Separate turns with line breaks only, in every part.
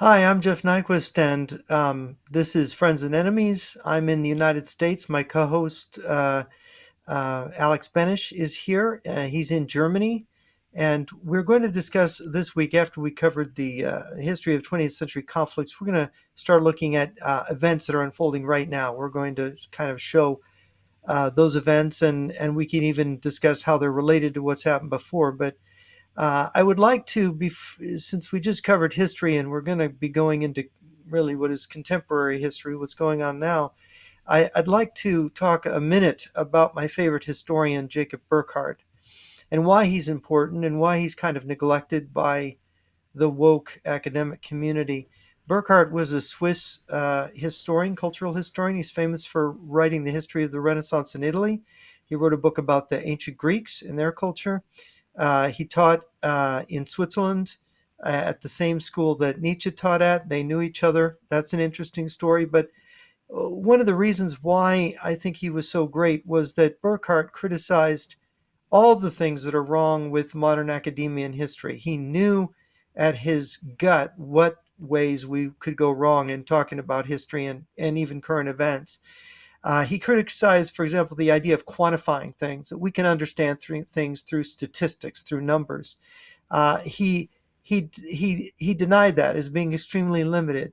Hi, I'm Jeff Nyquist, and this is Friends and Enemies. I'm in the United States. My co-host Alex Benesch is here. He's in Germany, and we're going to discuss this week, after we covered the history of 20th century conflicts. We're going to start looking at events that are unfolding right now. We're going to kind of show those events, and we can even discuss how they're related to what's happened before. But I would like to be, since we just covered history and we're going to be going into really what is contemporary history, what's going on now. I'd like to talk a minute about my favorite historian, Jacob Burkhart, and why he's important and why he's kind of neglected by the woke academic community. Burkhart was a Swiss historian, cultural historian. He's famous for writing the history of the Renaissance in Italy. He wrote a book about the ancient Greeks and their culture. He taught in Switzerland at the same school that Nietzsche taught at. They knew each other. That's an interesting story. But one of the reasons why I think he was so great was that Burkhart criticized all the things that are wrong with modern academia and history. He knew at his gut what ways we could go wrong in talking about history and even current events. He criticized, for example, the idea of quantifying things, that we can understand things through statistics, through numbers. Uh, he, he denied that as being extremely limited.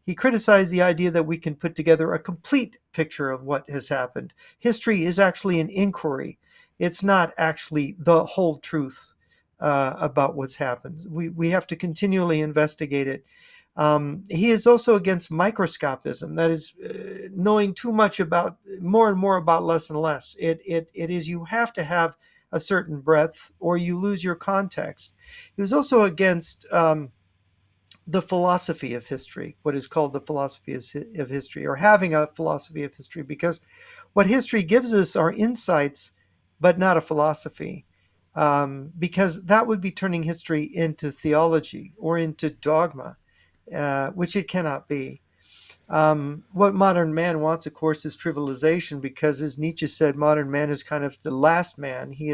He criticized the idea that we can put together a complete picture of what has happened. History is actually an inquiry. It's not actually the whole truth about what's happened. We have to continually investigate it. He is also against microscopism, that is, knowing too much about more and more about less and less. It is you have to have a certain breadth or you lose your context. He was also against the philosophy of history, what is called the philosophy of history, or having a philosophy of history, because what history gives us are insights, but not a philosophy. Because that would be turning history into theology or into dogma, which it cannot be. What modern man wants, of course, is trivialization, because, as Nietzsche said, modern man is kind of the last man. He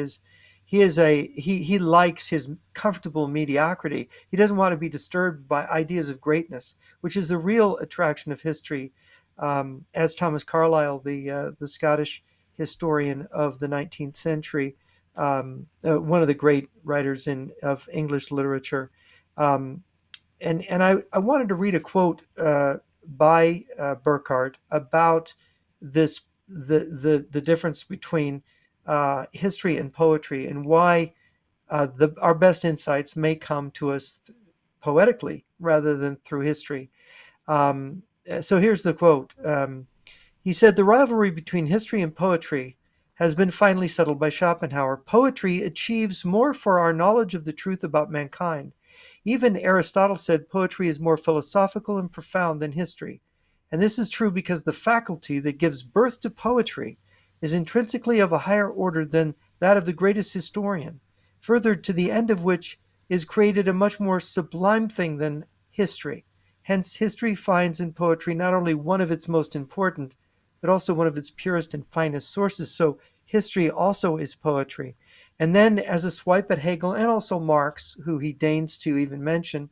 likes his comfortable mediocrity. He doesn't want to be disturbed by ideas of greatness, which is the real attraction of history. As Thomas Carlyle, the Scottish historian of the 19th century, one of the great writers of English literature, um, and I wanted to read a quote by Burkhart about this the difference between history and poetry, and why our best insights may come to us poetically rather than through history. So here's the quote. He said, "The rivalry between history and poetry has been finally settled by Schopenhauer. Poetry achieves more for our knowledge of the truth about mankind. Even Aristotle said poetry is more philosophical and profound than history. And this is true because the faculty that gives birth to poetry is intrinsically of a higher order than that of the greatest historian, further to the end of which is created a much more sublime thing than history. Hence, history finds in poetry not only one of its most important, but also one of its purest and finest sources. So history also is poetry." And then, as a swipe at Hegel and also Marx, who he deigns to even mention,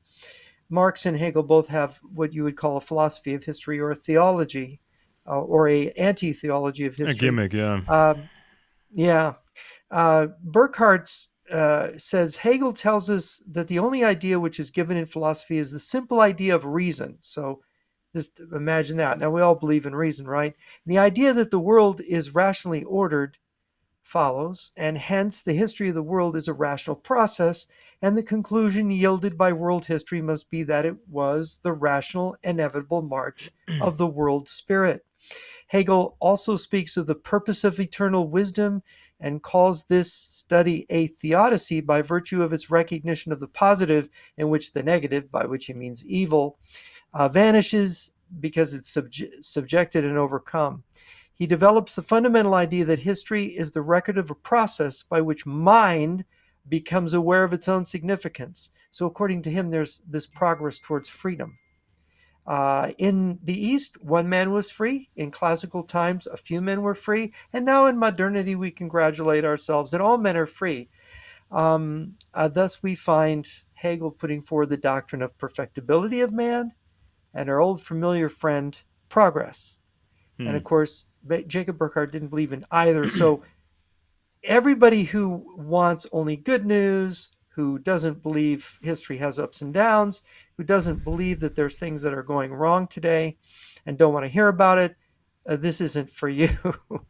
Marx and Hegel both have what you would call a philosophy of history, or a theology, or a anti-theology of
A
history.
gimmick, yeah.
Um, yeah, Burkhart says Hegel tells us that the only idea which is given in philosophy is the simple idea of reason. So just imagine that. Now, we all believe in reason, right? And the idea that the world is rationally ordered follows, and hence the history of the world is a rational process, and the conclusion yielded by world history must be that it was the rational, inevitable march of the world spirit. Hegel also speaks of the purpose of eternal wisdom and calls this study a theodicy by virtue of its recognition of the positive, in which the negative, by which he means evil, vanishes because it's subjected and overcome. He develops the fundamental idea that history is the record of a process by which mind becomes aware of its own significance. So, according to him, there's this progress towards freedom. In the East, one man was free. In classical times, a few men were free. And now in modernity, we congratulate ourselves that all men are free. Thus, we find Hegel putting forward the doctrine of perfectibility of man, and our old familiar friend, progress. And
Hmm.
of course, Jacob Burkhart didn't believe in either. So everybody who wants only good news, who doesn't believe history has ups and downs, who doesn't believe that there's things that are going wrong today and don't want to hear about it, this isn't for you.
Yeah, but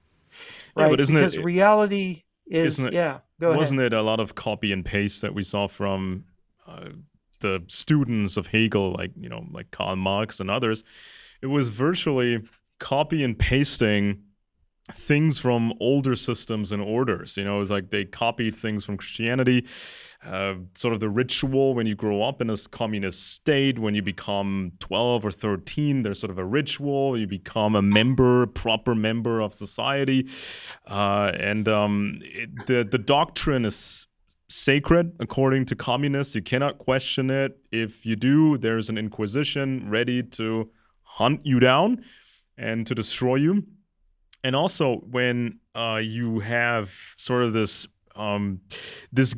Right? Because reality
isn't
is,
it
yeah, go ahead.
wasn't it a lot of copy and paste that we saw from uh, the students of Hegel, like like Karl Marx and others? It was virtually copy and pasting things from older systems and orders. It was like they copied things from Christianity, sort of the ritual when you grow up in a communist state. When you become 12 or 13, there's sort of a ritual. You become a member, proper member of society. The doctrine is sacred according to communists. You cannot question it. If you do, there's an inquisition ready to hunt you down and to destroy you. And also, when you have sort of this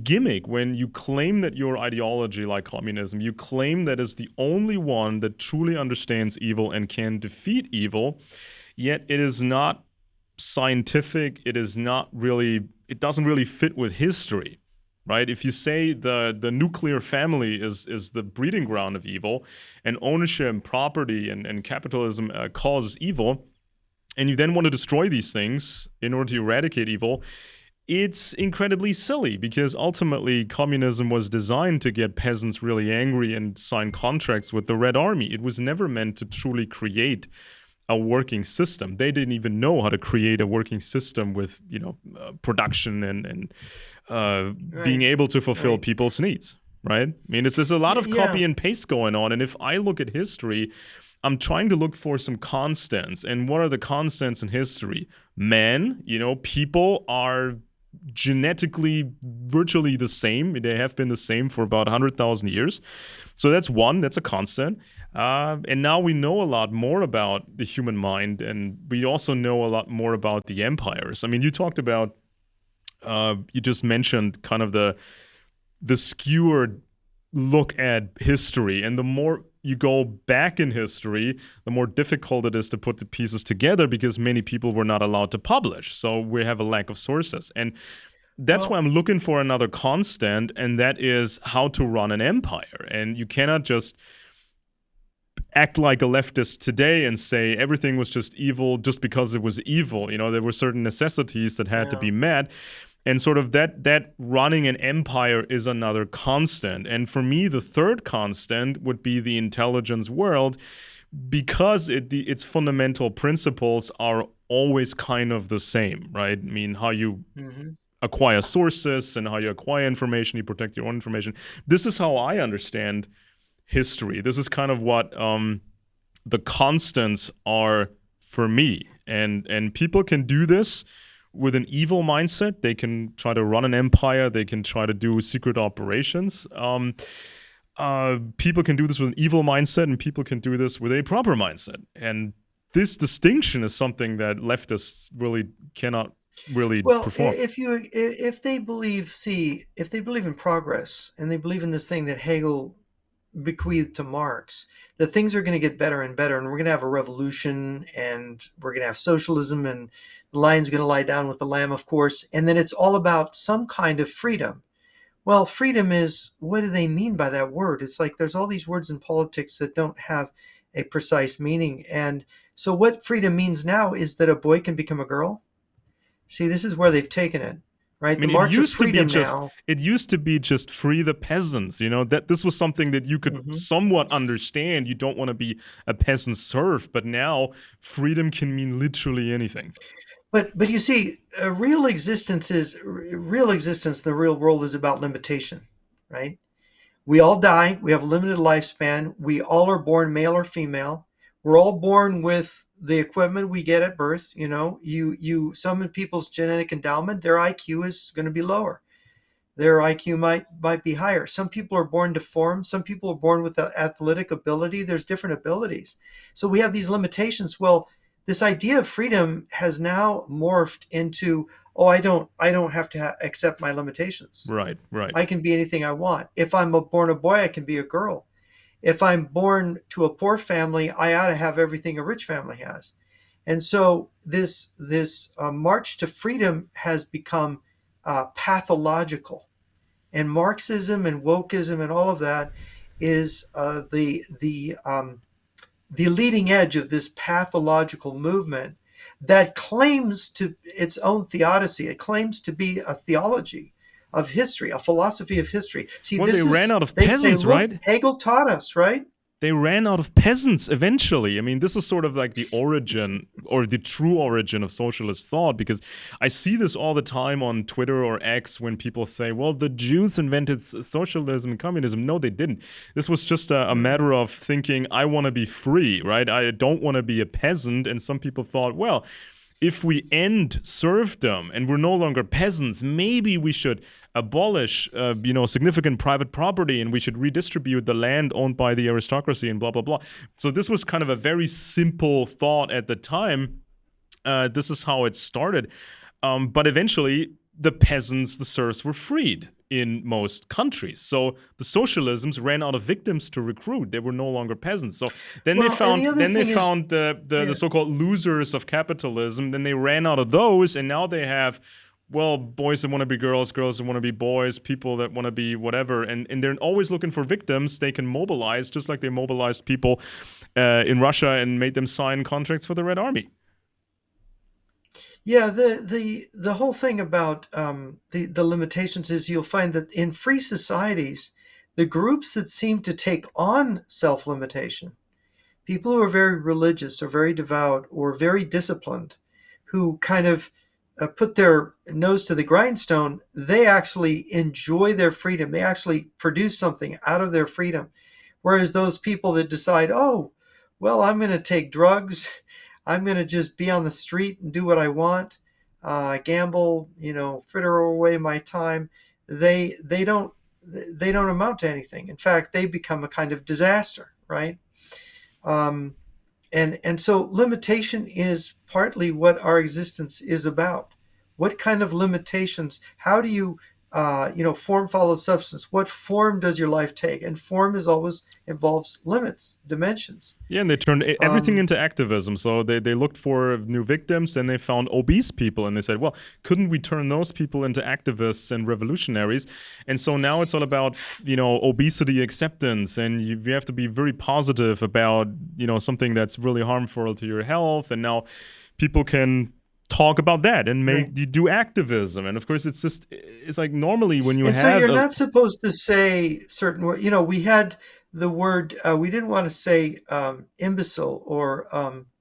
gimmick, when you claim that your ideology, like communism, you claim that is the only one that truly understands evil and can defeat evil, yet it is not scientific. It is not really. It doesn't really fit with history. Right? If you say the nuclear family is the breeding ground of evil, and ownership and property and capitalism causes evil, and you then want to destroy these things in order to eradicate evil, it's incredibly silly, because ultimately communism was designed to get peasants really angry and sign contracts with the Red Army. It was never meant to truly create a working system. They didn't even know how to create a working system with production and being
Right,
able to fulfill
right.
people's needs. Right? I mean, it's just a lot of
Yeah.
copy and paste going on. And if I look at history, I'm trying to look for some constants. And what are the constants in history? Men, people are genetically virtually the same. They have been the same for about 100,000 years. So that's one, that's a constant. And now we know a lot more about the human mind, and we also know a lot more about the empires. I mean, you just mentioned kind of the skewered look at history, and the more you go back in history, the more difficult it is to put the pieces together, because many people were not allowed to publish, so we have a lack of sources. And that's why
Well,
I'm looking for another constant, and that is how to run an empire. And you cannot just act like a leftist today and say everything was just evil just because it was evil. There were certain necessities that had to
yeah.
be met, and sort of that running an empire is another constant. And for me, the third constant would be the intelligence world, because its fundamental principles are always kind of the same, right? I mean, how you
Hmm.
acquire sources and how you acquire information, you protect your own information. This is how I understand history. This is kind of what the constants are for me. And people can do this with an evil mindset. They can try to run an empire. They can try to do secret operations. People can do this with an evil mindset, and people can do this with a proper mindset. And this distinction is something that leftists really cannot really
Well,
perform.
if they believe, see, if they believe in progress and they believe in this thing that Hegel bequeathed to Marx, that things are going to get better and better, and we're going to have a revolution, and we're going to have socialism, and the lion's going to lie down with the lamb, of course, and then it's all about some kind of freedom. Well, freedom is, what do they mean by that word? It's like there's all these words in politics that don't have a precise meaning. And so what freedom means now is that a boy can become a girl. See, this is where they've taken it,
I
right? The
mean, it
March of
used to be
Freedom
just
now.
it used to be just free the peasants. That this was something that you could
Mhm.
somewhat understand. You don't want to be a peasant serf, but now freedom can mean literally anything.
But you see, real existence. The real world is about limitation, right? We all die. We have a limited lifespan. We all are born male or female. We're all born with the equipment we get at birth. Some people's genetic endowment, their IQ is going to be lower. Their IQ might be higher. Some people are born deformed. Some people are born with athletic ability. There's different abilities. So we have these limitations. Well, this idea of freedom has now morphed into oh, I don't have to accept my limitations.
Right, right.
I can be anything I want. If I'm born a boy, I can be a girl. If I'm born to a poor family, I ought to have everything a rich family has. And so this march to freedom has become pathological, and Marxism and wokeism and all of that is the leading edge of this pathological movement that claims to its own theodicy. It claims to be a theology of history, a philosophy of history. See,
Well, they
this
ran
is,
out of
they say,
peasants,
look,
right?
Hegel taught us, right?
They ran out of peasants eventually. I mean, this is sort of like the origin or the true origin of socialist thought, because I see this all the time on Twitter or X when people say, well, the Jews invented socialism and communism. No, they didn't. This was just a matter of thinking, I want to be free, right? I don't want to be a peasant. And some people thought, well, if we end serfdom and we're no longer peasants, maybe we should abolish, significant private property, and we should redistribute the land owned by the aristocracy and blah, blah, blah. So this was kind of a very simple thought at the time. This is how it started. But eventually, the peasants, the serfs were freed in most countries. So the socialisms ran out of victims to recruit. They were no longer peasants. So then
Well,
they
and
found
the other thing is,
the so-called losers of capitalism. Then they ran out of those, and now they have, well, boys that want to be girls, girls that want to be boys, people that want to be whatever, and they're always looking for victims they can mobilize, just like they mobilized people in Russia and made them sign contracts for the Red Army.
yeah, the whole thing about the limitations is you'll find that in free societies, the groups that seem to take on self-limitation, people who are very religious or very devout or very disciplined, who kind of put their nose to the grindstone, they actually enjoy their freedom. They actually produce something out of their freedom. Whereas those people that decide, oh, well, I'm going to take drugs, I'm going to just be on the street and do what I want, gamble, fritter away my time, they don't amount to anything. In fact, they become a kind of disaster, right? Um, and so limitation is partly what our existence is about. What kind of limitations? How do you, form follows substance? What form does your life take? And form is always involves limits, dimensions.
Yeah, and they turned everything
Um,
into activism. So they looked for new victims, and they found obese people, and they said, well, couldn't we turn those people into activists and revolutionaries? And so now it's all about, obesity acceptance, and you have to be very positive about, something that's really harmful to your health. And now people can talk about that and
right.
make you do activism. And of course, it's like normally when you
And so
have
you're
a
not supposed to say certain words. We had the word, we didn't want to say imbecile or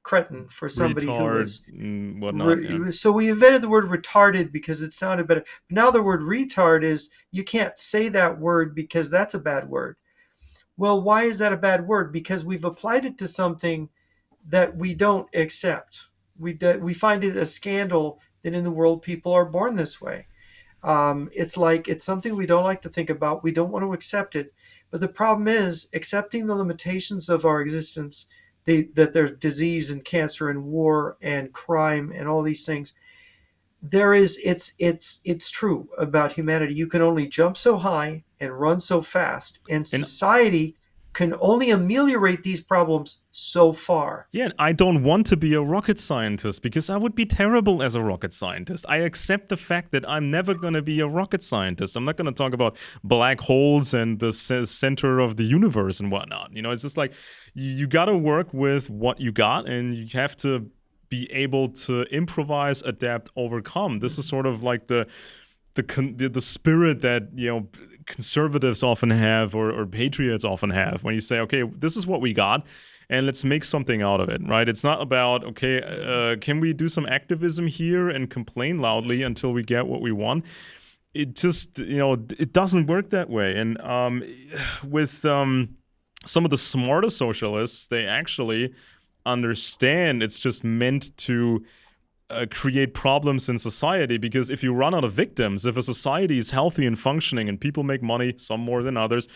cretin for somebody who
retard
was.
and whatnot. Yeah.
So we invented the word retarded because it sounded better. Now the word retard is, you can't say that word because that's a bad word. Well, why is that a bad word? Because we've applied it to something that we don't accept. We find it a scandal that in the world people are born this way. It's like it's something we don't like to think about. We don't want to accept it. But the problem is accepting the limitations of our existence, that there's disease and cancer and war and crime and all these things. It's true about humanity. You can only jump so high and run so fast, and
And
society can only ameliorate these problems so far.
yeah, I don't want to be a rocket scientist because I would be terrible as a rocket scientist. I accept the fact that I'm never going to be a rocket scientist. I'm not going to talk about black holes and the center of the universe and whatnot. It's just like you got to work with what you got, and you have to be able to improvise, adapt, overcome. This is sort of like the spirit that conservatives often have, or patriots often have, when you say, okay, this is what we got, and let's make something out of it, right? It's not about, okay, can we do some activism here and complain loudly until we get what we want? It just, it doesn't work that way. And with some of the smarter socialists, they actually understand it's just meant to create problems in society, because if you run out of victims, if a society is healthy and functioning and people make money, some more than others,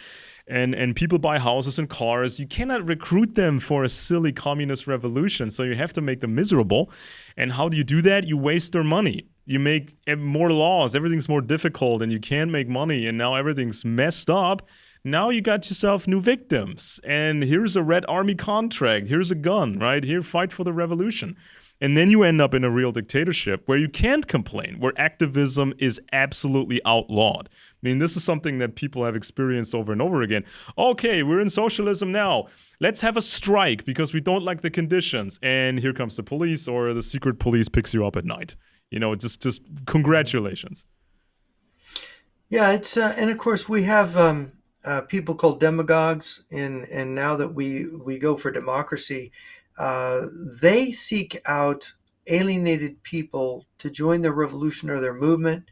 and people buy houses and cars, you cannot recruit them for a silly communist revolution. So you have to make them miserable. And how do you do that? You waste their money. you make more laws, everything's more difficult, and you can't make money, and now everything's messed up. Now you got yourself new victims, and here's a Red Army contract, here's a gun, right? Here, fight for the revolution. And then you end up in a real dictatorship where you can't complain, where activism is absolutely outlawed. I mean, this is something that people have experienced over and over again. Okay, we're in socialism now. Let's have a strike because we don't like the conditions. And here comes the police, or the secret police picks you up at night. Just congratulations.
Yeah, it's and of course we have people called demagogues, and now that we go for democracy, they seek out alienated people to join their revolution or their movement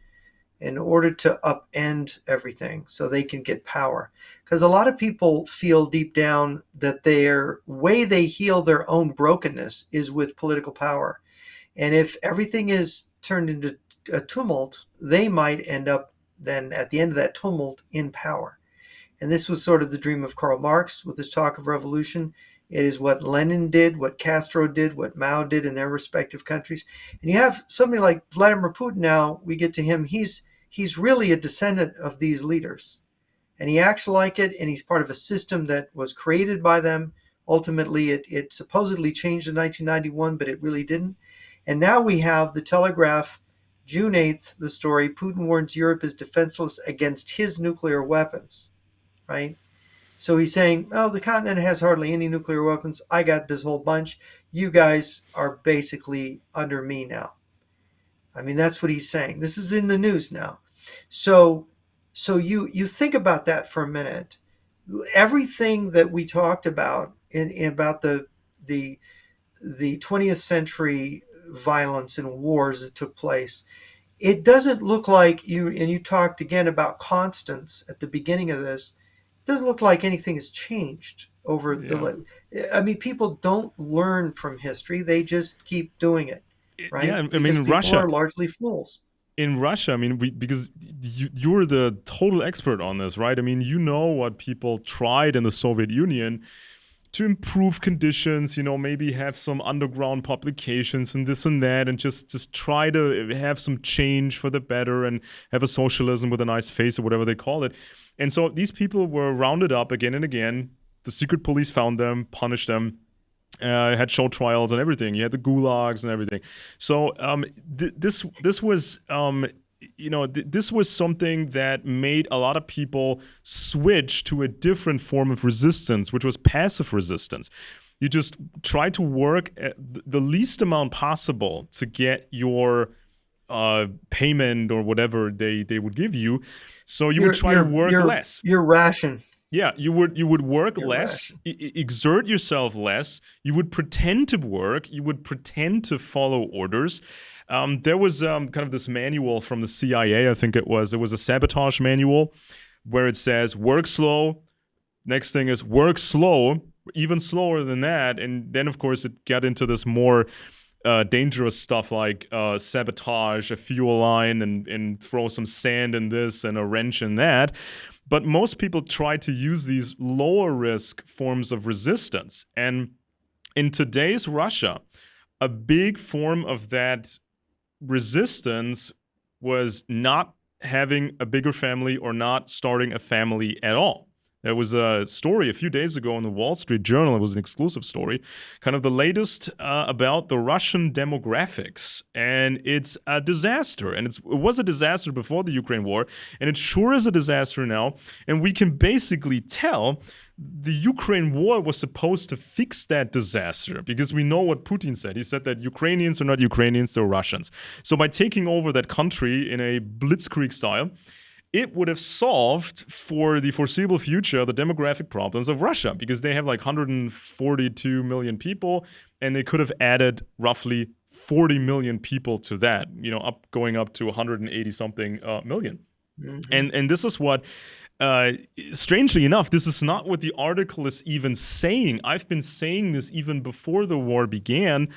in order to upend everything so they can get power. Because a lot of people feel deep down that their way they heal their own brokenness is with political power. And if everything is turned into a tumult, they might end up then at the end of that tumult in power. And this was sort of the dream of Karl Marx with his talk of revolution. It is what Lenin did, what Castro did, what Mao did in their respective countries. And you have somebody like Vladimir Putin now, we get to him, he's really a descendant of these leaders. And he acts like it, and he's part of a system that was created by them. Ultimately, it supposedly changed in 1991, but it really didn't. And now we have the Telegraph, June 8th, the story, Putin warns Europe is defenseless against his nuclear weapons, right? So he's saying, oh, the continent has hardly any nuclear weapons. I got this whole bunch. You guys are basically under me now. I mean, that's what he's saying. This is in the news now. So you think about that for a minute. Everything that we talked about about the 20th century violence and wars that took place, it doesn't look like you talked again about constants at the beginning of this. It doesn't look like anything has changed over I mean, people don't learn from history. They just keep doing it, right?
Yeah, I
because
mean, in
people
Russia
are largely fools.
In Russia, I mean, because you're the total expert on this, right? I mean, you know what people tried in the Soviet Union to improve conditions, maybe have some underground publications and this and that, and just try to have some change for the better and have a socialism with a nice face or whatever they call it. And so these people were rounded up again and again. The secret police found them, punished them, had show trials and everything. You had the gulags and everything. So this was this was something that made a lot of people switch to a different form of resistance, which was passive resistance. You just try to work at the least amount possible to get your payment or whatever they would give you. So you would try to work less.
Your ration.
Yeah, you would work less, exert yourself less. You would pretend to work. You would pretend to follow orders. There was kind of this manual from the CIA, I think it was. It was a sabotage manual where it says, work slow. Next thing is work slow, even slower than that. And then, of course, it got into this more dangerous stuff like sabotage a fuel line and throw some sand in this and a wrench in that. But most people try to use these lower risk forms of resistance. And in today's Russia, a big form of that resistance was not having a bigger family or not starting a family at all. There was a story a few days ago in the Wall Street Journal. It was an exclusive story, kind of the latest about the Russian demographics. And it's a disaster. And it was a disaster before the Ukraine war. And it sure is a disaster now. And we can basically tell the Ukraine war was supposed to fix that disaster because we know what Putin said. He said that Ukrainians are not Ukrainians, they're Russians. So by taking over that country in a blitzkrieg style, it would have solved for the foreseeable future the demographic problems of Russia because they have like 142 million people and they could have added roughly 40 million people to that, going up to 180 something million. Mm-hmm. And this is what, strangely enough, this is not what the article is even saying. I've been saying this even before the war began.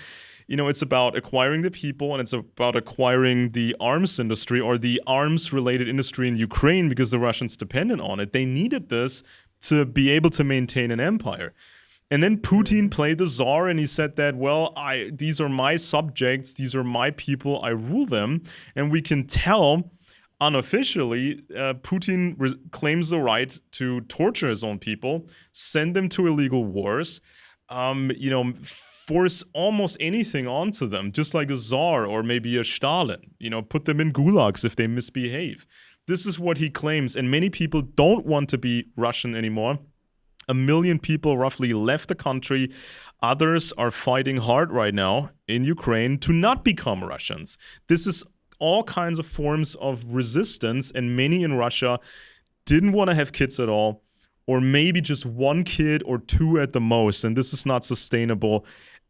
It's about acquiring the people and it's about acquiring the arms industry or the arms-related industry in Ukraine because the Russians depended on it. They needed this to be able to maintain an empire. And then Putin
Hmm.
played the czar and he said that, well, these are my subjects, these are my people, I rule them. And we can tell unofficially, Putin claims the right to torture his own people, send them to illegal wars, force almost anything onto them, just like a czar or maybe a Stalin, put them in gulags if they misbehave. This is what he claims. And many people don't want to be Russian anymore. 1 million people roughly left the country. Others are fighting hard right now in Ukraine to not become Russians. This is all kinds of forms of resistance, and many in Russia didn't want to have kids at all, or maybe just one kid or two at the most, and this is not sustainable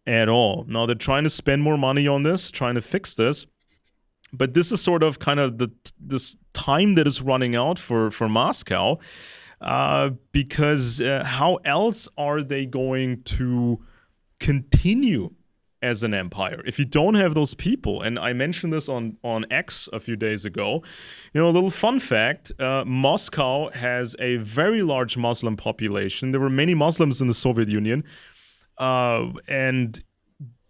at all. Now they're trying to spend more money on this, trying to fix this, but this is sort of kind of this time that is running out for Moscow, because how else are they going to continue as an empire if you don't have those people? And I mentioned this on X a few days ago. A little fun fact, Moscow has a very large Muslim population. There were many Muslims in the Soviet Union, and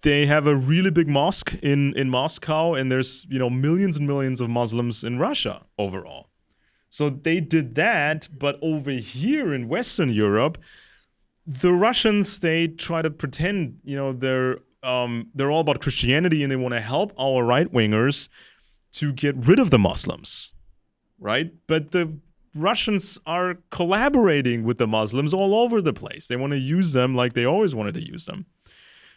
they have a really big mosque in Moscow, and there's millions and millions of Muslims in Russia overall. So they did that, but over here in Western Europe, the Russians, they try to pretend, they're all about Christianity and they want to help our right wingers to get rid of the Muslims, right? But the Russians are collaborating with the Muslims all over the place. They want to use them like they always wanted to use them.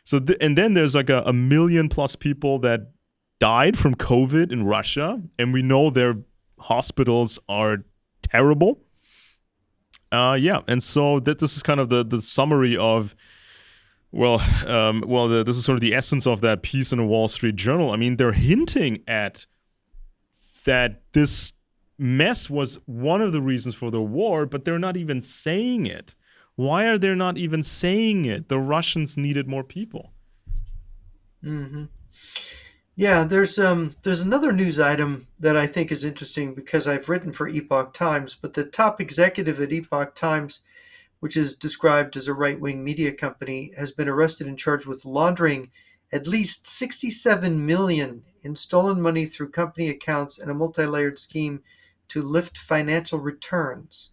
So and then there's like a million plus people that died from COVID in Russia, and we know their hospitals are terrible. And so this is kind of the summary of, this is sort of the essence of that piece in the Wall Street Journal. I mean, they're hinting at that this mess was one of the reasons for the war, but they're not even saying it. Why are they not even saying it? The Russians needed more people.
Hmm. Yeah, there's another news item that I think is interesting because I've written for Epoch Times, but the top executive at Epoch Times, which is described as a right-wing media company, has been arrested and charged with laundering at least 67 million in stolen money through company accounts and a multi-layered scheme to lift financial returns.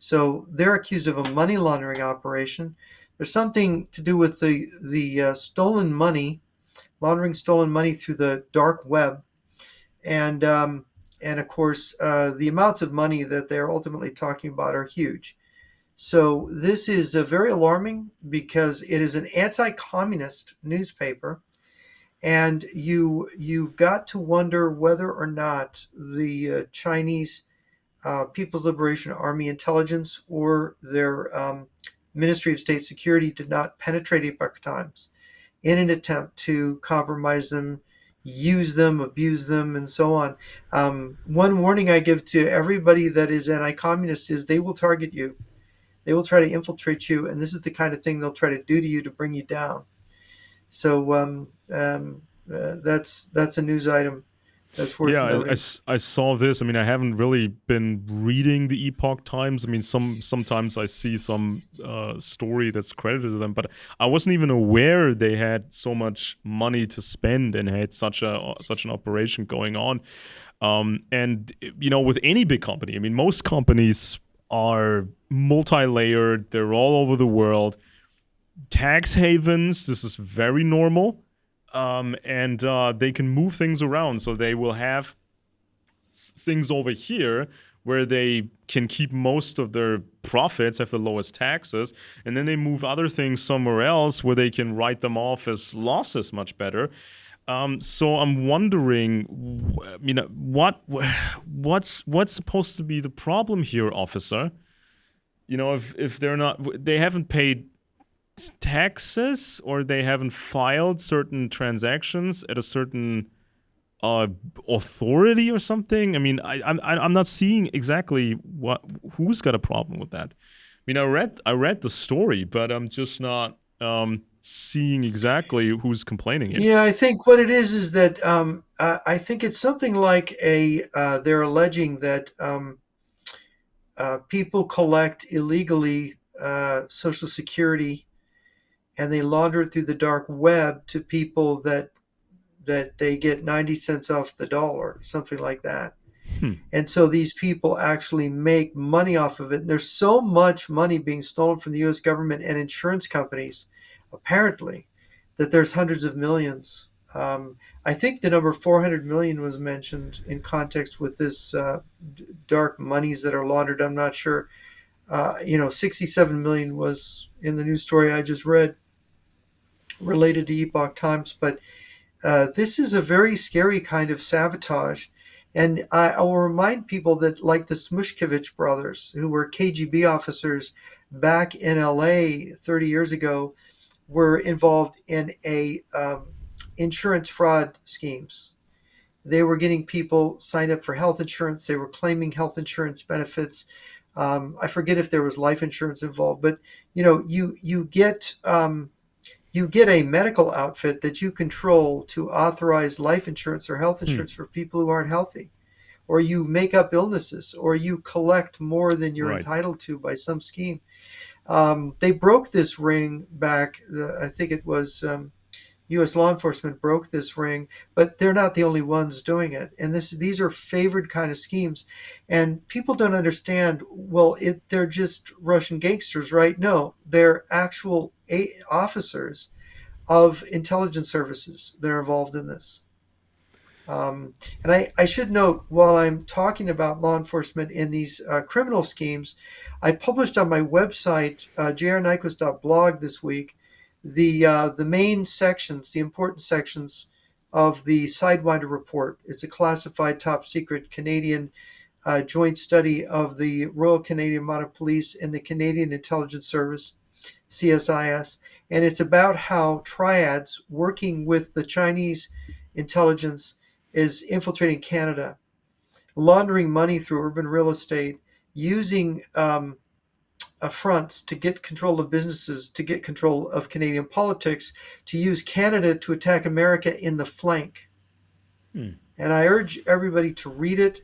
So they're accused of a money laundering operation. There's something to do with the stolen money, laundering stolen money through the dark web, and of course the amounts of money that they're ultimately talking about are huge. So this is very alarming because it is an anti-communist newspaper, and you've got to wonder whether or not the Chinese People's Liberation Army intelligence or their Ministry of State Security did not penetrate Epoch Times in an attempt to compromise them, use them, abuse them, and so on. One warning I give to everybody that is anti-communist is they will target you. They will try to infiltrate you, and this is the kind of thing they'll try to do to you to bring you down. So that's a news item that's worth
Yeah,
noting.
I saw this. I mean, I haven't really been reading the Epoch Times. I mean, sometimes I see some story that's credited to them, but I wasn't even aware they had so much money to spend and had such an operation going on. And with any big company, I mean, most companies are multi-layered. They're all over the world. Tax havens, this is very normal. And they can move things around. So they will have things over here where they can keep most of their profits, have the lowest taxes, and then they move other things somewhere else where they can write them off as losses much better. So I'm wondering, what's supposed to be the problem here, officer? If they haven't paid taxes or they haven't filed certain transactions at a certain authority or something. I mean, I'm not seeing exactly who's got a problem with that. I mean, I read the story, but I'm just not seeing exactly who's complaining here.
Yeah, I think what it is that I think it's something like they're alleging that people collect illegally Social Security and they launder it through the dark web to people that they get 90 cents off the dollar, something like that.
Hmm.
And so these people actually make money off of it. And there's so much money being stolen from the US government and insurance companies, apparently, that there's hundreds of millions. I think the number 400 million was mentioned in context with this dark monies that are laundered. I'm not sure. 67 million was in the news story I just read related to Epoch Times. But this is a very scary kind of sabotage. And I will remind people that, like the Smushkevich brothers, who were KGB officers back in LA 30 years ago, were involved in a insurance fraud schemes. They were getting people signed up for health insurance. They were claiming health insurance benefits. I forget if there was life insurance involved, but you get a medical outfit that you control to authorize life insurance or health
Hmm.
insurance for people who aren't healthy, or you make up illnesses, or you collect more than you're
Right.
entitled to by some scheme. They broke this ring back. I think it was U.S. law enforcement broke this ring, but they're not the only ones doing it. And these are favored kind of schemes, and people don't understand. Well, they're just Russian gangsters, right? No, they're actual officers of intelligence services that are involved in this. And I should note, while I'm talking about law enforcement in these criminal schemes, I published on my website, jrnyquist.blog, this week, the main sections, the important sections of the Sidewinder report. It's a classified, top secret Canadian joint study of the Royal Canadian Mounted Police and the Canadian Intelligence Service, CSIS, and it's about how triads working with the Chinese intelligence is infiltrating Canada, laundering money through urban real estate, using fronts to get control of businesses, to get control of Canadian politics, to use Canada to attack America in the flank.
Hmm.
And I urge everybody to read it.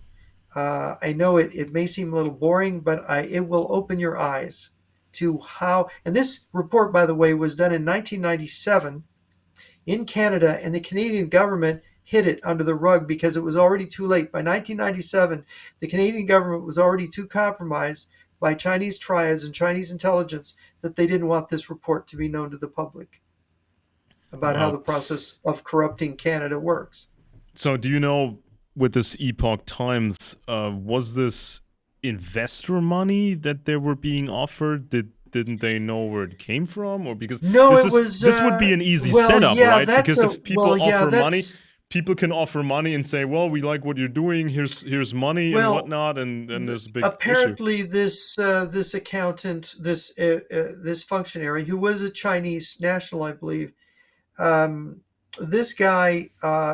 I know it may seem a little boring, but it will open your eyes to how. And this report, by the way, was done in 1997 in Canada, and the Canadian government hid it under the rug because it was already too late. By 1997, the Canadian government was already too compromised by Chinese triads and Chinese intelligence that they didn't want this report to be known to the public about how
Wow.
the process of corrupting Canada works.
So, do you know, with this Epoch Times, was this investor money that they were being offered? Didn't they know where it came from, or because
No,
this
it
is
was
this would be an easy
well,
setup,
yeah,
right?
that's
Because
a
if people
well, yeah,
offer money,
that's
people can offer money and say, "Well, we like what you're doing. Here's money and
well,
whatnot," and then there's a big issue.
apparently this accountant, this functionary who was a Chinese national, I believe, um, this guy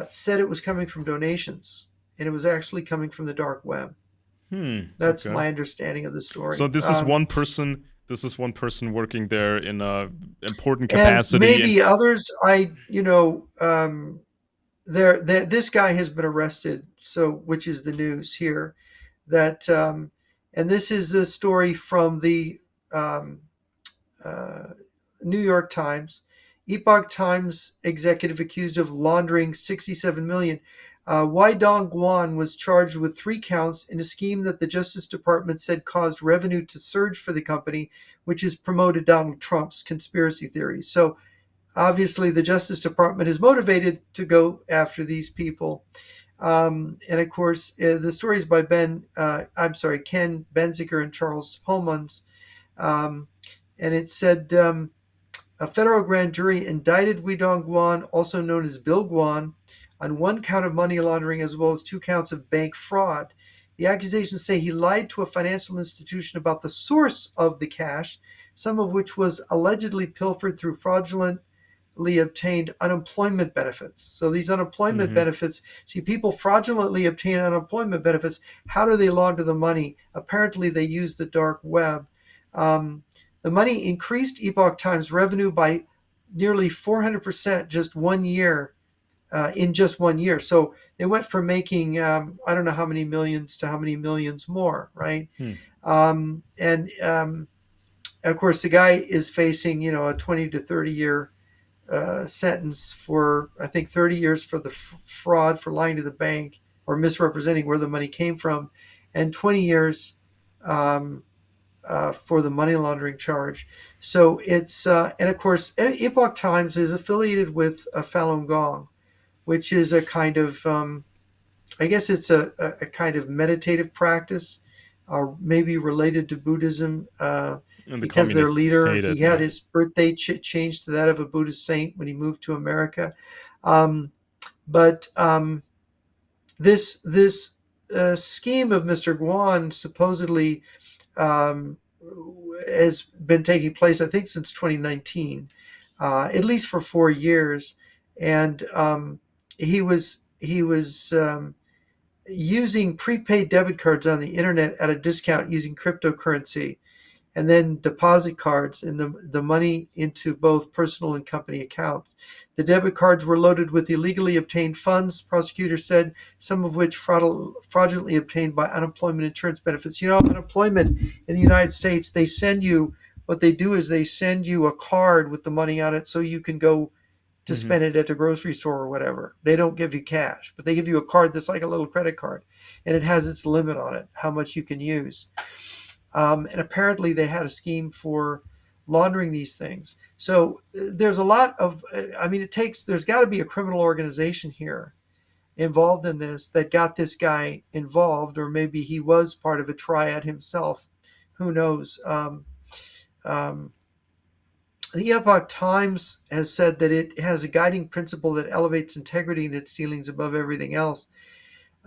said it was coming from donations, and it was actually coming from the dark web. That's
Okay.
my understanding of the
So
story.
this is one person. This is one person working there in a important
And
capacity, and
maybe others. This guy has been arrested. So, which is the news here that, and this is the story from the um, uh, New York Times. Epoch Times executive accused of laundering 67 million. Wai Dong Guan was charged with 3 counts in a scheme that the Justice Department said caused revenue to surge for the company, which has promoted Donald Trump's conspiracy theories. So obviously, the Justice Department is motivated to go after these people. And of course, the story is by Ken Benziger and Charles Homans. Um, and it said a federal grand jury indicted Weidong Guan, also known as Bill Guan, on 1 count of money laundering as well as 2 counts of bank fraud. The accusations say he lied to a financial institution about the source of the cash, some of which was allegedly pilfered through fraudulently obtained unemployment benefits. So these unemployment
Mhm.
benefits, see, people fraudulently obtain unemployment benefits. How do they launder the money? Apparently, they use the dark web. Um, the money increased Epoch Times revenue by nearly 400% just 1 year, in just 1 year. So they went from making, I don't know how many millions to how many millions more, right?
Hmm.
And of course, the guy is facing, a 20 to 30 year sentence for, I think, 30 years for the fraud for lying to the bank or misrepresenting where the money came from, and 20 years um, for the money laundering charge. So it's, and of course, Epoch Times is affiliated with Falun Gong, which is a kind of, I guess it's a kind of meditative practice, maybe related to Buddhism,
And the
because their
communists
leader,
hate it.
he had
Yeah.
his birthday changed to that of a Buddhist saint when he moved to America. Um, but this scheme of Mr. Guan supposedly um, has been taking place, I think, since 2019, at least for 4 years, and he was using prepaid debit cards on the internet at a discount using cryptocurrency, and then deposit cards and the money into both personal and company accounts. The debit cards were loaded with illegally obtained funds, prosecutors said, some of which fraudulently obtained by unemployment insurance benefits. Unemployment in the United States, what they do is they send you a card with the money on it so you can go to
Hmm.
spend it at the grocery store or whatever. They don't give you cash, but they give you a card that's like a little credit card, and it has its limit on it, how much you can use. And apparently, they had a scheme for laundering these things. So there's a lot of, I mean, there's got to be a criminal organization here involved in this that got this guy involved, or maybe he was part of a triad himself. Who knows? Um, the Epoch Times has said that it has a guiding principle that elevates integrity in its dealings above everything else,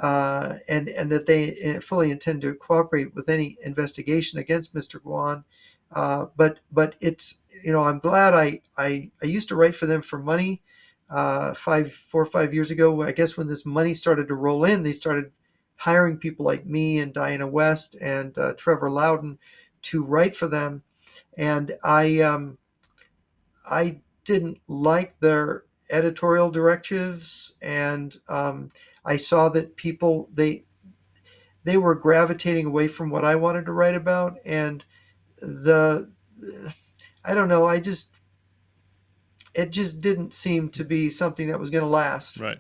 and that they fully intend to cooperate with any investigation against Mr. Guan. But it's, I'm glad I used to write for them for money 4 or 5 years ago. I guess when this money started to roll in, they started hiring people like me and Diana West and Trevor Loudon to write for them, and I didn't like their editorial directives, and I saw that they were gravitating away from what I wanted to write about, and the I don't know, it just didn't seem to be something that was going to last.
Right.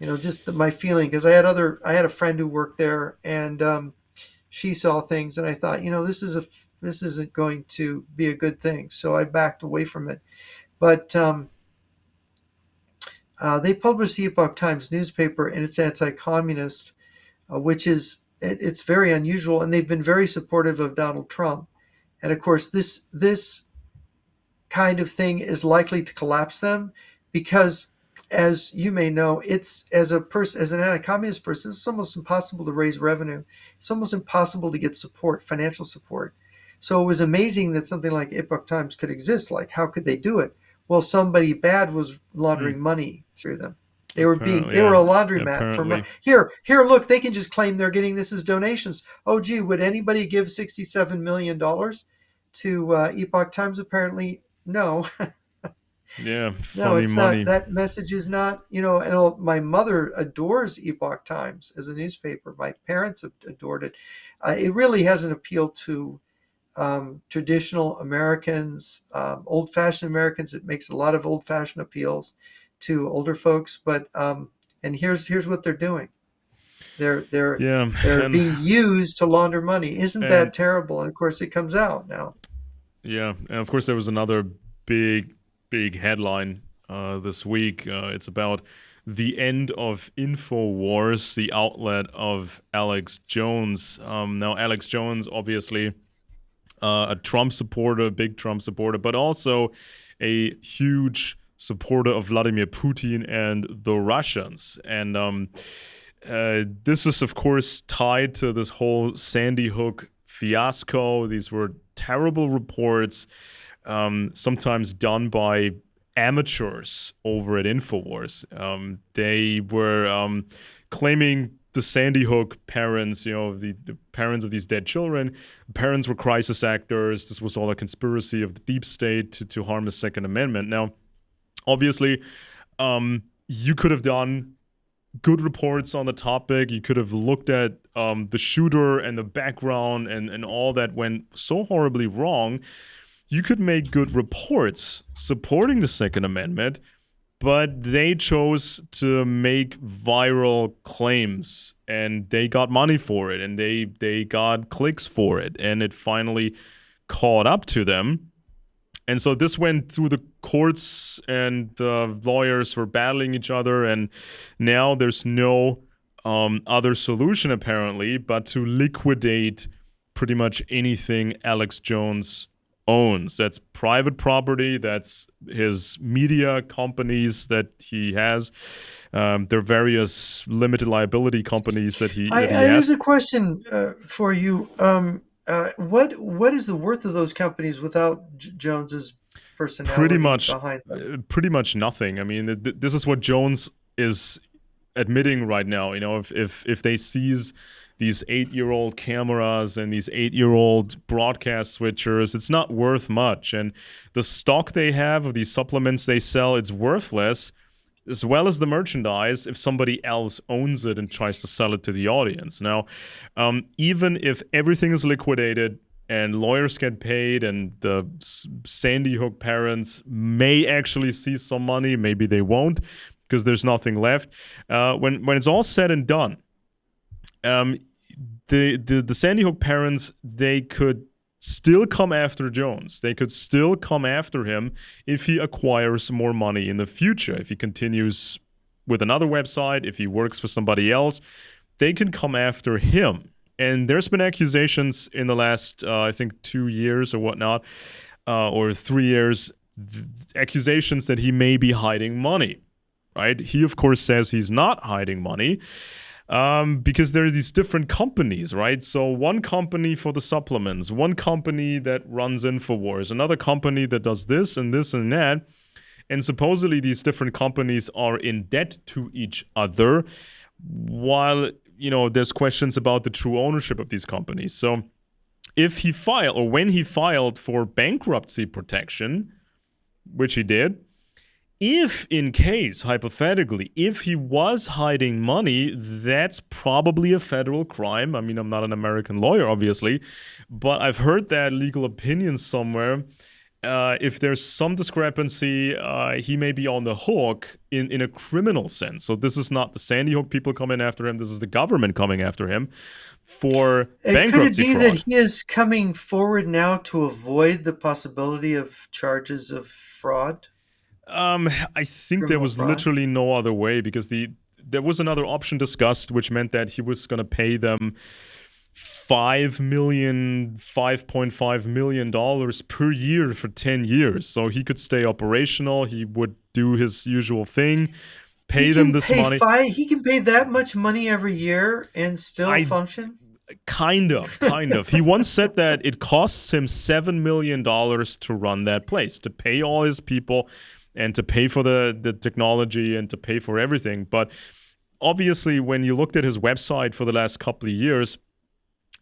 Just my feeling, because I had a friend who worked there, and she saw things, and I thought, this isn't going to be a good thing, so I backed away from it. But they published the Epoch Times newspaper, and it's anti-communist, which it's very unusual, and they've been very supportive of Donald Trump. And of course, this kind of thing is likely to collapse them, because, as you may know, it's as an anti-communist person, it's almost impossible to raise revenue. It's almost impossible to get support, financial support. So it was amazing that something like Epoch Times could exist. Like, how could they do it? Well, somebody bad was laundering
Mm.
money through them.
Apparently,
They were
yeah.
a laundromat for
Apparently.
here. Look, they can just claim they're getting this as donations. Oh, gee, would anybody give $67 million to Epoch Times? Apparently, no.
Yeah.
No,
Funny
it's not.
money.
That message is not. And my mother adores Epoch Times as a newspaper. My parents adored it. It really has an appeal to traditional Americans, old-fashioned Americans. It makes a lot of old-fashioned appeals to older folks. But and here's what they're doing. They're they're
Yeah.
they're
And
being used to launder money. Isn't
and
that terrible? And of course, it comes out now.
yeah, and of course there was another big, big headline this week. It's about the end of Infowars, the outlet of Alex Jones. Now, Alex Jones, obviously a Trump supporter, big Trump supporter, but also a huge supporter of Vladimir Putin and the Russians. And this is, of course, tied to this whole Sandy Hook fiasco. These were terrible reports, sometimes done by amateurs over at Infowars. They were claiming the Sandy Hook parents, the parents of these dead children, parents were crisis actors. This was all a conspiracy of the deep state to harm the Second Amendment. Now, obviously, you could have done good reports on the topic. You could have looked at the shooter and the background and all that went so horribly wrong. you could make good reports supporting the Second Amendment, but they chose to make viral claims, and they got money for it, and they got clicks for it, and it finally caught up to them. And so this went through the courts, and the lawyers were battling each other, and now there's no other solution apparently but to liquidate pretty much anything Alex Jones owns. That's private property, that's his media companies that he has. There are various limited liability companies that he has.
Here's a question for you. What is the worth of those companies without Jones's personality behind them?
Pretty much nothing. I mean, this is what Jones is admitting right now. You know, if they seize these 8-year-old cameras and these 8-year-old broadcast switchers, it's not worth much. And the stock they have of these supplements they sell, it's worthless, as well as the merchandise, if somebody else owns it and tries to sell it to the audience. Now, even if everything is liquidated and lawyers get paid and the Sandy Hook parents may actually see some money, maybe they won't because there's nothing left. When it's all said and done, the Sandy Hook parents, they could still come after Jones. They could still come after him if he acquires more money in the future. If he continues with another website, if he works for somebody else, they can come after him. And there's been accusations in the last, I think, 2 years or whatnot, or 3 years, accusations that he may be hiding money, right? He, of course, says he's not hiding money. Because there are these different companies, right? So one company for the supplements, one company that runs Infowars, another company that does this and this and that. And supposedly these different companies are in debt to each other, while, you know, there's questions about the true ownership of these companies. So if he filed, or when he filed for bankruptcy protection, which he did, if in case, hypothetically, if he was hiding money, that's probably a federal crime. I mean, I'm not an American lawyer, obviously, but I've heard that legal opinion somewhere. If there's some discrepancy, he may be on the hook in a criminal sense. So this is not the Sandy Hook people coming after him. This is the government coming after him for bankruptcy fraud.
Could it be that he is coming forward now to avoid the possibility of charges of fraud?
I think there was literally no other way, because there was another option discussed, which meant that he was going to pay them $5.5 million per year for 10 years. So he could stay operational. He would do his usual thing, pay them this money.
He can pay that much money every year and still function?
Kind of. He once said that it costs him $7 million to run that place, to pay all his people and to pay for the technology and to pay for everything. But obviously, when you looked at his website for the last couple of years,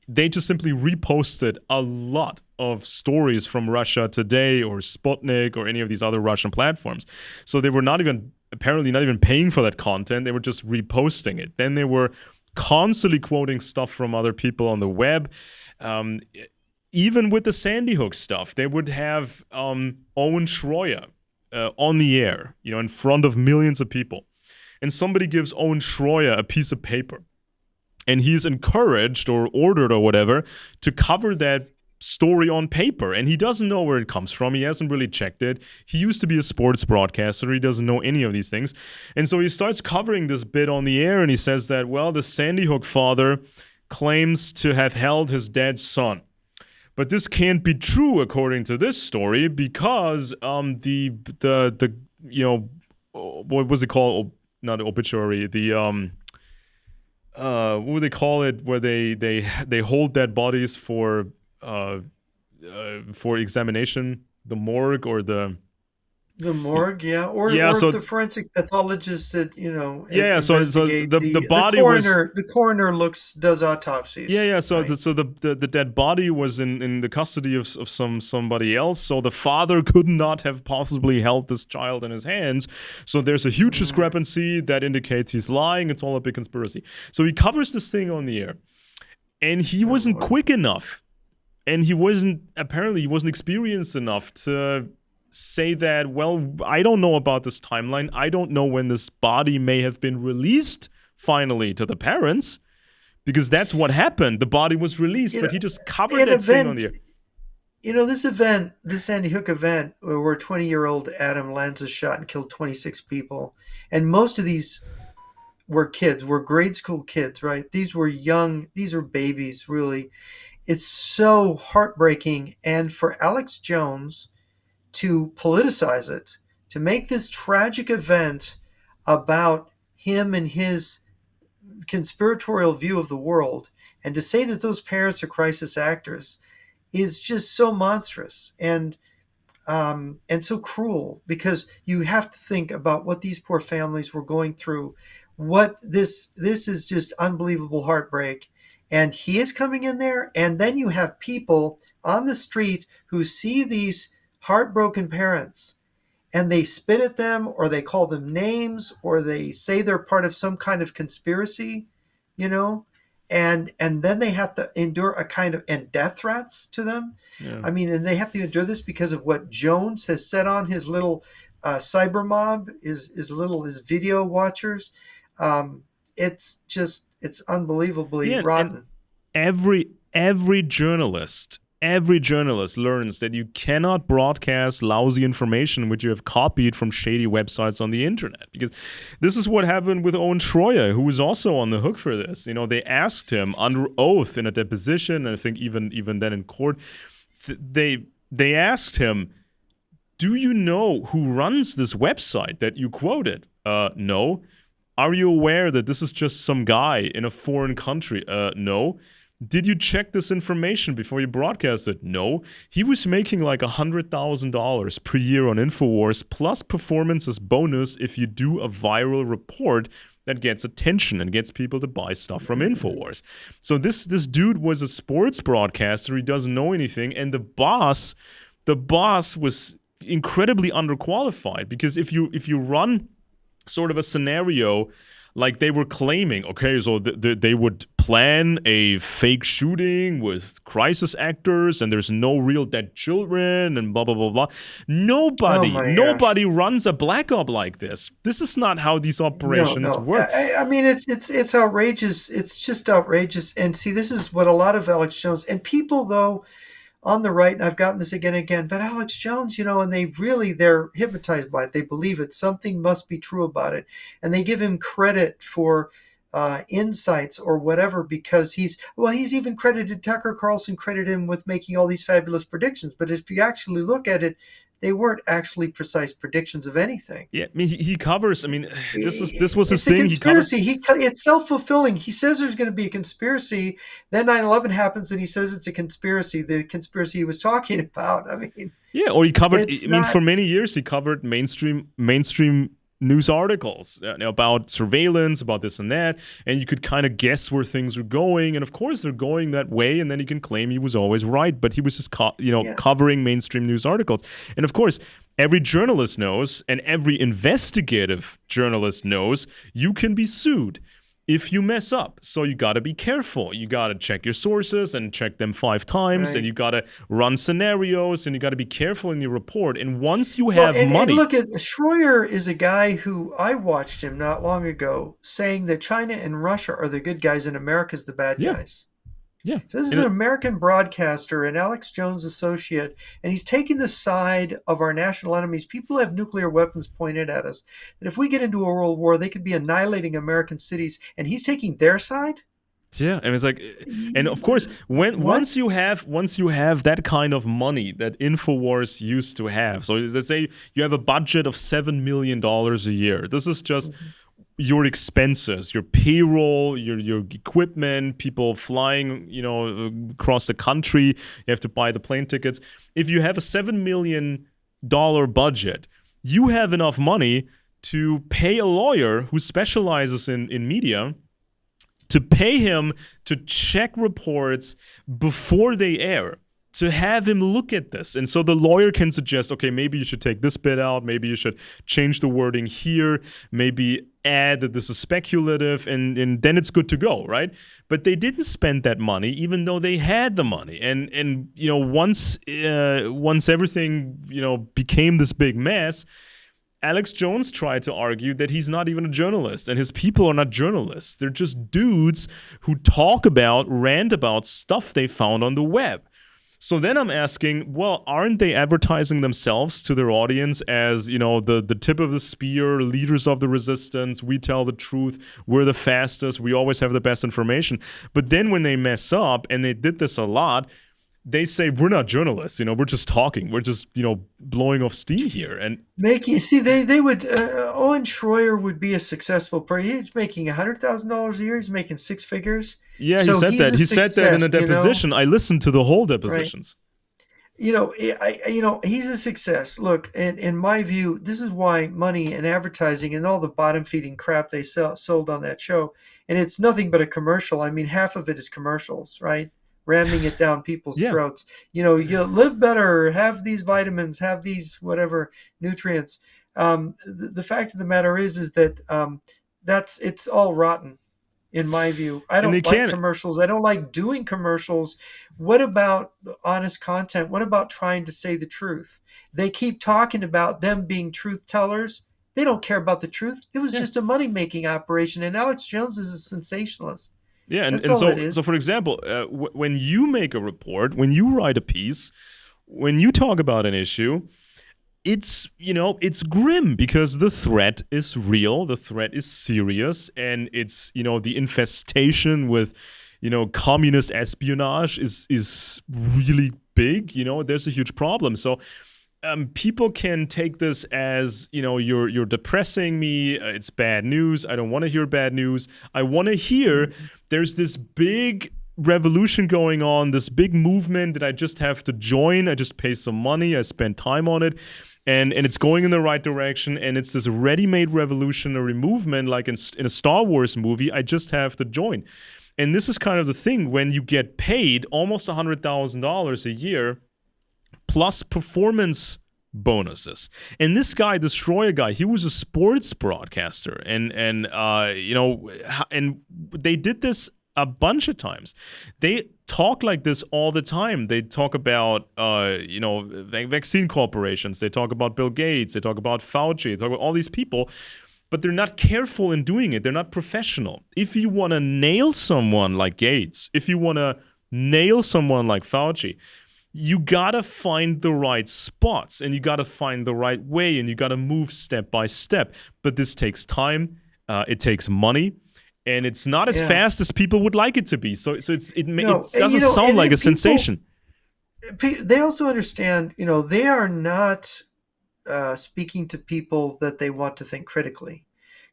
they just simply reposted a lot of stories from Russia Today or Sputnik or any of these other Russian platforms. So they were apparently not even paying for that content. They were just reposting it. Then they were constantly quoting stuff from other people on the web. Even with the Sandy Hook stuff, they would have Owen Schroyer on the air, you know, in front of millions of people. And somebody gives Owen Schroyer a piece of paper. And he's encouraged or ordered or whatever to cover that story on paper. And he doesn't know where it comes from. He hasn't really checked it. He used to be a sports broadcaster. He doesn't know any of these things. And so he starts covering this bit on the air, and he says that, well, the Sandy Hook father claims to have held his dead son. But this can't be true according to this story, because the you know, what was it called? Not obituary. The what would they call it? Where they hold dead bodies for examination, the morgue or the
morgue, yeah, or
so
the forensic pathologist that, you know,
so the body
the coroner does autopsies.
So right? the dead body was in the custody of somebody else, so the father could not have possibly held this child in his hands. So there's a huge discrepancy that indicates he's lying. It's all a big conspiracy. So he covers this thing on the air, and he wasn't quick enough And he wasn't experienced enough to say that, well, I don't know about this timeline. I don't know when this body may have been released finally to the parents, because that's what happened. The body was released, but he just covered that thing on the air.
This event, this Sandy Hook event, where 20-year-old Adam Lanza shot and killed 26 people, and most of these were kids, were grade school kids, right? These were young, these are babies, really. It's so heartbreaking. And for Alex Jones to politicize it, to make this tragic event about him and his conspiratorial view of the world, and to say that those parents are crisis actors is just so monstrous and so cruel, because you have to think about what these poor families were going through. What this is just unbelievable heartbreak. And he is coming in there, and then you have people on the street who see these heartbroken parents, and they spit at them, or they call them names, or they say they're part of some kind of conspiracy, you know, and then they have to endure a kind of, and death threats to them.
Yeah.
I mean, and they have to endure this because of what Jones has said on his little cyber mob, his video watchers. It's unbelievably rotten.
And every journalist learns that you cannot broadcast lousy information which you have copied from shady websites on the internet, because this is what happened with Owen Schroyer, who was also on the hook for this. They asked him under oath in a deposition, and I think even then in court, they asked him, do you know who runs this website that you quoted? No. Are you aware that this is just some guy in a foreign country? No. Did you check this information before you broadcast it? No. He was making like $100,000 per year on Infowars, plus performance as bonus if you do a viral report that gets attention and gets people to buy stuff from Infowars. So this dude was a sports broadcaster. He doesn't know anything. And the boss was incredibly underqualified, because if you run sort of a scenario like they were claiming, okay, so they would plan a fake shooting with crisis actors and there's no real dead children and blah, blah, blah, blah. Nobody runs a black op like this. This is not how these operations work.
I mean, it's outrageous. It's just outrageous. And see, this is what a lot of Alex Jones and people, though, on the right, and I've gotten this again and again, but Alex Jones, and they're hypnotized by it. They believe it. Something must be true about it. And they give him credit for insights or whatever, because he's even credited, Tucker Carlson credited him with making all these fabulous predictions. But if you actually look at it, they weren't actually precise predictions of anything.
Yeah, I mean, he covers. I mean, this was his thing.
It's self-fulfilling. He says there's going to be a conspiracy. Then 9/11 happens, and he says it's a conspiracy. The conspiracy he was talking about. I mean,
yeah, or he covered. For many years, he covered mainstream news articles about surveillance, about this and that, and you could kind of guess where things are going, and of course they're going that way, and then you can claim he was always right, but he was just covering mainstream news articles. And of course, every journalist knows, and every investigative journalist knows, you can be sued if you mess up. So you got to be careful. You got to check your sources and check them 5 times, right. And you got to run scenarios, and you got to be careful in your report. And once you have money...
And look, Schroyer is a guy who I watched him not long ago saying that China and Russia are the good guys and America's the bad guys.
Yeah.
So this is an American broadcaster, an Alex Jones associate, and he's taking the side of our national enemies, people who have nuclear weapons pointed at us, that if we get into a world war, they could be annihilating American cities, and he's taking their side?
Yeah, and it's like, and of course, once you have that kind of money that Infowars used to have, so let's say you have a budget of $7 million a year. This is just your expenses, your payroll, your equipment, people flying, across the country. You have to buy the plane tickets. If you have a $7 million budget, you have enough money to pay a lawyer who specializes in media, to pay him to check reports before they air, to have him look at this. And so the lawyer can suggest, okay, maybe you should take this bit out, maybe you should change the wording here, maybe add that this is speculative, and then it's good to go, right? But they didn't spend that money, even though they had the money. And once everything became this big mess, Alex Jones tried to argue that he's not even a journalist, and his people are not journalists. They're just dudes who rant about stuff they found on the web. So then I'm asking, well, aren't they advertising themselves to their audience as, the tip of the spear, leaders of the resistance, we tell the truth, we're the fastest, we always have the best information. But then when they mess up, and they did this a lot, they say, we're not journalists, we're just talking. We're just, blowing off steam here. And
they would, Owen Schroyer would be a successful person. He's making $100,000 a year. He's making six figures.
Yeah,
so
he said that. He said that in a deposition. I listened to the whole depositions.
Right. He's a success. Look, in my view, this is why money and advertising and all the bottom feeding crap they sold on that show, and it's nothing but a commercial. I mean, half of it is commercials, right? Ramming it down people's throats. You live better, have these vitamins, have these whatever nutrients. The fact of the matter is that it's all rotten, in my view. I don't like commercials. I don't like doing commercials. What about honest content? What about trying to say the truth? They keep talking about them being truth tellers. They don't care about the truth. It was just a money-making operation, and Alex Jones is a sensationalist.
Yeah, and so for example, when you make a report, when you write a piece, when you talk about an issue, it's grim because the threat is real, the threat is serious, and it's the infestation with communist espionage is really big. There's a huge problem. So people can take this as you're depressing me. It's bad news. I don't want to hear bad news. I want to hear there's this big revolution going on, this big movement that I just have to join. I just pay some money. I spend time on it. And it's going in the right direction. And it's this ready-made revolutionary movement like in a Star Wars movie. I just have to join. And this is kind of the thing when you get paid almost $100,000 a year plus performance bonuses. And this guy, the Schroyer guy, he was a sports broadcaster, and they did this a bunch of times. They talk like this all the time. They talk about vaccine corporations. They talk about Bill Gates. They talk about Fauci. They talk about all these people. But they're not careful in doing it. They're not professional. If you want to nail someone like Gates, if you want to nail someone like Fauci, you gotta find the right spots, and you gotta find the right way, and you gotta move step by step. But this takes time, it takes money, and it's not as fast as people would like it to be. So it doesn't sound like a sensation.
They also understand, they are not speaking to people that they want to think critically,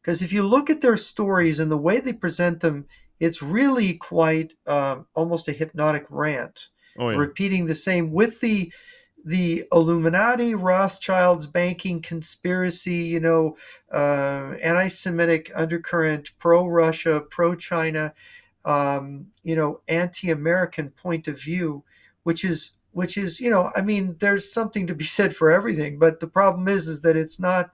because if you look at their stories and the way they present them, it's really quite almost a hypnotic rant. Oh, yeah. Repeating the same with the Illuminati, Rothschilds, banking conspiracy, anti-Semitic undercurrent, pro-Russia, pro-China, anti-American point of view, which is, there's something to be said for everything. But the problem is that it's not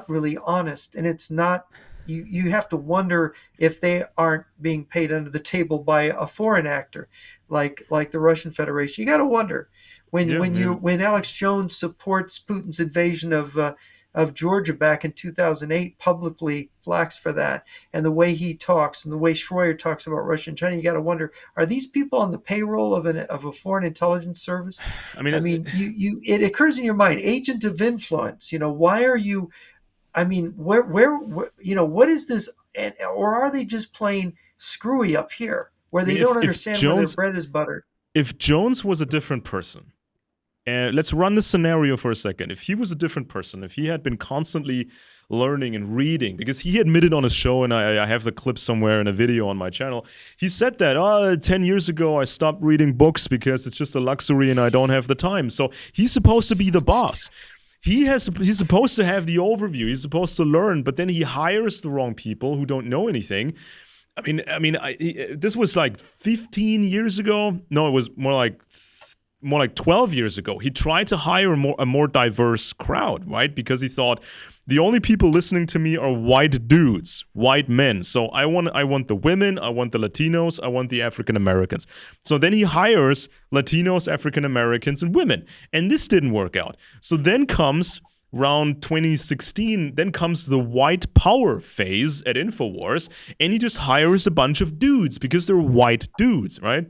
really honest, and it's not. You have to wonder if they aren't being paid under the table by a foreign actor, like the Russian Federation. You got to wonder when Alex Jones supports Putin's invasion of Georgia back in 2008, publicly flax for that, and the way he talks and the way Schroyer talks about Russia and China. You got to wonder: are these people on the payroll of a foreign intelligence service? It occurs in your mind, agent of influence. Why are you? Where what is this? Or are they just plain screwy up here, where they don't understand where their bread is buttered?
If Jones was a different person, let's run the scenario for a second. If he was a different person, if he had been constantly learning and reading, because he admitted on his show, and I have the clip somewhere in a video on my channel, he said that 10 years ago I stopped reading books because it's just a luxury and I don't have the time. So he's supposed to be the boss. He's supposed to have the overview. He's supposed to learn, but then he hires the wrong people who don't know anything. This was like 15 years ago. No, it was more like more like 12 years ago, he tried to hire a more diverse crowd, right? Because he thought the only people listening to me are white dudes, white men. So I want the women, I want the Latinos, I want the African Americans. So then he hires Latinos, African Americans, and women. And this didn't work out. So then comes around 2016, then comes the white power phase at Infowars, and he just hires a bunch of dudes because they're white dudes, right?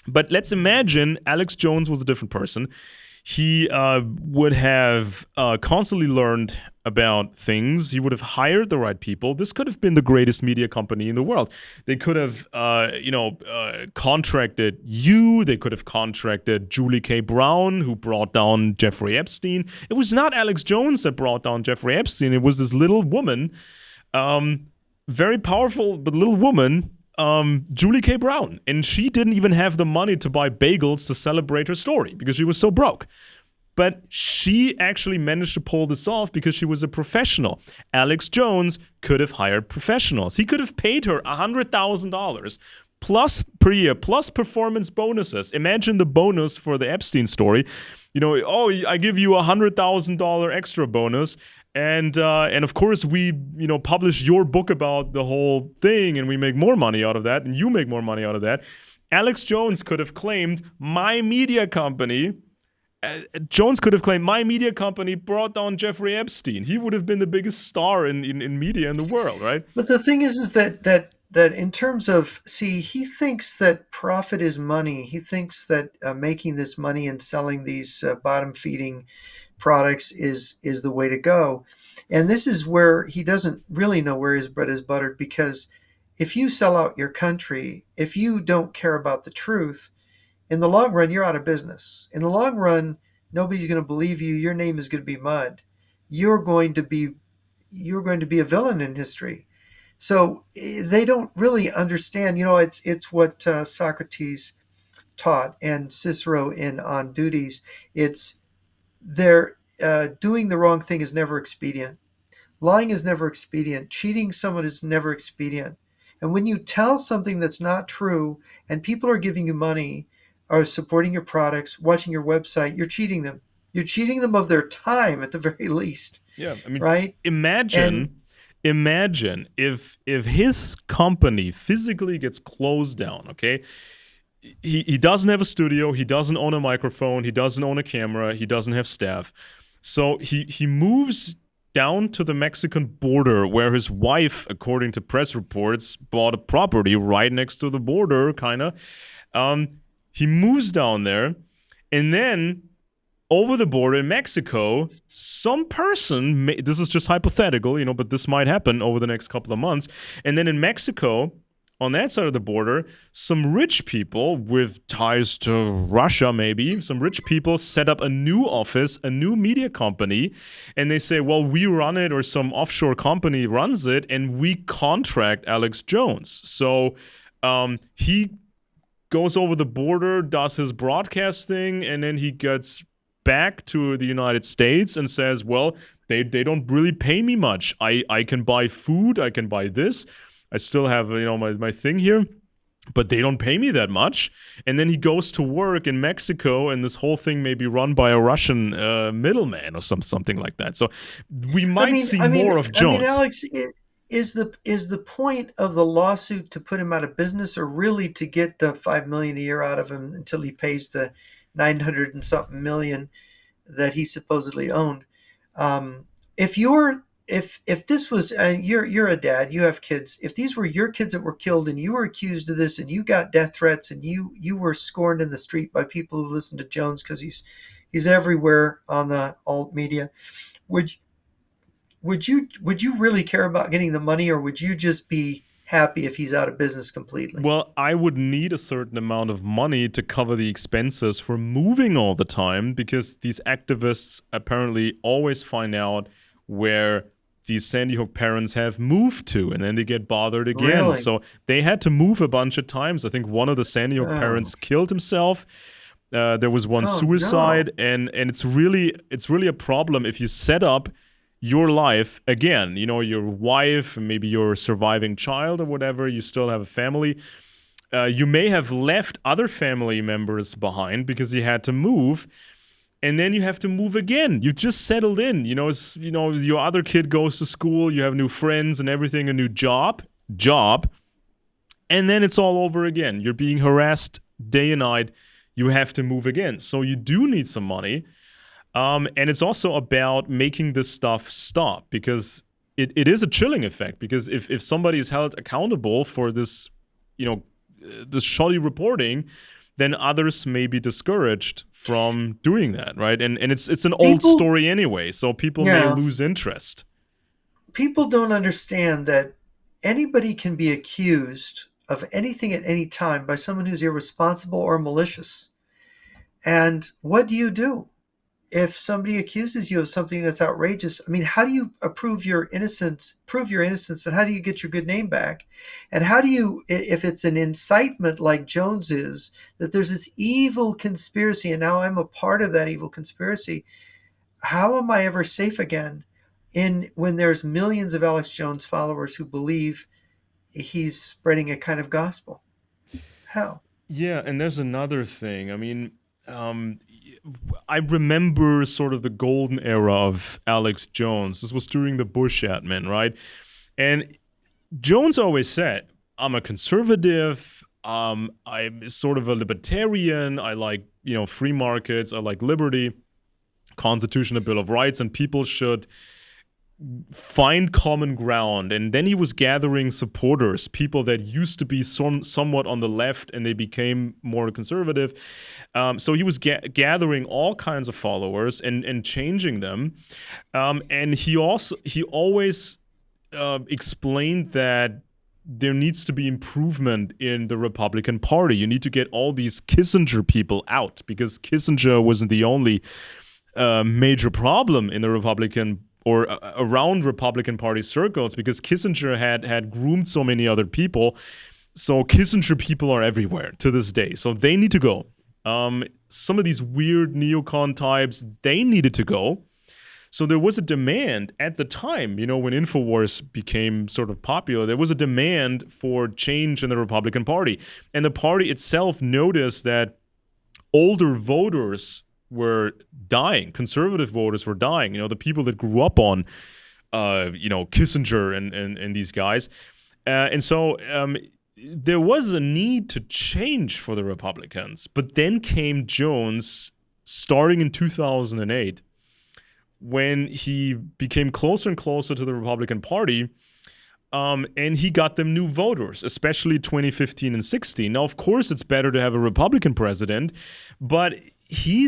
But let's imagine Alex Jones was a different person. He would have constantly learned about things. He would have hired the right people. This could have been the greatest media company in the world. They could have, contracted you. They could have contracted Julie K. Brown, who brought down Jeffrey Epstein. It was not Alex Jones that brought down Jeffrey Epstein. It was this little woman, very powerful, but little woman, Julie K. Brown, and she didn't even have the money to buy bagels to celebrate her story because she was so broke. But she actually managed to pull this off because she was a professional. Alex Jones could have hired professionals. He could have paid her $100,000 plus per year, plus performance bonuses. Imagine the bonus for the Epstein story. I give you $100,000 extra bonus. And of course, we publish your book about the whole thing, and we make more money out of that, and you make more money out of that. Alex Jones could have claimed my media company. My media company brought down Jeffrey Epstein. He would have been the biggest star in media in the world, right?
But the thing is that in terms of, he thinks that profit is money. He thinks that making this money and selling these bottom feeding products is the way to go. And this is where he doesn't really know where his bread is buttered, because if you sell out your country, if you don't care about the truth, in the long run, you're out of business. In the long run, nobody's going to believe you. Your name is going to be mud. You're going to be a villain in history. So they don't really understand. It's what Socrates taught and Cicero in On Duties. It's they're doing the wrong thing is never expedient. Lying is never expedient. Cheating someone is never expedient. And when you tell something that's not true and people are giving you money, are supporting your products, watching your website, you're cheating them. You're cheating them of their time at the very least.
Yeah, I mean,
right?
Imagine if his company physically gets closed down, okay? He doesn't have a studio, he doesn't own a microphone, he doesn't own a camera, he doesn't have staff. So he moves down to the Mexican border, where his wife, according to press reports, bought a property right next to the border, kind of. He moves down there, and then over the border in Mexico, some person, this is just hypothetical, but this might happen over the next couple of months, and then in Mexico, on that side of the border, some rich people with ties to Russia, maybe, some rich people set up a new office, a new media company, and they say, well, we run it, or some offshore company runs it, and we contract Alex Jones. So he goes over the border, does his broadcasting, and then he gets back to the United States and says, well, they don't really pay me much. I can buy food, I can buy this. I still have, my thing here, but they don't pay me that much. And then he goes to work in Mexico, and this whole thing may be run by a Russian middleman or something like that. So we might see more of Jones.
Alex, is the point of the lawsuit to put him out of business, or really to get the $5 million a year out of him until he pays the 900 and something million that he supposedly owned? If this was, you're a dad, you have kids. If these were your kids that were killed and you were accused of this and you got death threats and you were scorned in the street by people who listen to Jones because he's everywhere on the alt media, would you really care about getting the money, or would you just be happy if he's out of business completely?
Well, I would need a certain amount of money to cover the expenses for moving all the time, because these activists apparently always find out where these Sandy Hook parents have moved to, and then they get bothered again.
Really?
So they had to move a bunch of times. I think one of the Sandy Hook parents killed himself. There was one suicide, and it's really a problem if you set up your life again. Your wife, maybe your surviving child or whatever. You still have a family. You may have left other family members behind because you had to move, and then you have to move again. You just settled in. Your other kid goes to school, you have new friends and everything, a new job, and then it's all over again. You're being harassed day and night. You have to move again. So you do need some money. And it's also about making this stuff stop, because it is a chilling effect. Because if somebody is held accountable for this, this shoddy reporting, then others may be discouraged from doing that, right? And it's an old
People,
story anyway, so people may
yeah,
lose interest.
people don't understand that anybody can be accused of anything at any time by someone who's irresponsible or malicious. And what do you do if somebody accuses you of something that's outrageous? I mean, how do you prove your innocence, and how do you get your good name back? And how do you, if it's an incitement like Jones is, that there's this evil conspiracy and now I'm a part of that evil conspiracy, how am I ever safe again in when there's millions of Alex Jones followers who believe he's spreading a kind of gospel? How?
Yeah, and there's another thing. I mean, um, I remember sort of the golden era of Alex Jones. This was during the Bush admin, right? And Jones always said, I'm a conservative. I'm sort of a libertarian. I like, free markets. I like liberty, Constitution, a Bill of Rights, and people should find common ground. And then he was gathering supporters, people that used to be somewhat on the left and they became more conservative. So he was gathering all kinds of followers and changing them. And he always explained that there needs to be improvement in the Republican Party. You need to get all these Kissinger people out, because Kissinger wasn't the only major problem in the Republican or around Republican Party circles, because Kissinger had groomed so many other people. So Kissinger people are everywhere to this day. So they need to go. Some of these weird neocon types, they needed to go. So there was a demand at the time, when Infowars became sort of popular, there was a demand for change in the Republican Party. And the party itself noticed that older voters were dying. Conservative voters were dying. The people that grew up on, Kissinger and these guys. And so there was a need to change for the Republicans. But then came Jones, starting in 2008, when he became closer and closer to the Republican Party. And he got them new voters, especially 2015 and 16. Now, of course, it's better to have a Republican president, but he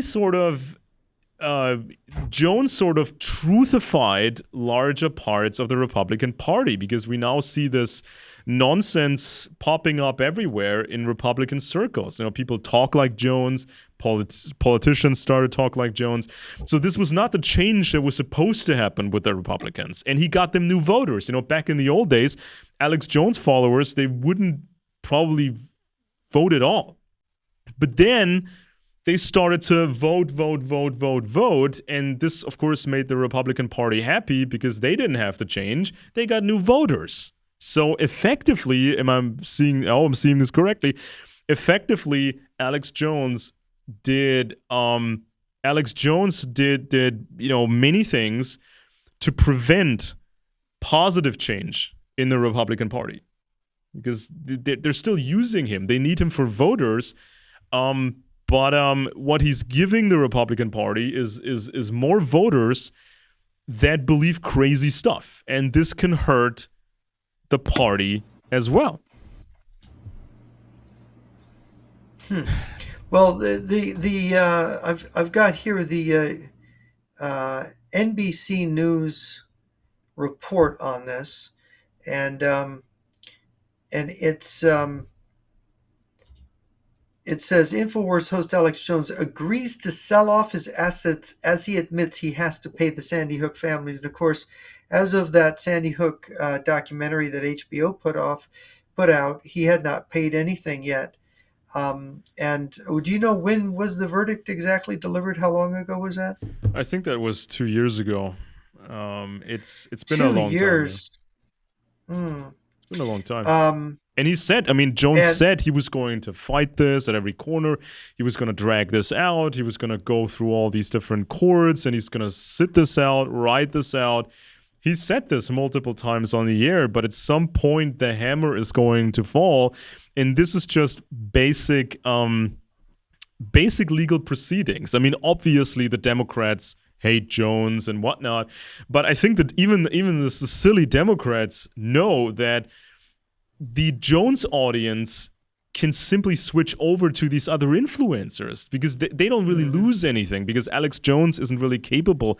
Jones sort of truthified larger parts of the Republican Party, because we now see this nonsense popping up everywhere in Republican circles. People talk like Jones, politicians started to talk like Jones. So this was not the change that was supposed to happen with the Republicans. And he got them new voters. Back in the old days, Alex Jones followers, they wouldn't probably vote at all. But then they started to vote. And this, of course, made the Republican Party happy, because they didn't have to change. They got new voters. So effectively, I'm seeing this correctly, effectively, Alex Jones did many things to prevent positive change in the Republican Party, because they're still using him. They need him for voters. But what he's giving the Republican Party is more voters that believe crazy stuff, and this can hurt the party as well.
Well, I've got here the NBC News report on this, and it's it says Infowars host Alex Jones agrees to sell off his assets as he admits he has to pay the Sandy Hook families. And of course, as of that Sandy Hook documentary that HBO put out, he had not paid anything yet. And do you know when was the verdict exactly delivered? How long ago was that?
I think that was 2 years ago. It's been a
Two
long time. Yeah.
years. Mm.
It's been a long time. And he said, I mean, Jones
And
said he was going to fight this at every corner. He was going to drag this out. He was going to go through all these different courts and he's going to sit this out, write this out. He said this multiple times on the air, but at some point the hammer is going to fall. And this is just basic legal proceedings. I mean, obviously the Democrats hate Jones and whatnot, but I think that even the silly Democrats know that the Jones audience can simply switch over to these other influencers because they don't really lose anything because Alex Jones isn't really capable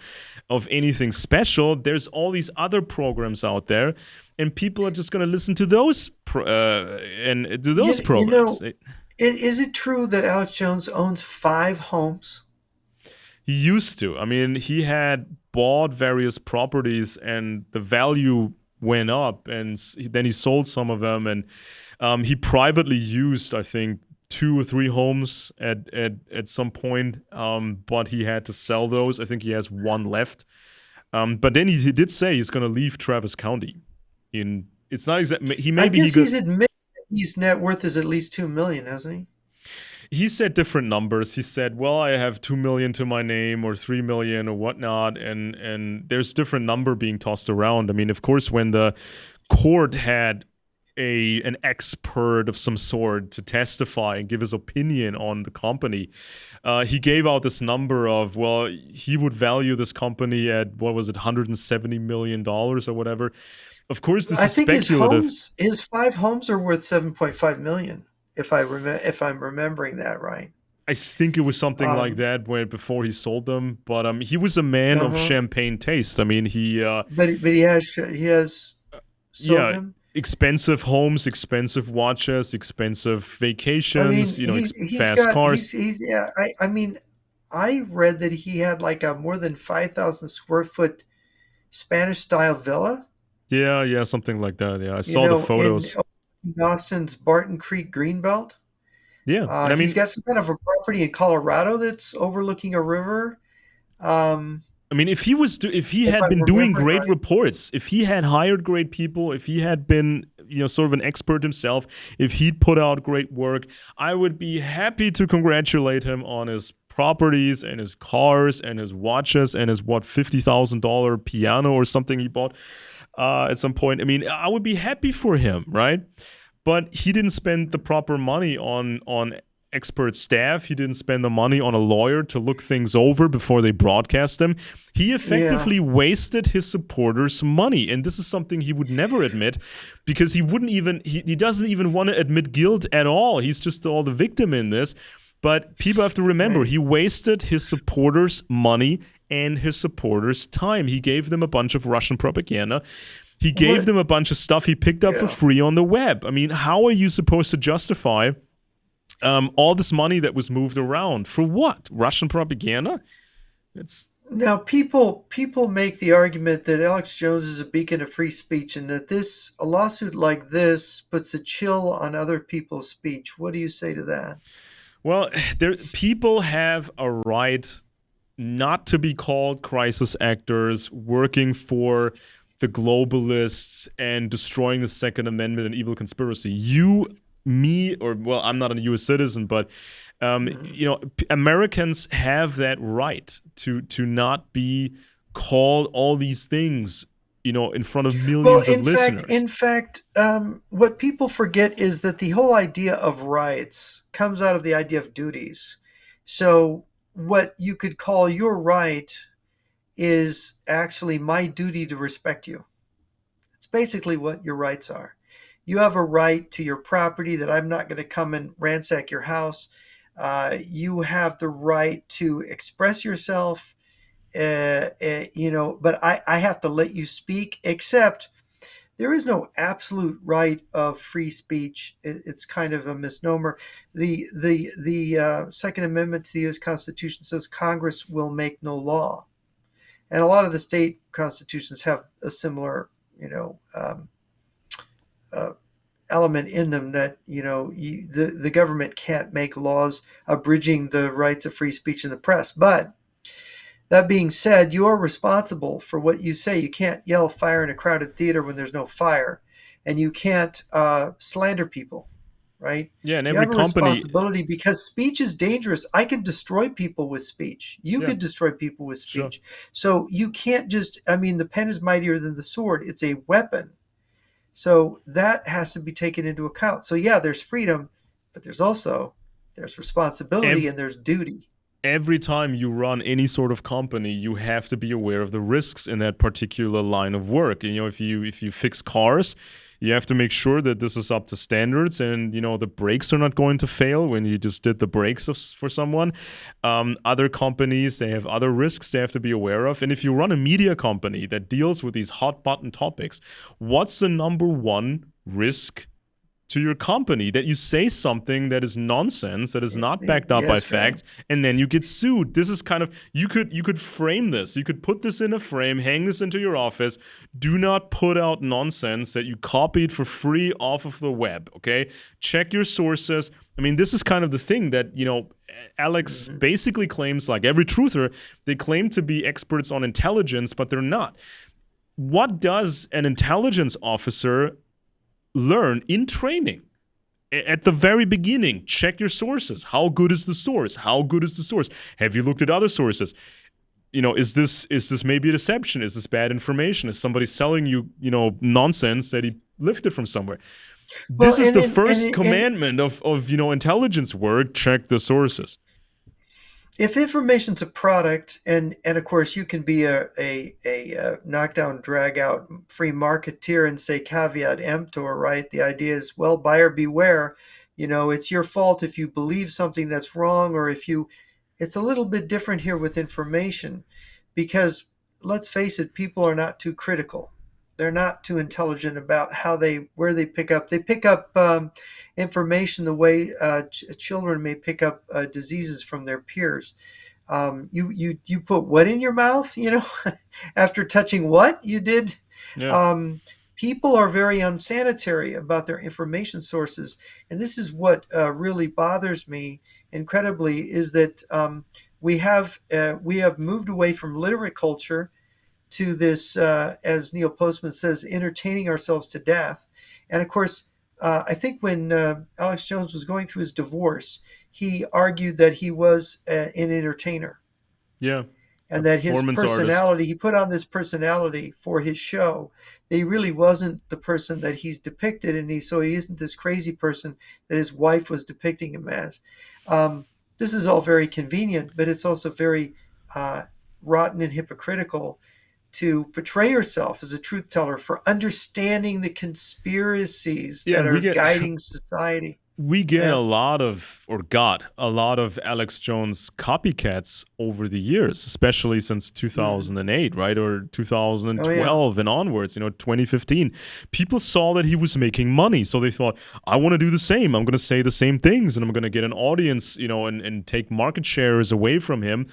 of anything special. There's all these other programs out there, and people are just going to listen to those and to those programs.
Is it true that Alex Jones owns 5 homes?
He used to. I mean, he had bought various properties and the value went up, and then he sold some of them, and he privately used, I think, 2 or 3 homes at some point, but he had to sell those. I think he has 1 left. But then he did say he's going to leave Travis County. It's not exactly.
He's admitted that his net worth is at least $2 million, hasn't he?
He said different numbers. He said, well, I have 2 million to my name or 3 million or whatnot. And there's different number being tossed around. I mean, of course, when the court had an expert of some sort to testify and give his opinion on the company, he gave out this number of, well, he would value this company at, what was it, $170 million or whatever. Of course, this is speculative.
His 5 homes are worth $7.5 million. If I'm remembering that right.
I think it was something like that before he sold them. But he was a man of champagne taste. I mean,
but he has sold them.
Expensive homes, expensive watches, expensive vacations. Fast cars.
I mean, I read that he had like a more than 5,000 square foot Spanish style villa.
Yeah, something like that. Yeah, I saw the photos.
In Austin's Barton Creek Greenbelt.
Yeah,
I mean, he's got some kind of a property in Colorado that's overlooking a river.
I mean, if he had been doing great reports, if he had hired great people, if he had been, sort of an expert himself, if he'd put out great work, I would be happy to congratulate him on his properties and his cars and his watches and his $50,000 piano or something he bought at some point. I mean, I would be happy for him, right? But he didn't spend the proper money on expert staff. He didn't spend the money on a lawyer to look things over before they broadcast them. He effectively wasted his supporters' money. And this is something he would never admit because he doesn't even want to admit guilt at all. He's just the victim in this. But people have to remember, he wasted his supporters' money and his supporters' time. He gave them a bunch of Russian propaganda. He gave them a bunch of stuff he picked up for free on the web. I mean, how are you supposed to justify all this money that was moved around? For what? Russian propaganda?
Now, people make the argument that Alex Jones is a beacon of free speech and that a lawsuit like this puts a chill on other people's speech. What do you say to that?
Well, people have a right not to be called crisis actors working for the globalists and destroying the Second Amendment and evil conspiracy. I'm not a U.S. citizen, but Americans have that right to not be called all these things, in front of millions of listeners.
In fact, what people forget is that the whole idea of rights comes out of the idea of duties. So what you could call your right is actually my duty to respect you. It's basically what your rights are. You have a right to your property, that I'm not going to come and ransack your house. You have the right to express yourself, but I have to let you speak, except there is no absolute right of free speech. It's kind of a misnomer. The Second Amendment to the U.S. Constitution says Congress will make no law. And a lot of the state constitutions have a similar, element in them that, the government can't make laws abridging the rights of free speech in the press. But that being said, you're responsible for what you say. You can't yell fire in a crowded theater when there's no fire. and you can't slander people, right?
Yeah, and
You
every
have a
company,
responsibility because speech is dangerous. I can destroy people with speech. You
yeah,
could destroy people with
sure.
speech. So you can't just, I mean, the pen is mightier than the sword. It's a weapon. So that has to be taken into account. So yeah, there's freedom, but there's responsibility
Ev-
and there's duty.
every time you run any sort of company, you have to be aware of the risks in that particular line of work. You know, if you fix cars, you have to make sure that this is up to standards, and the brakes are not going to fail when you just did the brakes for someone. Other companies, they have other risks they have to be aware of, and if you run a media company that deals with these hot button topics, what's the number one risk to your company? That you say something that is nonsense, that is not backed up by
Yes, right.
facts, and then you get sued. This is kind of, you could frame this, you could put this in a frame, hang this into your office. Do not put out nonsense that you copied for free off of the web. Okay, check your sources. I mean, this is kind of the thing that Alex
Mhm.
basically claims, like every truther, they claim to be experts on intelligence, but they're not. What does an intelligence officer learn in training? At the very beginning, check your sources. How good is the source? How good is the source? Have you looked at other sources? Is this maybe a deception? Is this bad information? Is somebody selling you nonsense that he lifted from somewhere?
Well,
This is
and
the
in,
first
and
commandment of intelligence work. Check the sources.
if information's a product, and of course you can be a knockdown, drag out free marketeer and say caveat emptor, right? The idea is, well, buyer beware. It's your fault if you believe something that's wrong, or if you. It's a little bit different here with information, because let's face it, people are not too critical. They're not too intelligent about where they pick up. They pick up information the way children may pick up diseases from their peers. You put what in your mouth? After touching what you did.
Yeah,
Um, People are very unsanitary about their information sources, and this is what really bothers me incredibly is that we have moved away from literate culture to this, as Neil Postman says, entertaining ourselves to death. And of course, I think when Alex Jones was going through his divorce, he argued that he was an entertainer
yeah. A
and that his
performance artist.
personality, he put on this personality for his show. That he really wasn't the person that he's depicted, and so he isn't this crazy person that his wife was depicting him as. Um, this is all very convenient, but it's also very uh, rotten and hypocritical to portray yourself as a truth teller for understanding the conspiracies
Yeah,
that
and
are guiding society.
we get a
Yeah.
lot of, or got a lot of Alex Jones copycats over the years, especially since
Mhm.
2008, right? Or
Oh yeah.
2012 and onwards, 2015. People saw that he was making money. So they thought, I want to do the same. I'm going to say the same things and I'm going to get an audience, and take market shares away from him.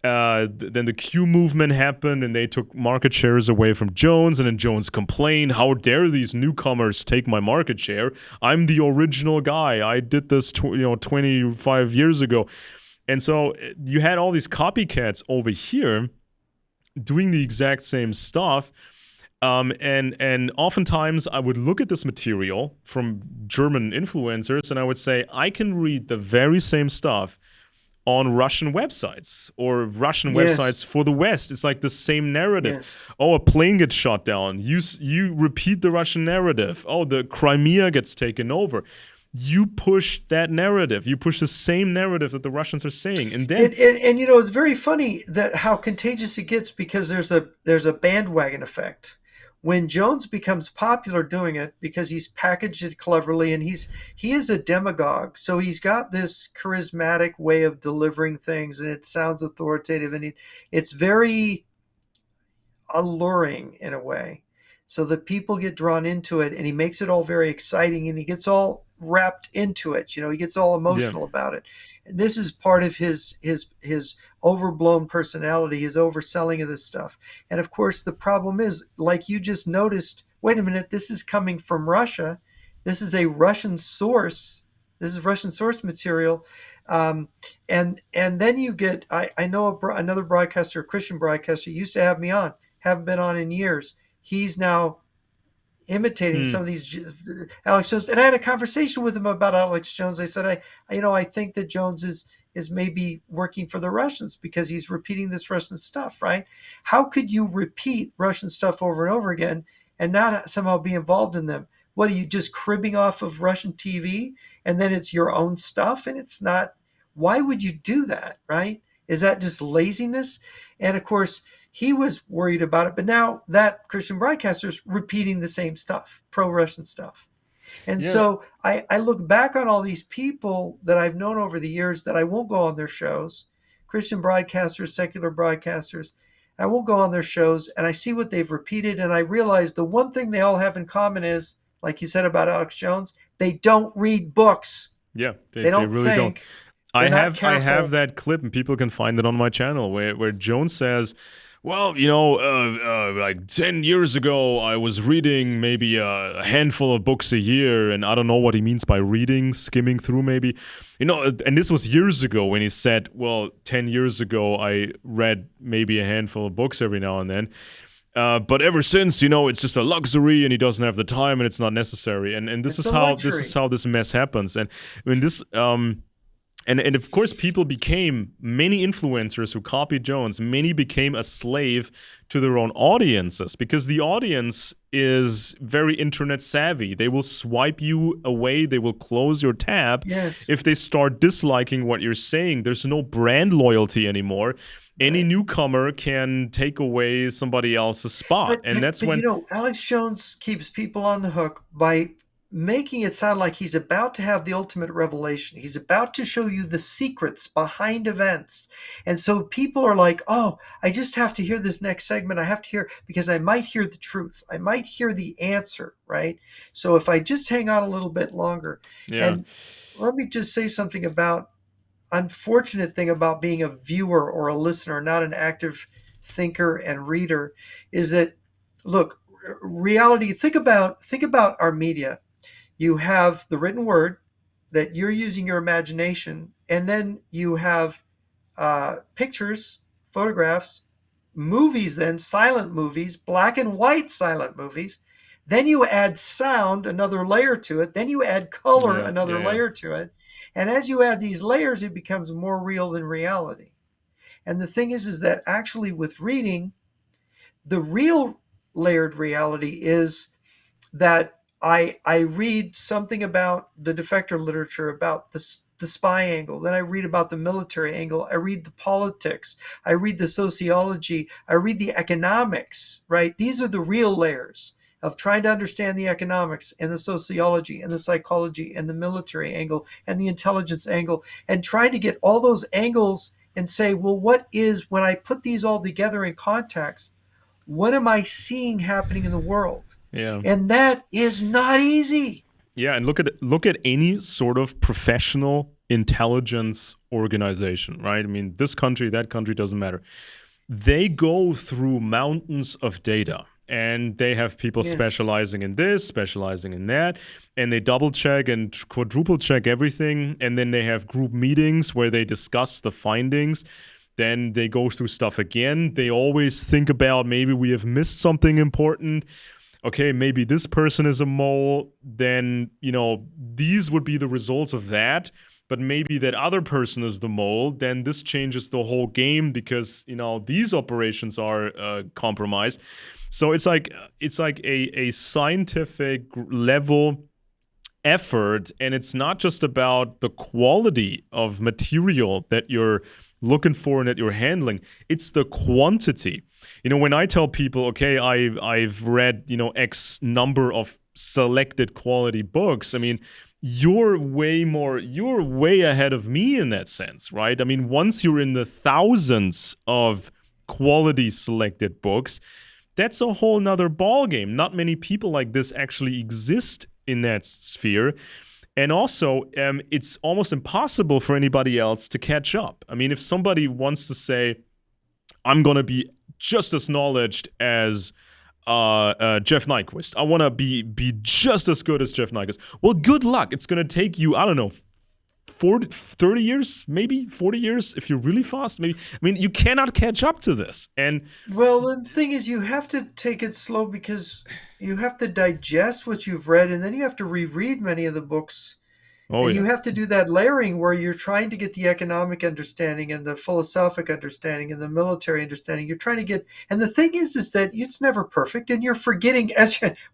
Then the Q movement happened, and they took market shares away from Jones. And then Jones complained, "How dare these newcomers take my market share? I'm the original guy. I did this, 25 years ago." And so you had all these copycats over here doing the exact same stuff. And oftentimes I would look at this material from German influencers, and I would say, I can read the very same stuff on Russian websites or Russian
Yes.
websites for the West. It's like the same narrative.
Yes.
Oh, a plane gets shot down. You repeat the Russian narrative. Oh, the Crimea gets taken over. You push that narrative. You push the same narrative that the Russians are saying, and then
And it's very funny that how contagious it gets because there's a bandwagon effect. When Jones becomes popular doing it because he's packaged it cleverly and he is a demagogue, so he's got this charismatic way of delivering things and it sounds authoritative and it's very alluring in a way so that people get drawn into it, and he makes it all very exciting and he gets all wrapped into it. He gets all
yeah,
emotional about it, and this is part of his overblown personality, his overselling of this stuff. And of course the problem is, like you just noticed, wait a minute, this is coming from Russia, this is a Russian source, this is Russian source material. um, and then you get, I know another broadcaster, a Christian broadcaster, used to have me on, haven't been on in years. He's now imitating some
Hmm.
of these Alex Jones. And I had a conversation with him about Alex Jones. I said, I think that Jones is maybe working for the Russians because he's repeating this Russian stuff, right? How could you repeat Russian stuff over and over again and not somehow be involved in them? What are you just cribbing off of Russian TV and then it's your own stuff and it's not? Why would you do that, right? Is that just laziness? And of course, he was worried about it, but now that Christian broadcaster's repeating the same stuff, pro-Russian stuff. And
Yeah.
so I look back on all these people that I've known over the years that I won't go on their shows, Christian broadcasters, secular broadcasters. I won't go on their shows and I see what they've repeated. And I realize the one thing they all have in common is, like you said about Alex Jones, they don't read books.
Yeah,
They
they
don't
really don't.
think. They're not
I have
careful.
that clip, and people can find it on my channel where Jones says, "Well, like 10 years ago, I was reading maybe a handful of books a year, and I don't know what he means by reading, skimming through, maybe, And this was years ago when he said, "Well, 10 years ago, I read maybe a handful of books every now and then." But ever since, it's just a luxury, and he doesn't have the time, and it's not necessary. And this
It's
is
a
how
luxury.
this mess happens. And I mean this. And of course, people became many influencers who copied Jones. Many became a slave to their own audiences because the audience is very internet savvy. They will swipe you away. They will close your tab
Yes.
if they start disliking what you're saying. There's no brand loyalty anymore. Any
Right.
newcomer can take away somebody else's spot,
But,
and
but
that's
but
when.
Alex Jones keeps people on the hook by making it sound like he's about to have the ultimate revelation. He's about to show you the secrets behind events. And so people are like, "Oh, I just have to hear this next segment. I have to hear because I might hear the truth. I might hear the answer, right? So if I just hang on a little bit longer."
Yeah.
And let me just say something about unfortunate thing about being a viewer or a listener, not an active thinker and reader, is that look, reality. Think about our media. You have the written word that you're using your imagination, and then you have pictures, photographs, movies, then silent movies, black and white silent movies. Then you add sound, another layer to it. Then you add color,
Yeah. Yeah.
another
Yeah.
layer to it. And as you add these layers, it becomes more real than reality. And the thing is that actually with reading, the real layered reality is that I read something about the defector literature, about the spy angle. Then I read about the military angle. I read the politics. I read the sociology. I read the economics, right? These are the real layers of trying to understand the economics and the sociology and the psychology and the military angle and the intelligence angle and trying to get all those angles and say, well, what is, when I put these all together in context, what am I seeing happening in the world?
Yeah.
And that is not easy.
Yeah, and look at any sort of professional intelligence organization, right? I mean, this country, that country, doesn't matter. They go through mountains of data, and they have people
Yes.
specializing in this, specializing in that, and they double check and quadruple check everything, and then they have group meetings where they discuss the findings. Then they go through stuff again. They always think about maybe we have missed something important. Okay, maybe this person is a mole, then, these would be the results of that. But maybe that other person is the mole, then this changes the whole game because, these operations are compromised. So it's like a scientific level effort, and it's not just about the quality of material that you're looking for and that you're handling, it's the quantity. When I tell people, okay, I've read X number of selected quality books, I mean, you're way ahead of me in that sense, right? I mean, once you're in the thousands of quality selected books, that's a whole nother ballgame. Not many people like this actually exist in that sphere. And also, it's almost impossible for anybody else to catch up. I mean, if somebody wants to say, I'm going to be just as knowledgeable as Jeff Nyquist, I want to be just as good as Jeff Nyquist. Well, good luck. It's going to take you, I don't know, 40, 30 years, maybe 40 years if you're really fast. Maybe, I mean, you cannot catch up to this. And
Well, the thing is, you have to take it slow because you have to digest what you've read, and then you have to reread many of the books.
oh
And
yeah,
you have to do that layering where you're trying to get the economic understanding and the philosophic understanding and the military understanding. You're trying to get, and the thing is that it's never perfect, and you're forgetting.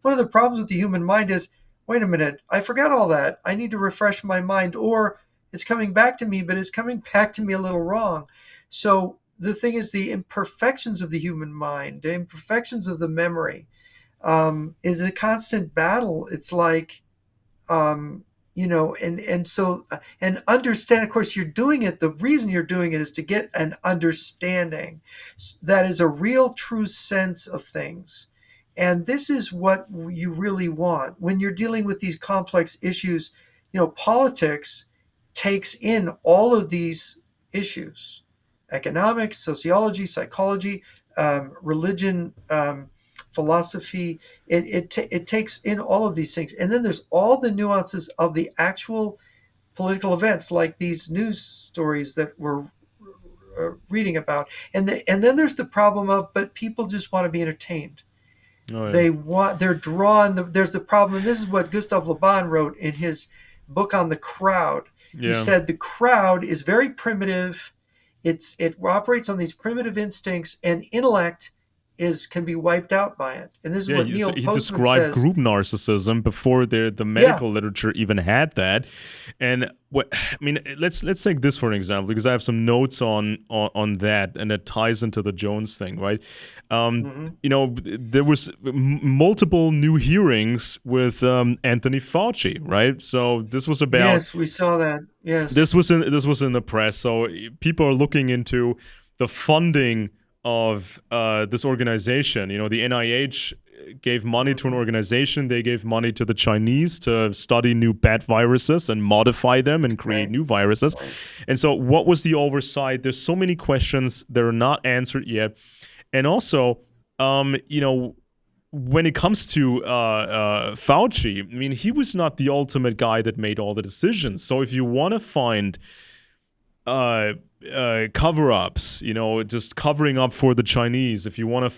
One of the problems with the human mind is, wait a minute, I forgot all that. I need to refresh my mind, or it's coming back to me, but it's coming back to me a little wrong. So the thing is, the imperfections of the human mind, the imperfections of the memory, is a constant battle. It's like, um, and understand. Of course, you're doing it. The reason you're doing it is to get an understanding that is a real, true sense of things. And this is what you really want when you're dealing with these complex issues. Politics takes in all of these issues: economics, sociology, psychology, religion, philosophy. It takes in all of these things, and then there's all the nuances of the actual political events, like these news stories that we're reading about, and then there's the problem of, but people just want to be entertained.
oh yeah,
They're drawn. There's the problem, and this is what Gustav Le Bon wrote in his book on the crowd. He
yeah.
said the crowd is very primitive. It operates on these primitive instincts, and intellect is can be wiped out by it. And this is
Yeah,
what
so
Neil
he
Postman
described
says.
group narcissism before the
Yeah.
medical literature even had that. And what I mean, let's take this for an example because I have some notes on that, and that ties into the Jones thing, right?
Hmm.
There was multiple new hearings with Anthony Fauci, right? So this was about
Yes, we saw that. Yes.
this was in the press. So people are looking into the funding of this organization. The NIH gave money to an
Hmm.
organization. They gave money to the Chinese to study new bat viruses and modify them and create
Right.
new viruses.
Right.
And so, what was the oversight? There's so many questions that are not answered yet. And also, when it comes to Fauci, I mean, he was not the ultimate guy that made all the decisions. So if you want to find uh, cover-ups, just covering up for the Chinese, if you want to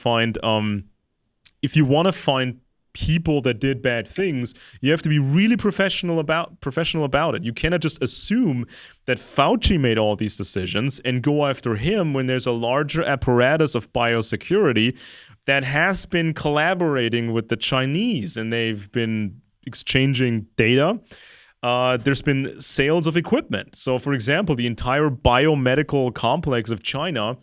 find people that did bad things, you have to be really professional about it. You cannot just assume that Fauci made all these decisions and go after him when there's a larger apparatus of biosecurity that has been collaborating with the Chinese, and they've been exchanging data. There's been sales of equipment. So, for example, the entire biomedical complex of China,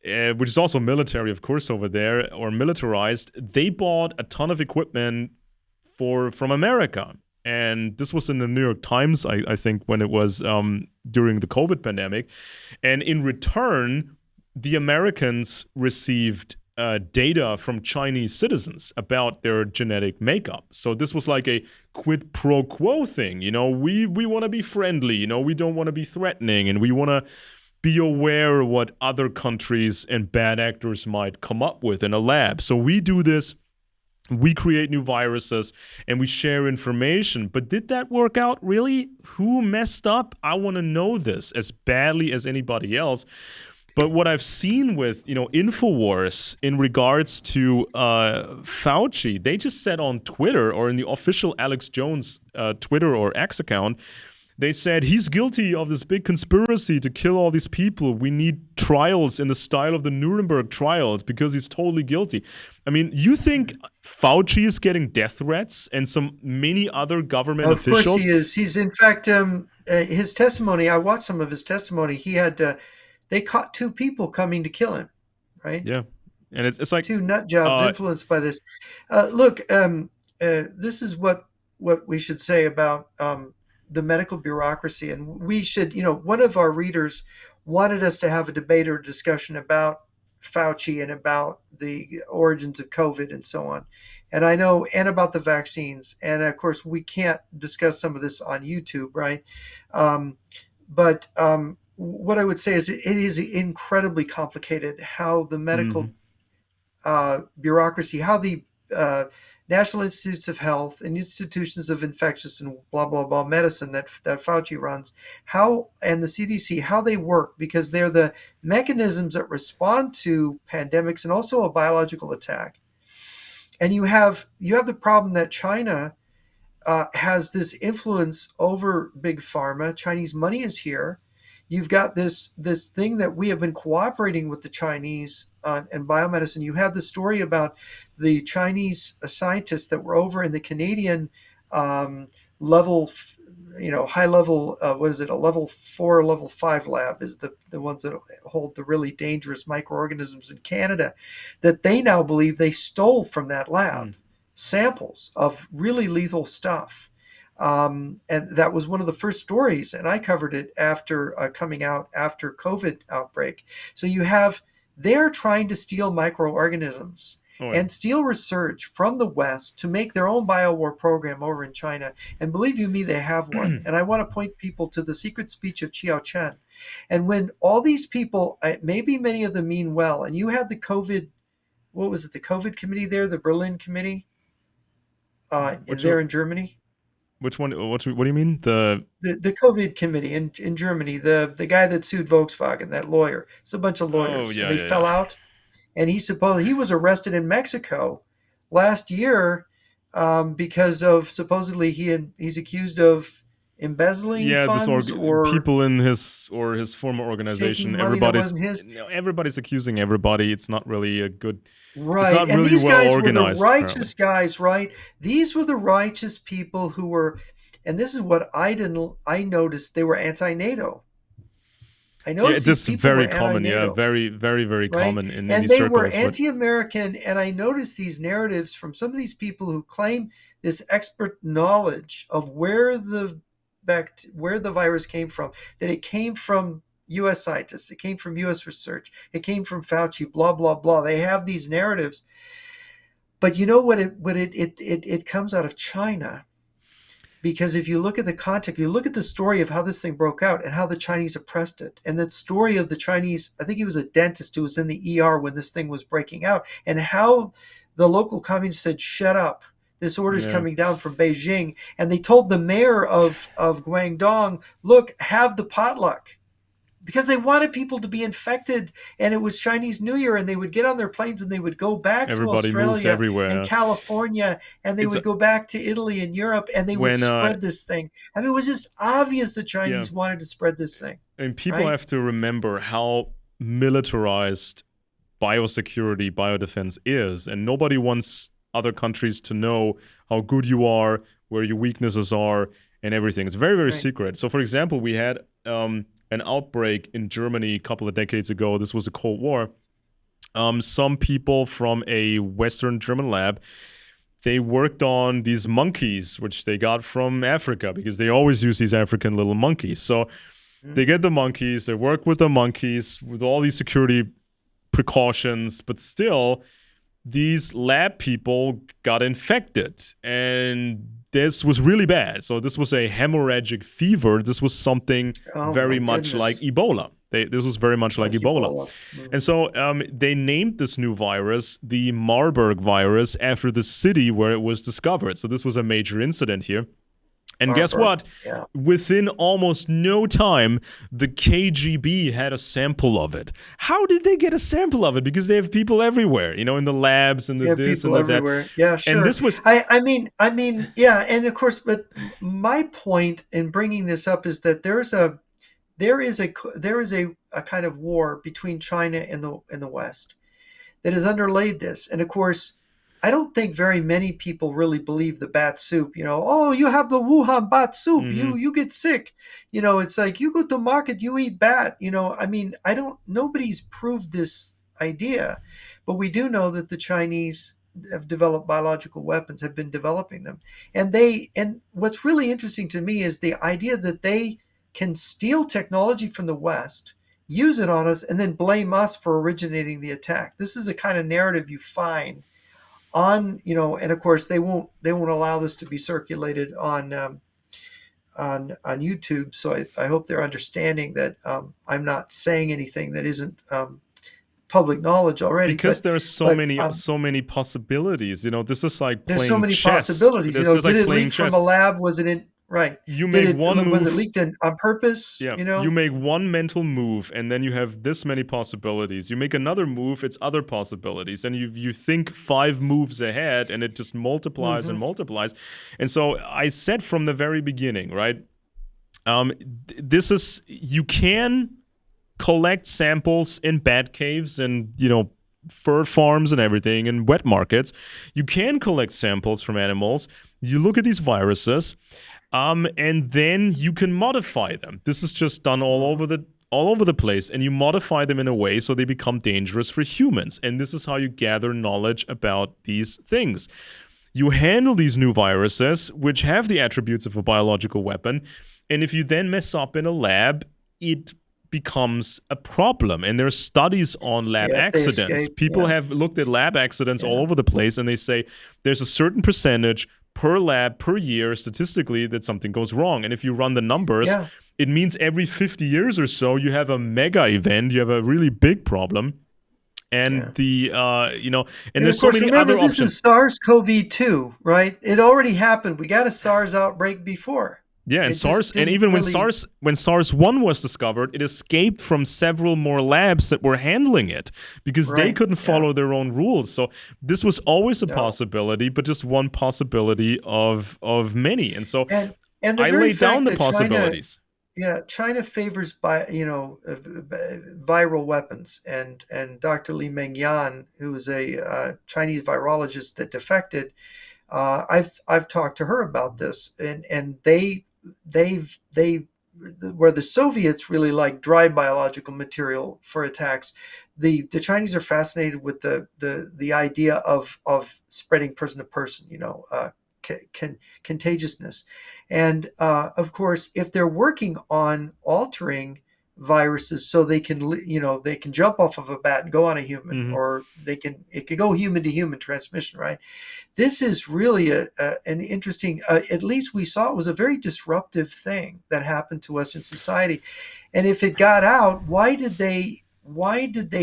which is also military, of course, over there, or militarized, they bought a ton of equipment from America. And this was in the New York Times, I think, when it was during the COVID pandemic. And in return, the Americans received data from Chinese citizens about their genetic makeup. So this was like a quid pro quo thing. We want to be friendly. We don't want to be threatening, and we want to be aware what other countries and bad actors might come up with in a lab. So we do this. We create new viruses and we share information. But did that work out really? Who messed up? I want to know this as badly as anybody else. But what I've seen with, Infowars in regards to Fauci, they just said on Twitter, or in the official Alex Jones Twitter or X account, they said he's guilty of this big conspiracy to kill all these people. We need trials in the style of the Nuremberg trials because he's totally guilty. I mean, you think Fauci is getting death threats and some many other government
Of course
officials?
he is. He's in fact, his testimony. I watched some of his testimony. He had they caught two people coming to kill him. Right.
Yeah. And it's like,
Two nut jobs
uh,
influenced by this. Look, this is what we should say about the medical bureaucracy, and we should. One of our readers wanted us to have a debate or discussion about Fauci and about the origins of COVID and so on. And I know, and about the vaccines, and of course, we can't discuss some of this on YouTube, right? But what I would say is it is incredibly complicated how the medical
mhm.
bureaucracy, how the National Institutes of Health and institutions of infectious and blah blah blah medicine that Fauci runs, how and the CDC, how they work, because they're the mechanisms that respond to pandemics and also a biological attack. And you have the problem that China has this influence over big pharma. Chinese money is here. You've got this thing that we have been cooperating with the Chinese on in biomedicine. You have the story about the Chinese scientists that were over in the Canadian um, level, high level. What is it? A level 4, level 5 lab is the ones that hold the really dangerous microorganisms in Canada. That they now believe they stole from that lab
Mm.
samples of really lethal stuff. And that was one of the first stories, and I covered it after coming out after COVID outbreak. So they're trying to steal microorganisms
Oh yeah.
and steal research from the West to make their own biowar program over in China. And believe you me, they have one. And I want to point people to the secret speech of Chiao Chen. And when all these people, maybe many of them mean well, and you had the COVID, what was it, the COVID committee there, the Berlin committee,
which
there in Germany,
which one? What do you mean? The
the COVID committee in Germany, the guy that sued Volkswagen, that lawyer. It's a bunch of
oh
lawyers, and
yeah
they
yeah yeah.
fell out. And he was arrested in Mexico last year because of supposedly he's accused of embezzling
Yeah,
funds or
people in his former
taking
organization,
money that wasn't his.
everybody's accusing everybody. It's not really a good. It's
Right.
not
And
really
these
well
guys were the
organized, apparently.
righteous guys, right? These were the righteous people who were, and this is what I noticed, they were anti-NATO. I
Yeah,
noticed
it
these
is
people were
very common. Yeah,
anti-NATO,
very very very
right?
common in
And
these
they were
circles. But
anti-American, and I noticed these narratives from some of these people who claim this expert knowledge of where the virus came from, that it came from US scientists, it came from US research, it came from Fauci, blah blah blah. They have these narratives. But you know it comes out of China, because if you look at the context, you look at the story of how this thing broke out and how the Chinese oppressed it, and that story of the Chinese, I think he was a dentist who was in the ER when this thing was breaking out, and how the local communists said, "Shut up. This order's
yeah,
coming down from Beijing." And they told the mayor of Guangdong, "Look, have the potluck." Because they wanted people to be infected, and it was Chinese New Year, and they would get on their planes and they would go back to
everybody moved
Australia and
everywhere.
California, and they
It's
would go back to Italy and Europe, and they would
when
spread this thing. I mean, it was just obvious the
yeah,
Chinese wanted to spread this thing,
and people
right?
have to remember how militarized biosecurity, biodefense is, and nobody wants other countries to know how good you are, where your weaknesses are, and everything. It's very, very
Right.
secret. So, for example, we had an outbreak in Germany a couple of decades ago. This was a Cold War. Some people from a Western German lab, they worked on these monkeys, which they got from Africa because they always use these African little monkeys. So
Mm.
they get the monkeys, they work with the monkeys with all these security precautions, but still, these lab people got infected. And this was really bad. So this was a hemorrhagic fever. This was something
Oh my
very much like
goodness.
Ebola. This was very much like
Like
Ebola.
Ebola. Mm.
And so they named this new virus the Marburg virus after the city where it was discovered. So this was a major incident here. And guess
Marburg.
what?
Yeah.
Within almost no time, the KGB had a sample of it. How did they get a sample of it? Because they have people everywhere, in the labs and the
You have
this and
people
the that.
everywhere. Yeah,
And
sure.
this was,
I mean, yeah, and of course, but my point in bringing this up is that there is a kind of war between China and the West that has underlaid this. And of course, I don't think very many people really believe the bat soup. Oh, you have the Wuhan bat soup. You
mhm,
you get sick. It's like you go to market, you eat bat. I mean, I don't. Nobody's proved this idea, but we do know that the Chinese have developed biological weapons, have been developing them, and what's really interesting to me is the idea that they can steal technology from the West, use it on us, and then blame us for originating the attack. This is a kind of narrative you find and of course they won't allow this to be circulated on YouTube. So I hope they're understanding that I'm not saying anything that isn't public knowledge already.
Because
But
there are so
but
many
um,
so many possibilities. This is like
there's so
playing
many
chess.
possibilities.
This is
Did
like
it
playing
leak from
chess.
a lab? Was it in right?
You
Did
make
it
one
was it
move.
leaked in on purpose?
Yeah, you make one mental move, and then you have this many possibilities. You make another move, it's other possibilities, and you think 5 moves ahead, and it just multiplies and
Hmm.
multiplies. And so I said from the very beginning, right? Um, this is you can collect samples in bat caves and fur farms and everything and wet markets. You can collect samples from animals. You look at these viruses, and then you can modify them. This is just done all over the place, and you modify them in a way so they become dangerous for humans. And this is how you gather knowledge about these things. You handle these new viruses, which have the attributes of a biological weapon, and if you then mess up in a lab, it becomes a problem. And there are studies on lab
Yeah, if they
accidents.
escape.
People
Yeah,
have looked at lab accidents all
yeah,
over the place, and they say there's a certain percentage per lab per year statistically that something goes wrong. And if you run the numbers,
yeah.
it means every 50 years or so you have a mega event, you have a really big problem. And
Yeah.
and
And of
there's so
course,
many
remember,
other
this
options.
is SARS-CoV-2, right? It already happened. We got a SARS outbreak before.
Yeah, and
It just
SARS, and
didn't
even when
really.
SARS-1 was discovered, it escaped from several more labs that were handling it because they
Right.
couldn't
Yeah.
follow their own rules. So this was always a
No.
possibility, but just one possibility of many. And so
And the
I
very
laid down
fact
the
that China,
possibilities.
yeah, China favors viral weapons, and Dr. Li Mengyan, who is a Chinese virologist that defected, I've talked to her about this, and they where the Soviets really like dry biological material for attacks, the Chinese are fascinated with the idea of spreading person to person, contagiousness, and of course, if they're working on altering viruses so they can jump off of a bat and go on a human,
Hmm.
or it could go human to human transmission, right? This is really an interesting, at least we saw it was a very disruptive thing that happened to Western society. And if it got out, why did they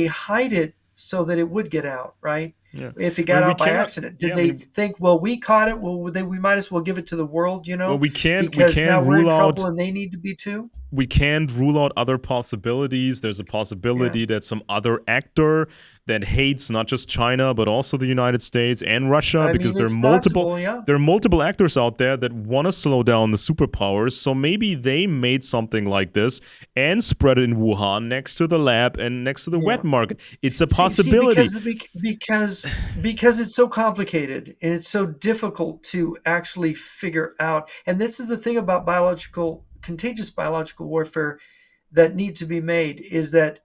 hide it so that it would get out, right?
Yeah,
If it
I
got
mean we
out by
cannot.
accident, did
Yeah, I
they
mean,
think, well, we caught it, well, then we might as well give it to the world,
well, we
because
can't
now we're in
rule
trouble
out
and they need to be too?
we can't rule out other possibilities. There's a
Yeah.
possibility that some other actor that hates not just China but also the United States and Russia,
I
because
mean, it's possible, yeah.
there are multiple actors out there that want to slow down the superpowers. So maybe they made something like this and spread it in Wuhan next to the lab and next to the wet
Yeah.
market. It's a
See,
possibility.
because it's so complicated and it's so difficult to actually figure out. And this is the thing about contagious biological warfare that needs to be made, is that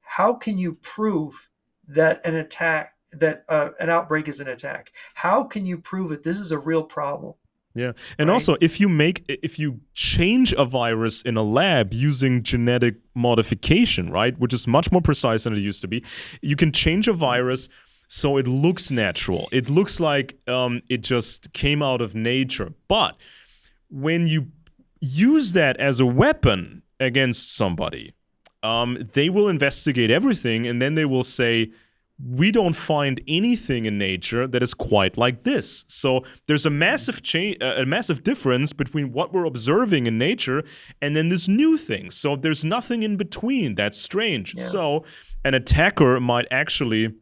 how can you prove that an outbreak is an attack? How can you prove it? This is a real problem,
Yeah. And
right?
also, if you change a virus in a lab using genetic modification, right, which is much more precise than it used to be, you can change a virus so it looks natural. It looks like it just came out of nature. But when you use that as a weapon against somebody, they will investigate everything, and then they will say, we don't find anything in nature that is quite like this. So there's a massive a massive difference between what we're observing in nature and then this new thing. So there's nothing in between. That's strange.
Yeah.
So an attacker might actually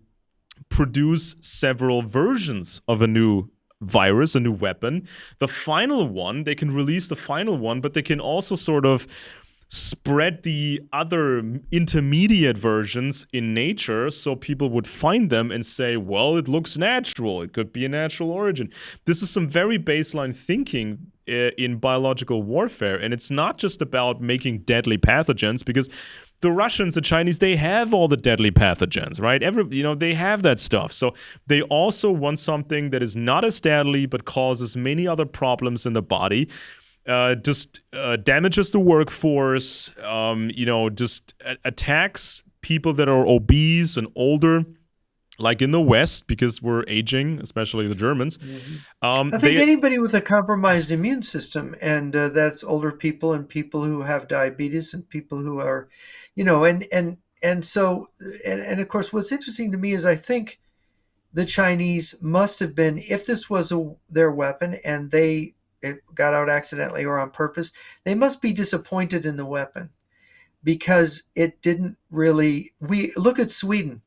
produce several versions of a new virus, a new weapon. The final one, they can release the final one, but they can also sort of spread the other intermediate versions in nature so people would find them and say, well, it looks natural. It could be a natural origin. This is some very baseline thinking in biological warfare. And it's not just about making deadly pathogens, because the Russians, the Chinese, they have all the deadly pathogens, right? They have that stuff. So they also want something that is not as deadly but causes many other problems in the body. Just damages the workforce, just attacks people that are obese and older, like in the West, because we're aging, especially the Germans.
Mhm. I think anybody with a compromised immune system, and that's older people and people who have diabetes and people who are, and and so, and of course, what's interesting to me is I think the Chinese must have been, if this was their weapon and it got out accidentally or on purpose, they must be disappointed in the weapon because it didn't really. We look at Sweden.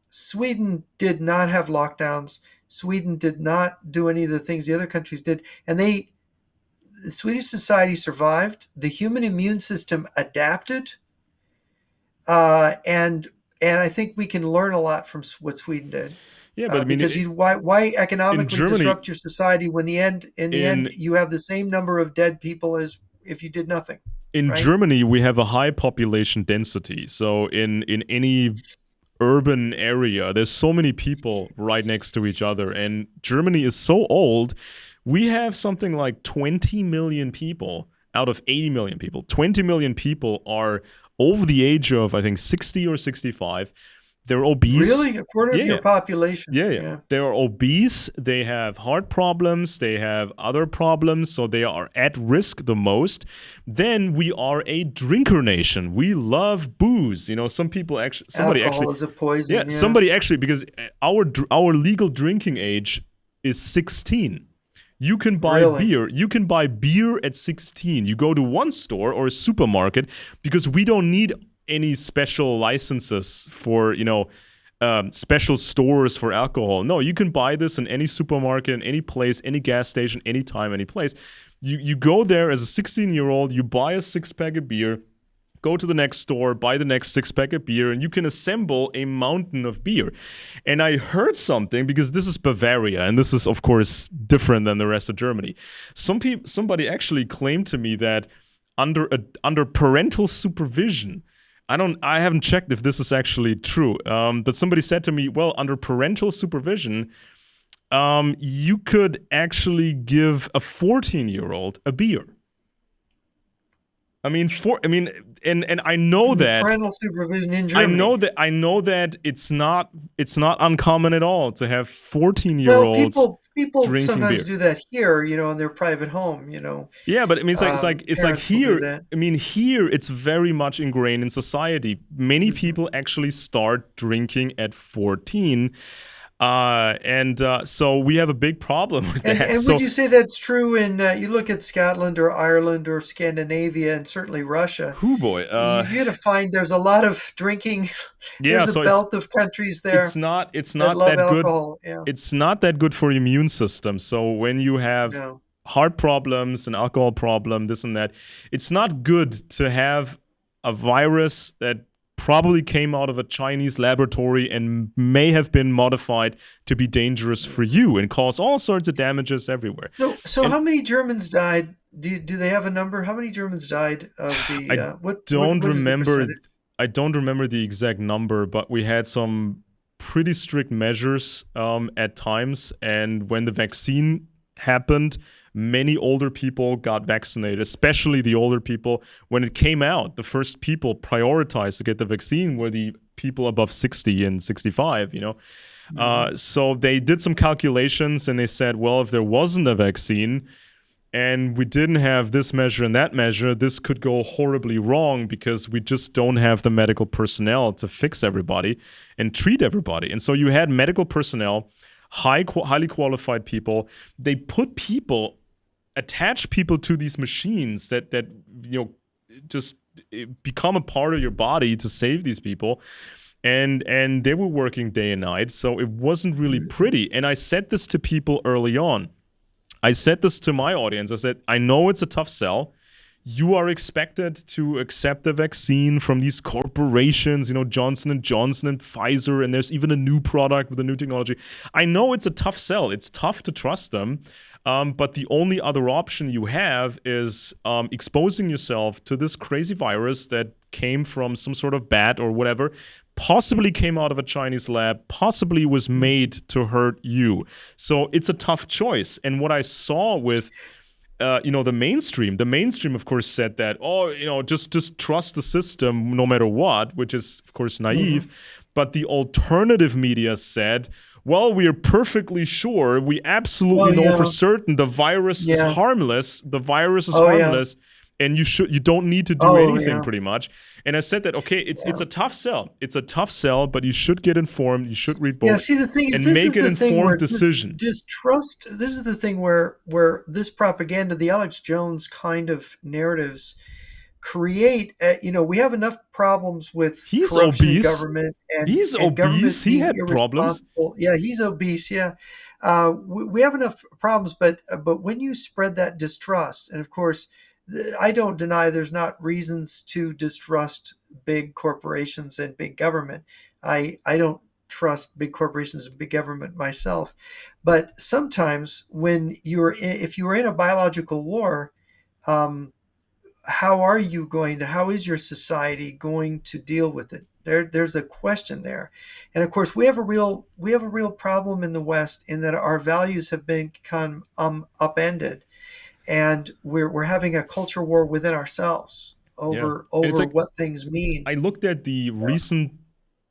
Sweden did not have lockdowns. Sweden did not do any of the things the other countries did, and the Swedish society survived. The human immune system adapted, and I think we can learn a lot from what Sweden did.
Yeah, but I mean,
Because why
in
economically
Germany,
disrupt your society when in the end
in
you have the same number of dead people as if you did nothing,
in
right?
Germany, we have a high population density. So in any urban area, there's so many people right next to each other, and Germany is so old. We have something like 20 million people out of 80 million people. 20 million people are over the age of, I think, 60 or 65. They're obese.
Really, a quarter of
Yeah,
your population.
yeah, yeah.
Yeah.
They are obese. They have heart problems. They have other problems. So they are at risk the most. Then we are a drinker nation. We love booze. You know, some people actually,
Alcohol is a poison.
yeah, somebody actually, because our legal drinking age is 16. You can buy
Really?
beer. You can buy beer at 16. You go to one store or a supermarket because we don't need any special licenses for, special stores for alcohol. No, you can buy this in any supermarket, in any place, any gas station, anytime, any place. You go there as a 16-year-old, you buy a six-pack of beer, go to the next store, buy the next six-pack of beer, and you can assemble a mountain of beer. And I heard something, because this is Bavaria, and this is, of course, different than the rest of Germany. Somebody actually claimed to me that under parental supervision, I haven't checked if this is actually true, but somebody said to me, well, under parental supervision, you could actually give a 14-year-old a beer. And I know that
parental supervision in Germany.
I know that it's not uncommon at all to have 14-year-olds
People
drinking
sometimes
beer.
do that here, in their private home,
Yeah, but I mean, it's like
parents will do
here.
that.
I mean, here it's very much ingrained in society. Many people actually start drinking at 14. So we have a big problem with that.
And
So,
would you say that's true in you look at Scotland or Ireland or Scandinavia and certainly Russia?
who boy,
You're gonna find there's a lot of drinking.
yeah.
There's a
So
belt of countries
it's
there that
not
love
that good.
alcohol. Yeah,
It's not that good for your immune system. So when you have
no.
heart problems and alcohol problem, this and that, it's not good to have a virus that probably came out of a Chinese laboratory and may have been modified to be dangerous for you and cause all sorts of damages everywhere.
So
And
how many Germans died? Do they have a number? How many Germans died of
I
the
don't
what is the
remember
percentage?
I don't remember the exact number, but we had some pretty strict measures at times, and when the vaccine happened, many older people got vaccinated, especially the older people. When it came out, the first people prioritized to get the vaccine were the people above 60 and 65, So they did some calculations, and they said, well, if there wasn't a vaccine and we didn't have this measure and that measure, this could go horribly wrong because we just don't have the medical personnel to fix everybody and treat everybody. And so you had medical personnel, highly qualified people. They put people, attach people to these machines that just become a part of your body to save these people. And they were working day and night, so it wasn't really pretty. And I said this to people early on. I said this to my audience. I said, I know it's a tough sell. You are expected to accept the vaccine from these corporations, Johnson & Johnson and Pfizer, and there's even a new product with a new technology. I know it's a tough sell. It's tough to trust them. But the only other option you have is exposing yourself to this crazy virus that came from some sort of bat or whatever, possibly came out of a Chinese lab, possibly was made to hurt you. So it's a tough choice. And what I saw with the mainstream, of course, said that, just trust the system no matter what, which is, of course, naive. Mm-hmm. But the alternative media said, well, we are perfectly sure, we absolutely know for certain the virus is harmless. The virus is harmless. and you don't need to do
Oh
anything
yeah,
pretty much. And I said that, okay, it's
yeah.
a tough sell. It's a tough sell, but you should get informed, you should read
Yeah,
books
see, the thing is,
and
this
make
is
an
the thing
informed
where
decision.
distrust. This is the thing where this propaganda, the Alex Jones kind of narratives, create. We have enough problems with
He's
corruption in
obese.
government
He's
and government
obese. He
being
had problems.
irresponsible. Yeah, he's obese. Yeah, we have enough problems, but when you spread that distrust, and of course, I don't deny there's not reasons to distrust big corporations and big government. I don't trust big corporations and big government myself, but sometimes if you are in a biological war, um, how is your society going to deal with it? There's a question there. And of course we have a real problem in the West in that our values have become upended, and we're having a culture war within ourselves
Yeah.
over
And it's
over
like,
what things mean.
I looked at the recent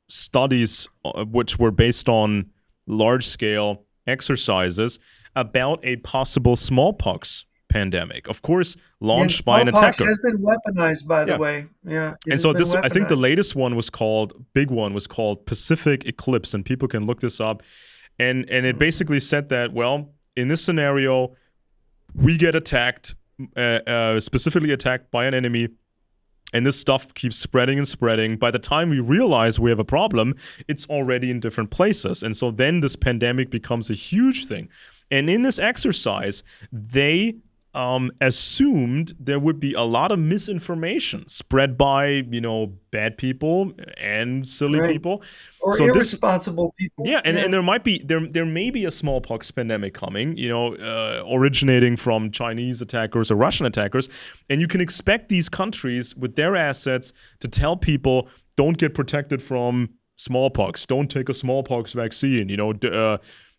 studies, which were based on large scale exercises about a possible smallpox pandemic, of course,
Yeah, and
launched by an
smallpox
attacker.
has been weaponized, by the
Yeah.
way. Yeah, it
And
has
so
been
this, I think the
weaponized.
latest one was called, big one was called Pacific Eclipse, and people can look this up. And it
Mhm.
basically said that, well, in this scenario, we get attacked, specifically attacked by an enemy, and this stuff keeps spreading and spreading. By the time we realize we have a problem, it's already in different places. And so then this pandemic becomes a huge thing. And in this exercise, they assumed there would be a lot of misinformation spread by, bad people and silly
Right.
people.
Or
So this,
irresponsible people.
yeah, and
Yeah.
there may be a smallpox pandemic coming, originating from Chinese attackers or Russian attackers, and you can expect these countries with their assets to tell people, don't get protected from smallpox, don't take a smallpox vaccine,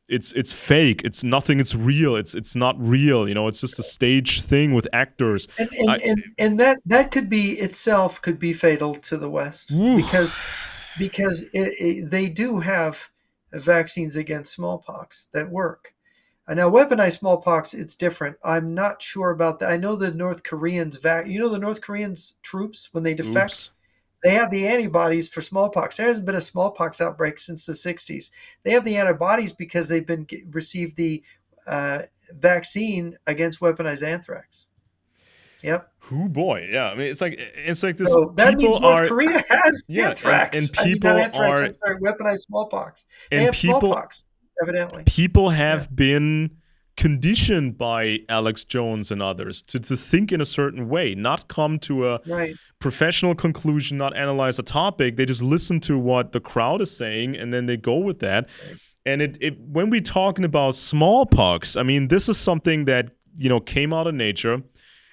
it's fake, it's nothing, it's real, it's not real, it's just a stage thing with actors.
And and
I,
and, and that could be itself could be fatal to the West
woo,
because they do have vaccines against smallpox that work. Now, weaponized smallpox, it's different. I'm not sure about that. I know the North Koreans, the North Koreans troops, when they defect,
oops.
they have the antibodies for smallpox. There hasn't been a smallpox outbreak since the 60s. They have the antibodies because they've received the uh, vaccine against weaponized anthrax. Yep.
Oh boy, yeah. I mean, it's like this.
So that means
People
North
are,
Korea has
yeah, and
anthrax.
and
I mean, not
people
anthrax.
are
I'm sorry, weaponized smallpox. They
and
have
people
smallpox, evidently.
people
Yeah.
have been conditioned by Alex Jones and others to think in a certain way, not come to a
Right.
professional conclusion, not analyze a topic. They just listen to what the crowd is saying and then they go with that.
Right.
And it when we're talking about smallpox, I mean, this is something that, came out of nature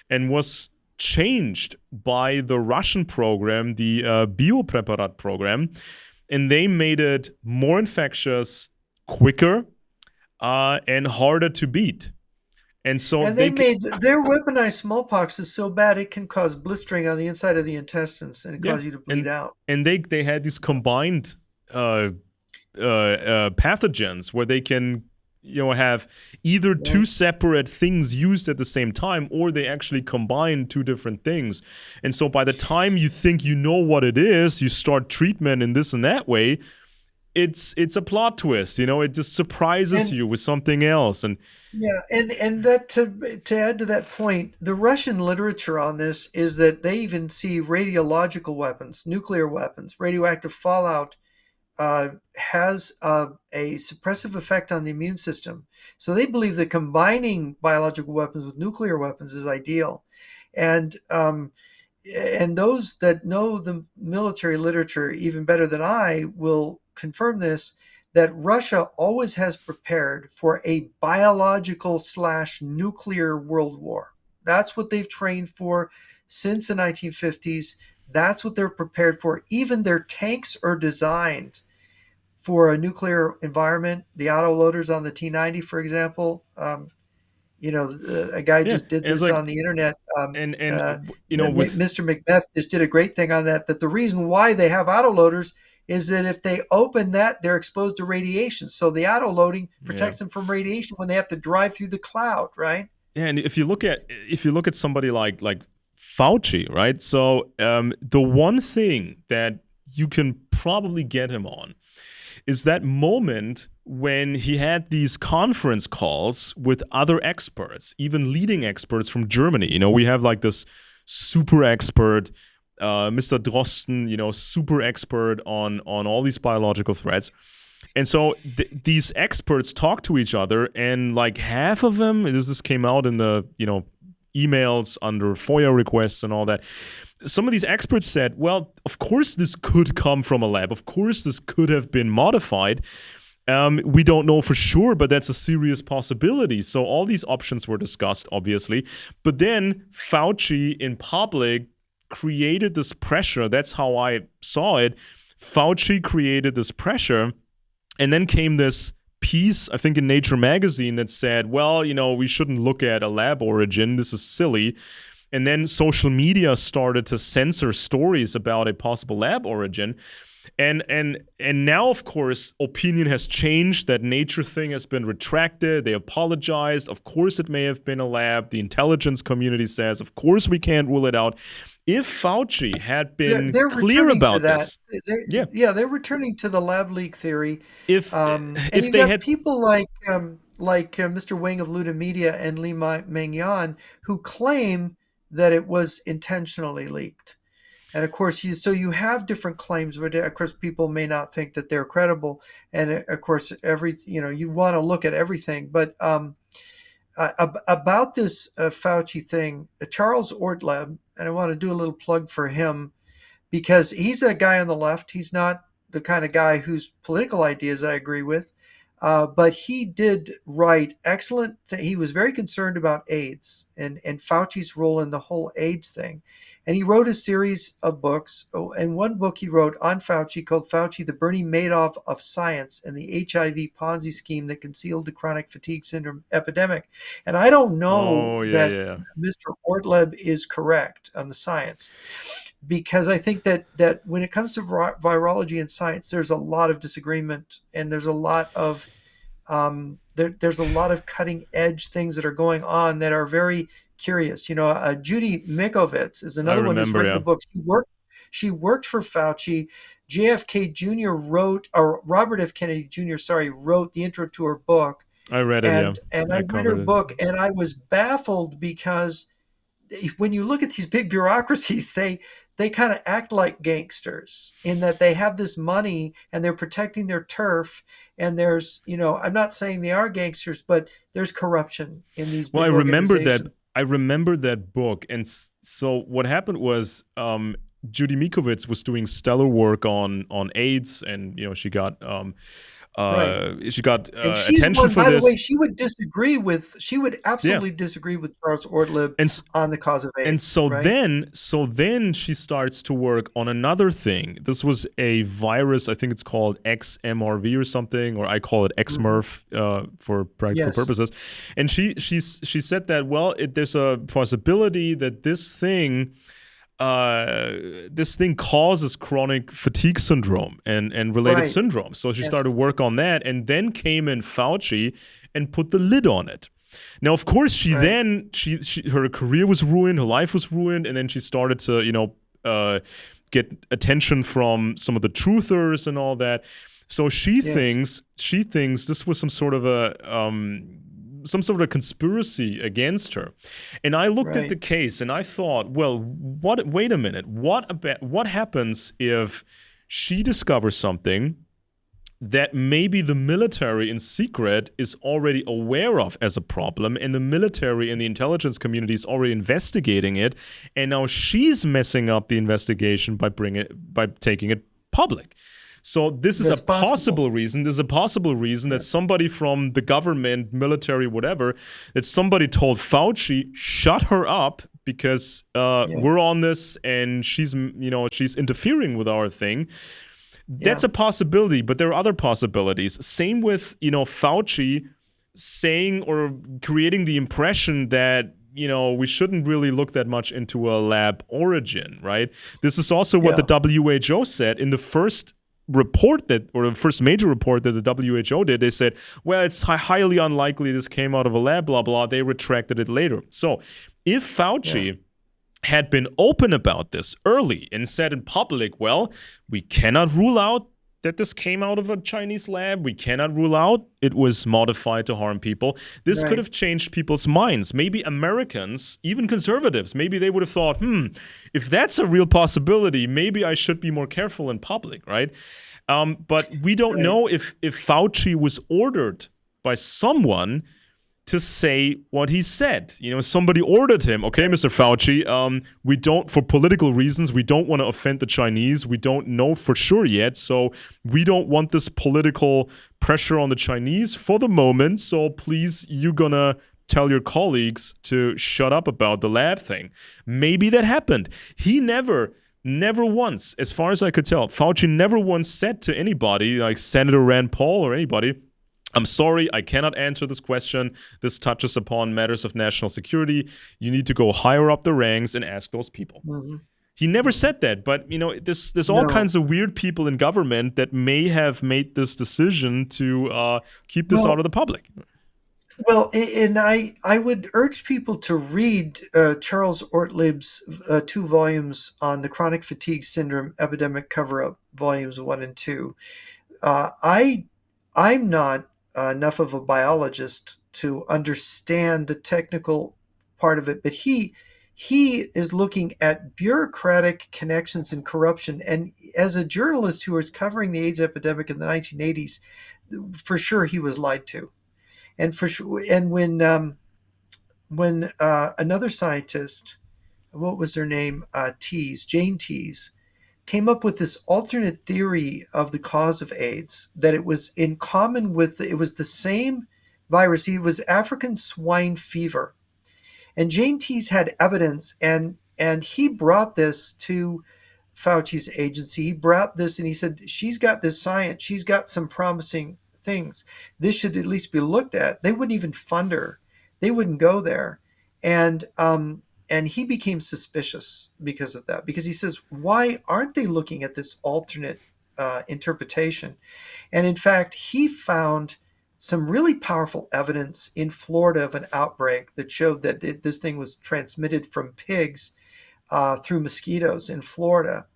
and was changed by the Russian program, the Biopreparat program, and they made it more infectious, quicker, and harder to beat. And so
And they made their weaponized smallpox is so bad it can cause blistering on the inside of the intestines and
yeah,
cause you to bleed
and
out.
and they had these combined pathogens where they can have either two
Right.
separate things used at the same time, or they actually combine two different things. And so by the time you think you know what it is, you start treatment in this and that way, it's a plot twist, it just surprises
And
you with something else. And
yeah, and that to add to that point, the Russian literature on this is that they even see radiological weapons, nuclear weapons, radioactive fallout has a suppressive effect on the immune system. So they believe that combining biological weapons with nuclear weapons is ideal. And those that know the military literature even better than I will confirm this, that Russia always has prepared for a biological slash nuclear world war. That's what they've trained for since the 1950s. That's what they're prepared for. Even their tanks are designed for a nuclear environment. The autoloaders on the T-90, for example, a guy
yeah,
just did
and it's
this
like,
on the internet.
with
Mr. Macbeth just did a great thing on that. That the reason why they have autoloaders is that if they open that, they're exposed to radiation. So the autoloading
yeah.
protects them from radiation when they have to drive through the cloud, right?
Yeah, and if you look at somebody like Fauci, right? So the one thing that you can probably get him on is that moment when he had these conference calls with other experts, even leading experts from Germany. We have like this super expert, Mr. Drosten, super expert on all these biological threats. And so these experts talk to each other, and like half of them, this came out in the, emails under FOIA requests and all that. Some of these experts said, well, of course this could come from a lab. Of course this could have been modified. We don't know for sure, but that's a serious possibility. So all these options were discussed, obviously. But then Fauci in public created this pressure. That's how I saw it. Fauci created this pressure. And then came this piece, I think in Nature magazine, that said, well, we shouldn't look at a lab origin. This is silly. And then social media started to censor stories about a possible lab origin. And now, of course, opinion has changed. That Nature thing has been retracted. They apologized. Of course, it may have been a lab. The intelligence community says, of course, we can't rule it out. If Fauci had been clear about this,
they're returning to the lab leak theory.
If they had
people like Mr. Wang of Luda Media and Li Mengyan who claim that it was intentionally leaked. And of course, you have different claims, but of course, people may not think that they're credible. And of course, you want to look at everything. But about this Fauci thing, Charles Ortleb, and I want to do a little plug for him because he's a guy on the left. He's not the kind of guy whose political ideas I agree with, but he did write excellent. He was very concerned about AIDS and Fauci's role in the whole AIDS thing. And he wrote a series of books. And one book he wrote on Fauci called Fauci, the Bernie Madoff of Science and the HIV Ponzi Scheme that Concealed the Chronic Fatigue Syndrome Epidemic. And I don't know that Mr. Ortleb is correct on the science, because I think that when it comes to virology and science, there's a lot of disagreement, and there's a lot of there's a lot of cutting edge things that are going on that are very curious. Judy Mikovits is another one who's written the books. She worked for Fauci. JFK Jr. Robert F. Kennedy Jr. wrote the intro to her book.
I read it,
and I read her book, and I was baffled because when you look at these big bureaucracies, they kind of act like gangsters in that they have this money and they're protecting their turf. And there's, I'm not saying they are gangsters, but there's corruption in these big organizations.
I remember that book. And so what happened was Judy Mikovits was doing stellar work on AIDS, and she got attention for this. By the way,
she would absolutely disagree with Charles Ortleb on the cause of AIDS.
And so then she starts to work on another thing. This was a virus, I think it's called XMRV or something, or I call it XMRV for practical purposes. And she said that, there's a possibility that this thing causes chronic fatigue syndrome and related syndromes. So she started work on that, and then came in Fauci and put the lid on it. Now, of course, she her career was ruined, her life was ruined, and then she started to get attention from some of the truthers and all that. So she thinks this was some sort of a conspiracy against her. And I looked at the case and I thought, wait a minute. What happens if she discovers something that maybe the military in secret is already aware of as a problem, and the military and the intelligence community is already investigating it, and now she's messing up the investigation by taking it public? So this is a possible reason. There's a possible reason that somebody from the government, military, whatever, that somebody told Fauci, shut her up because we're on this and she's interfering with our thing. That's a possibility, but there are other possibilities. Same with, Fauci saying or creating the impression that we shouldn't really look that much into a lab origin, right? This is also what the WHO said in the first report the first major report that the WHO did. They said, it's highly unlikely this came out of a lab, blah, blah. They retracted it later. So if Fauci had been open about this early and said in public, well, we cannot rule out that this came out of a Chinese lab. We cannot rule out it was modified to harm people. This could
Right.
have changed people's minds. Maybe Americans, even conservatives, maybe they would have thought, if that's a real possibility, maybe I should be more careful in public, right? But we don't
Right.
know if Fauci was ordered by someone to say what he said. Somebody ordered him, okay, Mr. Fauci, we don't, for political reasons, we don't want to offend the Chinese. We don't know for sure yet. So we don't want this political pressure on the Chinese for the moment. So please, you're going to tell your colleagues to shut up about the lab thing. Maybe that happened. He never once, as far as I could tell, Fauci never once said to anybody, like Senator Rand Paul or anybody, I'm sorry, I cannot answer this question. This touches upon matters of national security. You need to go higher up the ranks and ask those people.
Hmm.
He never
Hmm.
said that, but there's all
No.
kinds of weird people in government that may have made this decision to keep this out
Well,
of the public.
and I would urge people to read Charles Ortlib's 2 volumes on the chronic fatigue syndrome epidemic cover-up, volumes 1 and 2. I'm not enough of a biologist to understand the technical part of it, but he is looking at bureaucratic connections and corruption. And as a journalist who was covering the AIDS epidemic in the 1980s, for sure he was lied to. And for sure, and when another scientist, what was her name, Jane Tease, came up with this alternate theory of the cause of AIDS, that it was in common with, it was the same virus. It was African swine fever. And Jane Tease had evidence, and he brought this to Fauci's agency. He brought this and he said, she's got this science, she's got some promising things. This should at least be looked at. They wouldn't even fund her. They wouldn't go there. And he became suspicious because of that, because he says, why aren't they looking at this alternate interpretation? And in fact, he found some really powerful evidence in Florida of an outbreak that showed that this thing was transmitted from pigs through mosquitoes in Florida.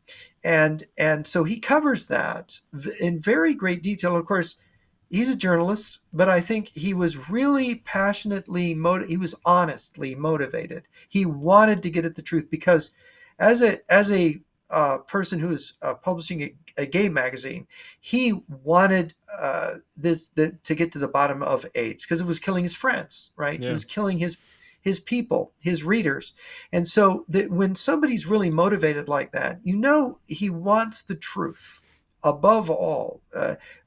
And so he covers that in very great detail. Of course, he's a journalist, but I think he was really passionately he was honestly motivated. He wanted to get at the truth, because as a person who is publishing a gay magazine, he wanted to get to the bottom of AIDS, because it was killing his friends, right? It
Yeah.
was killing his people, his readers. And so when somebody's really motivated like that, he wants the truth above all.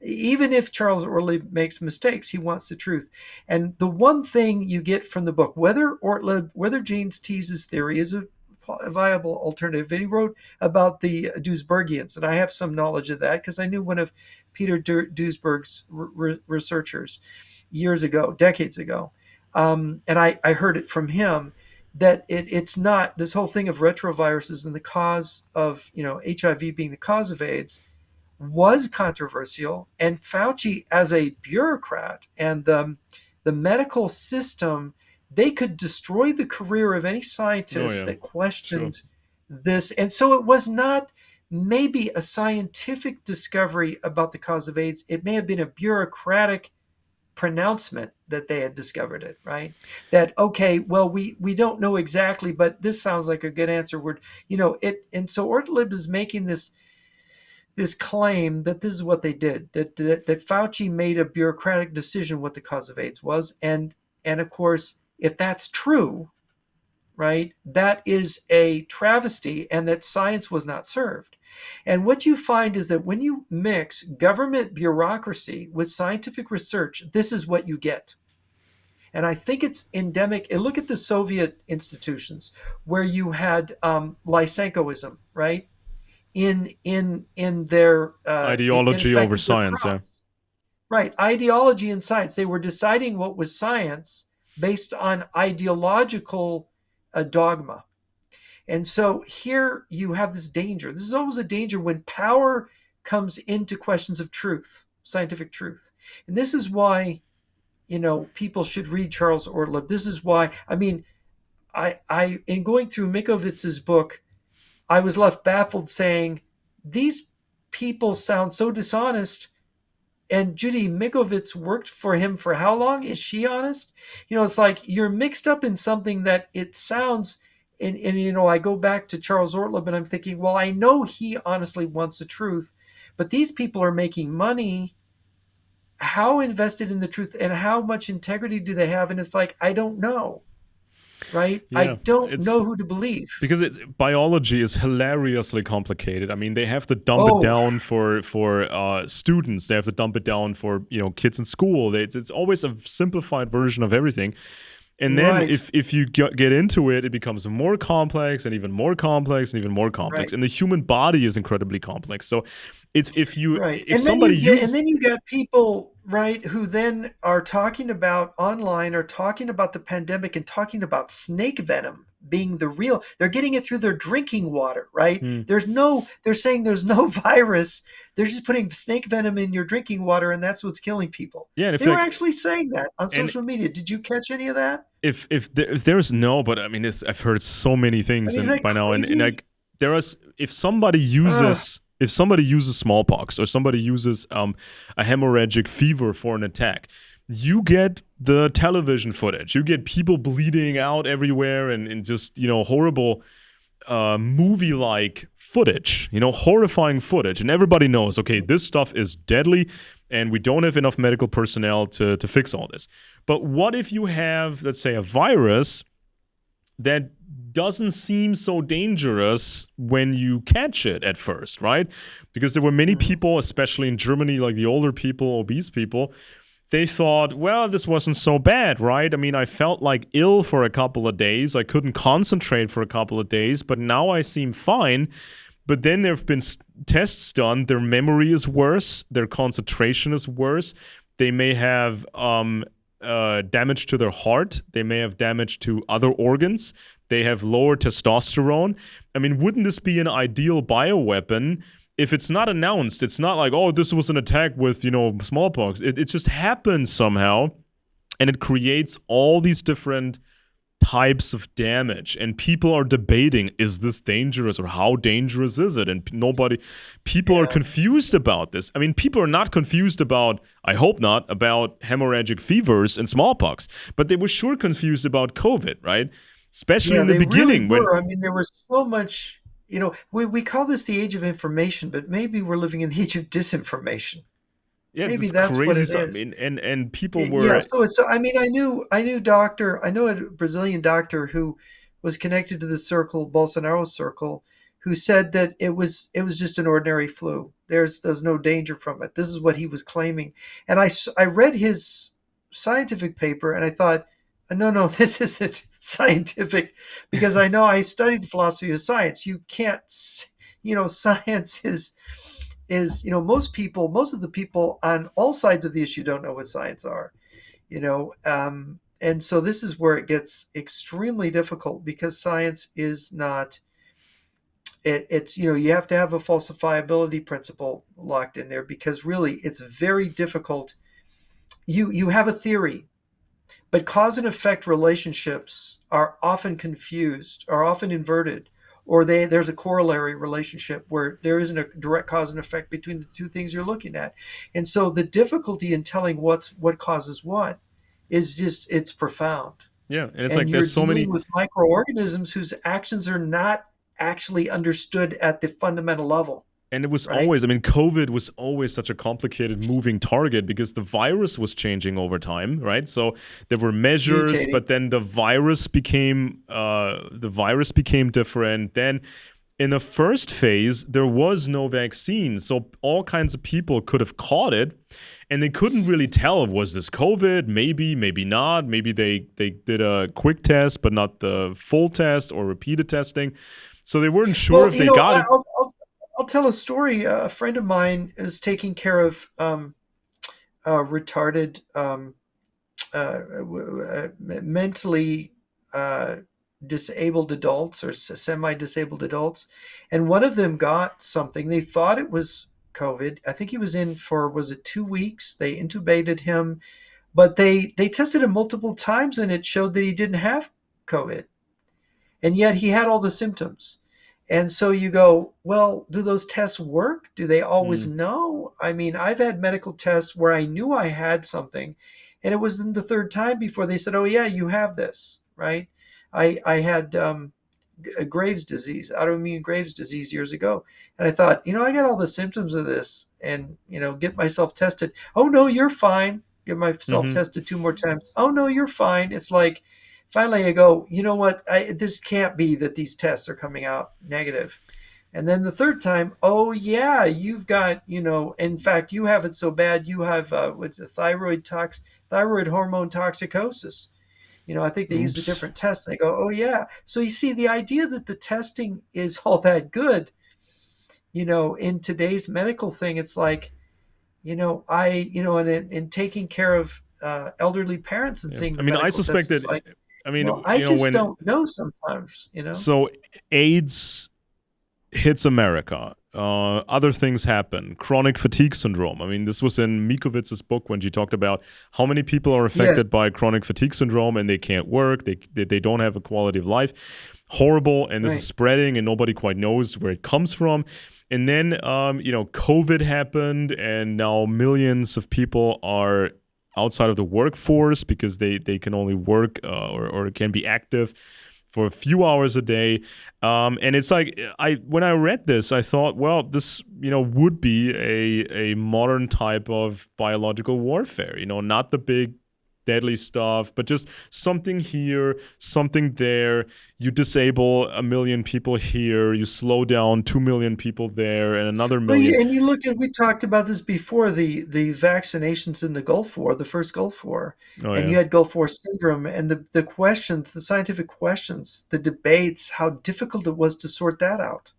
Even if Charles Ortlib makes mistakes, he wants the truth. And the one thing you get from the book, whether James Tease's theory is a viable alternative, and he wrote about the Duisbergians, and I have some knowledge of that because I knew one of Peter Duisberg's researchers years ago, decades ago. And I heard it from him that it's not this whole thing of retroviruses and the cause of HIV being the cause of AIDS was controversial, and Fauci, as a bureaucrat, and the medical system, they could destroy the career of any
Oh
scientist
yeah.
that
Sure.
questioned this. And so it was not maybe a scientific discovery about the cause of AIDS. It may have been a bureaucratic pronouncement that they had discovered it, right? That, okay, well, we don't know exactly, but this sounds like a good answer. And so Ortlib is making this claim that this is what they did, that Fauci made a bureaucratic decision what the cause of AIDS was. And of course, if that's true, right, that is a travesty, and that science was not served. And what you find is that when you mix government bureaucracy with scientific research, this is what you get. And I think it's endemic. And look at the Soviet institutions where you had Lysenkoism, right? In their in
Ideology
effect
over
of their
science. Yeah.
crimes, right? Ideology and science. They were deciding what was science based on ideological dogma. And so here you have this danger. This is always a danger when power comes into questions of truth, scientific truth. And this is why people should read Charles Ortlib. This is why, I mean, in going through Mikovitz's book, I was left baffled, saying, these people sound so dishonest. And Judy Mikovits worked for him for how long? Is she honest? It's like you're mixed up in something that it sounds. And I go back to Charles Ortlieb, and I'm thinking, well, I know he honestly wants the truth, but these people are making money. How invested in the truth and how much integrity do they have? And it's like, I don't know, right? I
Yeah,
don't
it's
know who to believe.
because biology is hilariously complicated. I mean, they have to dump it
Oh,
down for students. They have to dump it down for kids in school. It's always a simplified version of everything. And then
right,
if you get into it, it becomes more complex and even more complex and even more complex.
right.
And the human body is incredibly complex. So it's
Right.
if somebody
And
uses
then you get people, right, who then are talking about online or talking about the pandemic and talking about snake venom being the real. They're getting it through their drinking water, right? They're saying there's no virus. They're just putting snake venom in your drinking water and that's what's killing people.
yeah, and if
They were
like
actually saying that on
and
social media. Did you catch any of that?
if there's no, but I mean, I've heard so many
I
things
mean, is
and
that
by now, and
crazy?
like there is if somebody uses smallpox or somebody uses a hemorrhagic fever for an attack, you get the television footage, you get people bleeding out everywhere, and just horrible movie like footage, horrifying footage. And everybody knows, okay, this stuff is deadly and we don't have enough medical personnel to fix all this. But what if you have, let's say, a virus that doesn't seem so dangerous when you catch it at first, right? Because there were many
Mhm.
people, especially in Germany, like the older people, obese people, they thought, well, this wasn't so bad, right? I mean, I felt like ill for a couple of days. I couldn't concentrate for a couple of days, but now I seem fine. But then there have been tests done. Their memory is worse. Their concentration is worse. They may have damage to their heart. They may have damage to other organs. They have lower testosterone. I mean, wouldn't this be an ideal bioweapon if it's not announced? It's not like, oh, this was an attack with, smallpox. It just happens somehow, and it creates all these different types of damage, and people are debating, is this dangerous or how dangerous is it? And people are
Yeah.
confused about this. I mean, people are not confused about, I hope not, about hemorrhagic fevers and smallpox, but they were sure confused about COVID, right? Especially
Yeah,
in the
they really
beginning when,
were. I mean, there was so much, we call this the age of information, but maybe we're living in the age of disinformation.
yeah,
Maybe
this
that's what
crazy
it
stuff. I
is.
mean, and people
Yeah,
were,
so I mean, I know a Brazilian doctor who was connected to the circle, Bolsonaro circle, who said that it was just an ordinary flu. There's no danger from it. This is what he was claiming. And I read his scientific paper and I thought, no, no, this isn't scientific because I know I studied the philosophy of science. You can't, science is most of the people on all sides of the issue don't know what science are, and so this is where it gets extremely difficult because science is not it's you have to have a falsifiability principle locked in there because really it's very difficult. You have a theory, but cause and effect relationships are often confused, are often inverted, or there's a corollary relationship where there isn't a direct cause and effect between the two things you're looking at. And so the difficulty in telling what causes what is just it's profound.
yeah, and it's
And
like
you're
there's so
dealing
many.
with microorganisms whose actions are not actually understood at the fundamental level,
And it was
right?
always, I mean, COVID was always such a complicated moving target because the virus was changing over time, right? So there were measures,
Mutating.
but then the virus became different. Then in the first phase, there was no vaccine, so all kinds of people could have caught it, and they couldn't really tell, was this COVID? Maybe, maybe not. Maybe they did a quick test, but not the full test or repeated testing. So they weren't sure
Well,
if they got it.
I'll tell a story. A friend of mine is taking care of retarded, mentally uh, disabled adults or semi-disabled adults, and one of them got something. They thought it was COVID. I think he was in for was it 2 weeks? They intubated him, but they tested him multiple times, and it showed that he didn't have COVID. and yet he had all the symptoms. And so you go, well, do those tests work? Do they always
Mm.
know? I mean, I've had medical tests where I knew I had something, and it was in the third time before they said, oh, yeah, you have this, right? I had Graves' disease, autoimmune Graves' disease years ago. And I thought, I got all the symptoms of this and, get myself tested. Oh, no, you're fine. Get myself
Hmm.
tested 2 more times. Oh, no, you're fine. It's like, finally I go, you know what? This can't be that these tests are coming out negative. And then the third time, oh, yeah, you've got, in fact, you have it so bad, you have with the thyroid hormone toxicosis. I think they use a
Oops.
different test. And they go, oh, yeah. So you see, the idea that the testing is all that good, in today's medical thing, it's like, and in taking care of elderly parents and
Yeah.
seeing
I
the
mean, I
medical
suspect
tests, it's
that.
like,
I mean,
well, I just
when
don't know sometimes.
so AIDS hits America. Other things happen. Chronic fatigue syndrome. I mean, this was in Mikowitz's book when she talked about how many people are
Yes,
affected by chronic fatigue syndrome and they can't work. They don't have a quality of life. Horrible, and this is
right.
spreading, and nobody quite knows where it comes from. And then, COVID happened, and now millions of people are outside of the workforce because they can only work or can be active for a few hours a day. And it's like when I read this, I thought, well, this would be a modern type of biological warfare. Not the big deadly stuff, but just something here, something there. You disable 1 million people here, you slow down 2 million people there, and another
Well,
million.
and you look at, we talked about this before, the vaccinations in the Gulf War, the first Gulf War,
Oh
and
yeah.
you had Gulf War syndrome, and the questions, the scientific questions, the debates, how difficult it was to sort that out,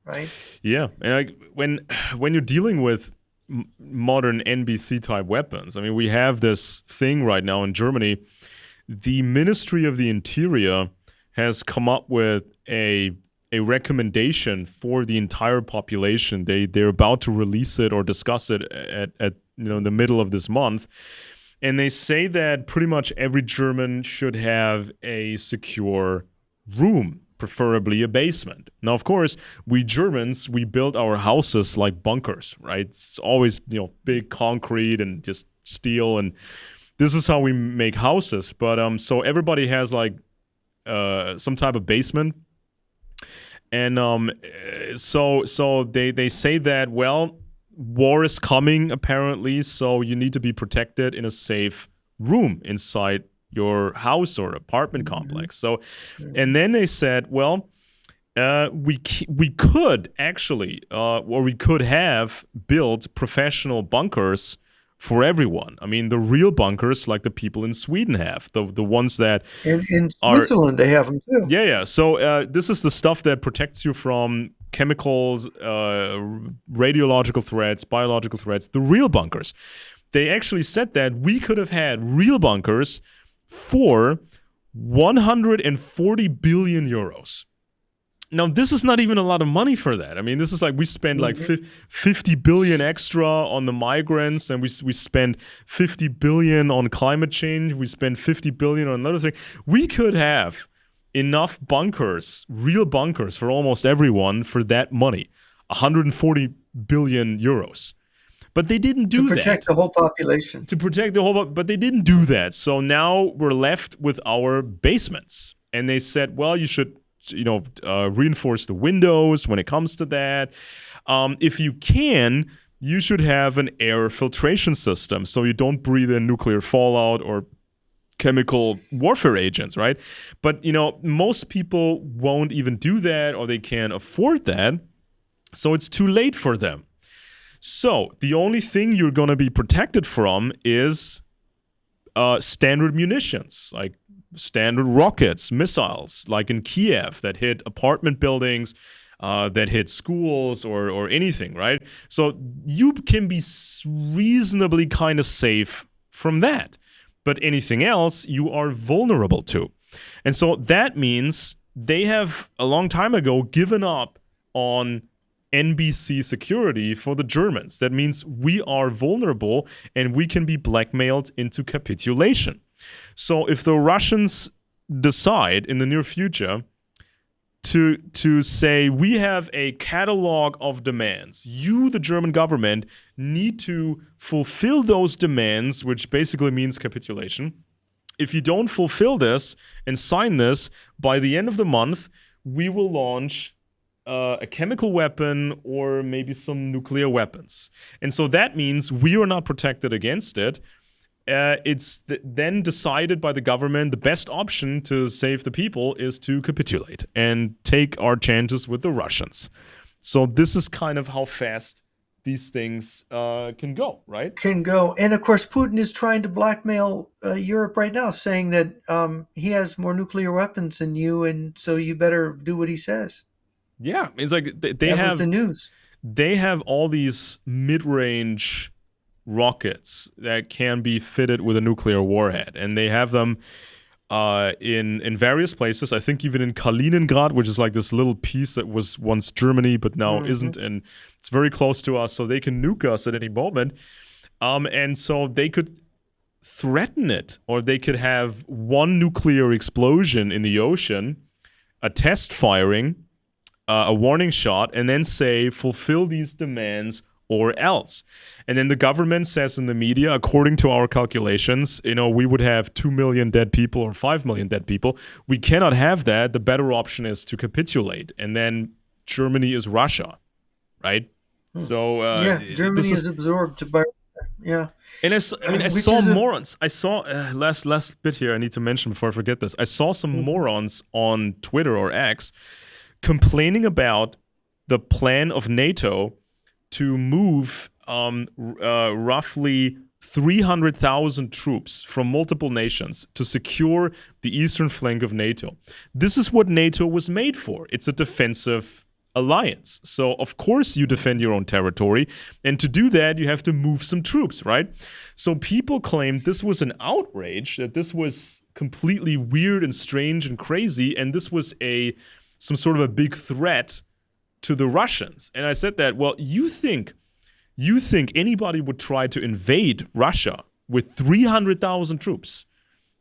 right?
Yeah, and when you're dealing with modern NBC type weapons, I mean, we have this thing right now in Germany. The Ministry of the Interior has come up with a recommendation for the entire population. They're about to release it or discuss it at in the middle of this month. And they say that pretty much every German should have a secure room, preferably a basement. Now, of course, we Germans, we build our houses like bunkers, right? It's always, big concrete and just steel. And this is how we make houses. But so everybody has like some type of basement. And so they say that, well, war is coming apparently, so you need to be protected in a safe room inside your house or apartment
Mhm,
complex. So, and
mhm.
then they said, well, we could actually, or we could have built professional bunkers for everyone. I mean, the real bunkers, like the people in Sweden have, the ones that
And in
are.
Switzerland, they have them too.
Yeah, yeah. So this is the stuff that protects you from chemicals, radiological threats, biological threats, the real bunkers. They actually said that we could have had real bunkers for 140 billion euros. Now, this is not even a lot of money for that. I mean, this is like we spend like
Mhm.
50 billion extra on the migrants, and we spend 50 billion on climate change. We spend 50 billion on another thing. We could have enough bunkers, real bunkers for almost everyone for that money, 140 billion euros. But they didn't
To
do
protect
that
the whole population.
to protect the whole, but they didn't do that. So now we're left with our basements. And they said, well, you should reinforce the windows when it comes to that. If you can, you should have an air filtration system so you don't breathe in nuclear fallout or chemical warfare agents, right? But most people won't even do that, or they can't afford that, so it's too late for them. So the only thing you're going to be protected from is standard munitions, like standard rockets, missiles, like in Kiev that hit apartment buildings, that hit schools or anything, right? So you can be reasonably kind of safe from that. But anything else, you are vulnerable to. And so that means they have a long time ago given up on NBC security for the Germans. That means we are vulnerable and we can be blackmailed into capitulation. So if the Russians decide in the near future to say we have a catalog of demands. You, the German government, need to fulfill those demands, which basically means capitulation. If you don't fulfill this and sign this by the end of the month, we will launch a chemical weapon or maybe some nuclear weapons. And so that means we are not protected against it. It's then decided by the government the best option to save the people is to capitulate and take our chances with the Russians. So this is kind of how fast these things can go, right?
Can go. And of course, Putin is trying to blackmail Europe right now, saying that he has more nuclear weapons than you, and so you better do what he says.
Yeah, it's like they
That
have
was the news.
They have all these mid-range rockets that can be fitted with a nuclear warhead, and they have them in various places. I think even in Kaliningrad, which is like this little piece that was once Germany but now isn't, and it's very close to us, so they can nuke us at any moment. And so they could threaten it, or they could have one nuclear explosion in the ocean, a test firing, a warning shot, and then say, fulfill these demands or else. And then the government says in the media, according to our calculations, we would have 2 million dead people or 5 million dead people. We cannot have that. The better option is to capitulate. And then Germany is Russia, right? So
Germany is absorbed by
And I saw morons. I saw last bit here I need to mention before I forget this. I saw some morons on Twitter or X complaining about the plan of NATO to move roughly 300,000 troops from multiple nations to secure the eastern flank of NATO. This is what NATO was made for. It's a defensive alliance. So, of course, you defend your own territory. And to do that, you have to move some troops, right? So people claimed this was an outrage, that this was completely weird and strange and crazy, and this was some sort of a big threat to the Russians. And I said that, well, you think anybody would try to invade Russia with 300,000 troops?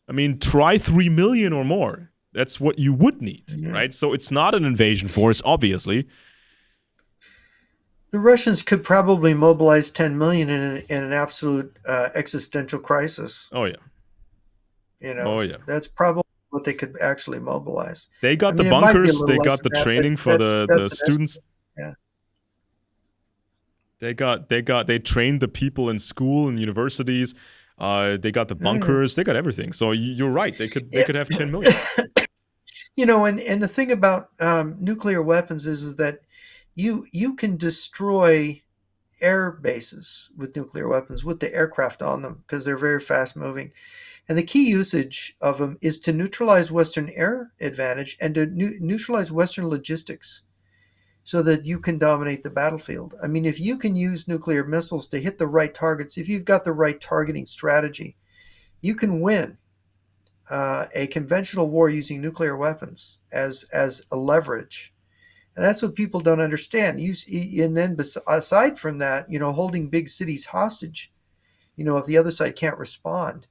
I mean, try 3 million or more. That's what you would need, right? So it's not an invasion force, obviously.
The Russians could probably mobilize 10 million in an absolute existential crisis.
Oh, yeah.
That's probably what they could actually mobilize.
They got the bunkers, they got the training for the students.
Yeah.
They trained the people in school and universities. They got the bunkers, they got everything. So you're right, they could have 10 million.
And the thing about nuclear weapons is that you can destroy air bases with nuclear weapons with the aircraft on them because they're very fast moving. And the key usage of them is to neutralize Western air advantage and to neutralize Western logistics so that you can dominate the battlefield. I mean, if you can use nuclear missiles to hit the right targets, if you've got the right targeting strategy, you can win a conventional war using nuclear weapons as a leverage. And that's what people don't understand. And then aside from that, holding big cities hostage, if the other side can't respond.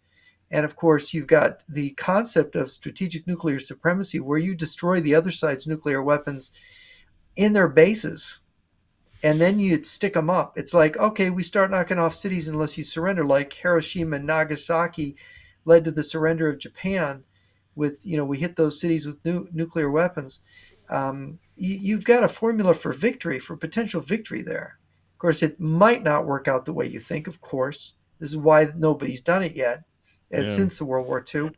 And of course, you've got the concept of strategic nuclear supremacy, where you destroy the other side's nuclear weapons in their bases, and then you'd stick them up. It's like, okay, we start knocking off cities unless you surrender, like Hiroshima and Nagasaki led to the surrender of Japan with, we hit those cities with nuclear weapons. You've got a formula for victory, for potential victory there. Of course, it might not work out the way you think, of course. This is why nobody's done it yet. Since the World War II,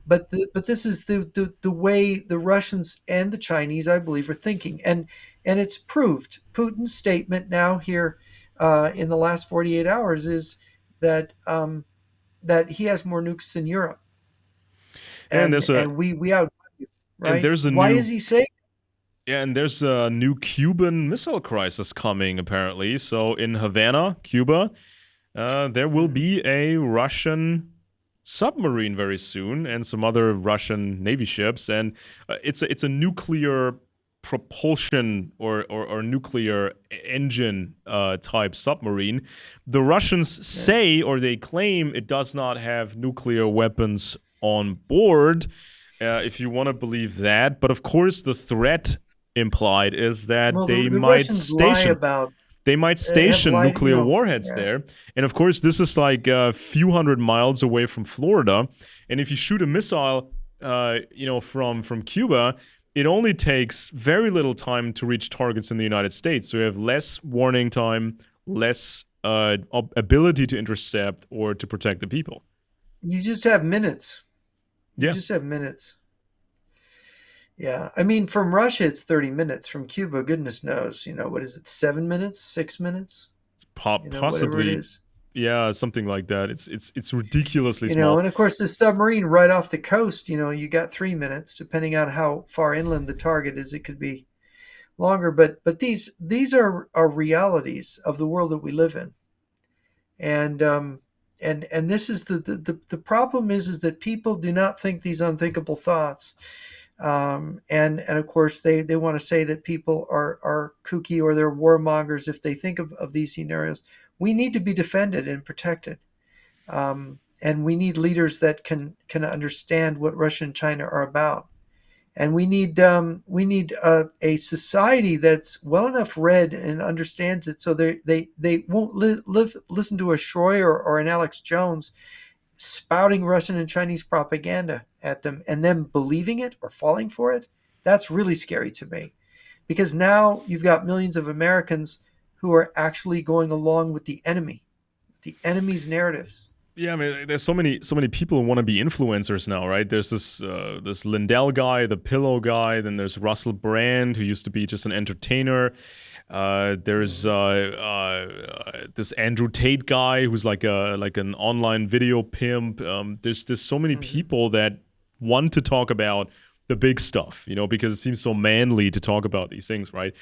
but this is the way the Russians and the Chinese, I believe, are thinking, and it's proved. Putin's statement now here in the last 48 hours is that that he has more nukes than Europe, and we out, right?
And
why is he saying?
Yeah, and there's a new Cuban missile crisis coming apparently. So in Havana, Cuba, there will be a Russian submarine very soon, and some other Russian Navy ships, and it's a nuclear propulsion or nuclear engine type submarine. The Russians say, or they claim, it does not have nuclear weapons on board. if you want to believe that. But of course, the threat implied is that
Well, the Russians
they might
have
station
lied,
nuclear warheads
yeah.
there. And of course, this is like a few hundred miles away from Florida. And if you shoot a missile, from Cuba, it only takes very little time to reach targets in the United States. So you have less warning time, less ability to intercept or to protect the people.
You just have minutes. You
Yeah,
just have minutes. Yeah. I mean, from Russia, it's 30 minutes. From Cuba, goodness knows, what is it, 7 minutes, 6 minutes? Whatever it
possibly.
is.
Yeah, something like that. It's ridiculously small.
And of course, the submarine right off the coast, you got 3 minutes, depending on how far inland the target is. It could be longer, but these are realities of the world that we live in. And this is the problem is that people do not think these unthinkable thoughts. And of course they want to say that people are kooky or they're warmongers if they think of these scenarios. We need to be defended and protected. And we need leaders that can understand what Russia and China are about. And we need a society that's well enough read and understands it, so they won't listen to a Schroyer or an Alex Jones spouting Russian and Chinese propaganda at them and them believing it or falling for it. That's really scary to me, because now you've got millions of Americans who are actually going along with the enemy's narratives.
Yeah, I mean, there's so many people who want to be influencers now, right? There's this Lindell guy, the Pillow guy. Then there's Russell Brand, who used to be just an entertainer. There's this Andrew Tate guy, who's like an online video pimp. There's so many people that want to talk about the big stuff, because it seems so manly to talk about these things, right?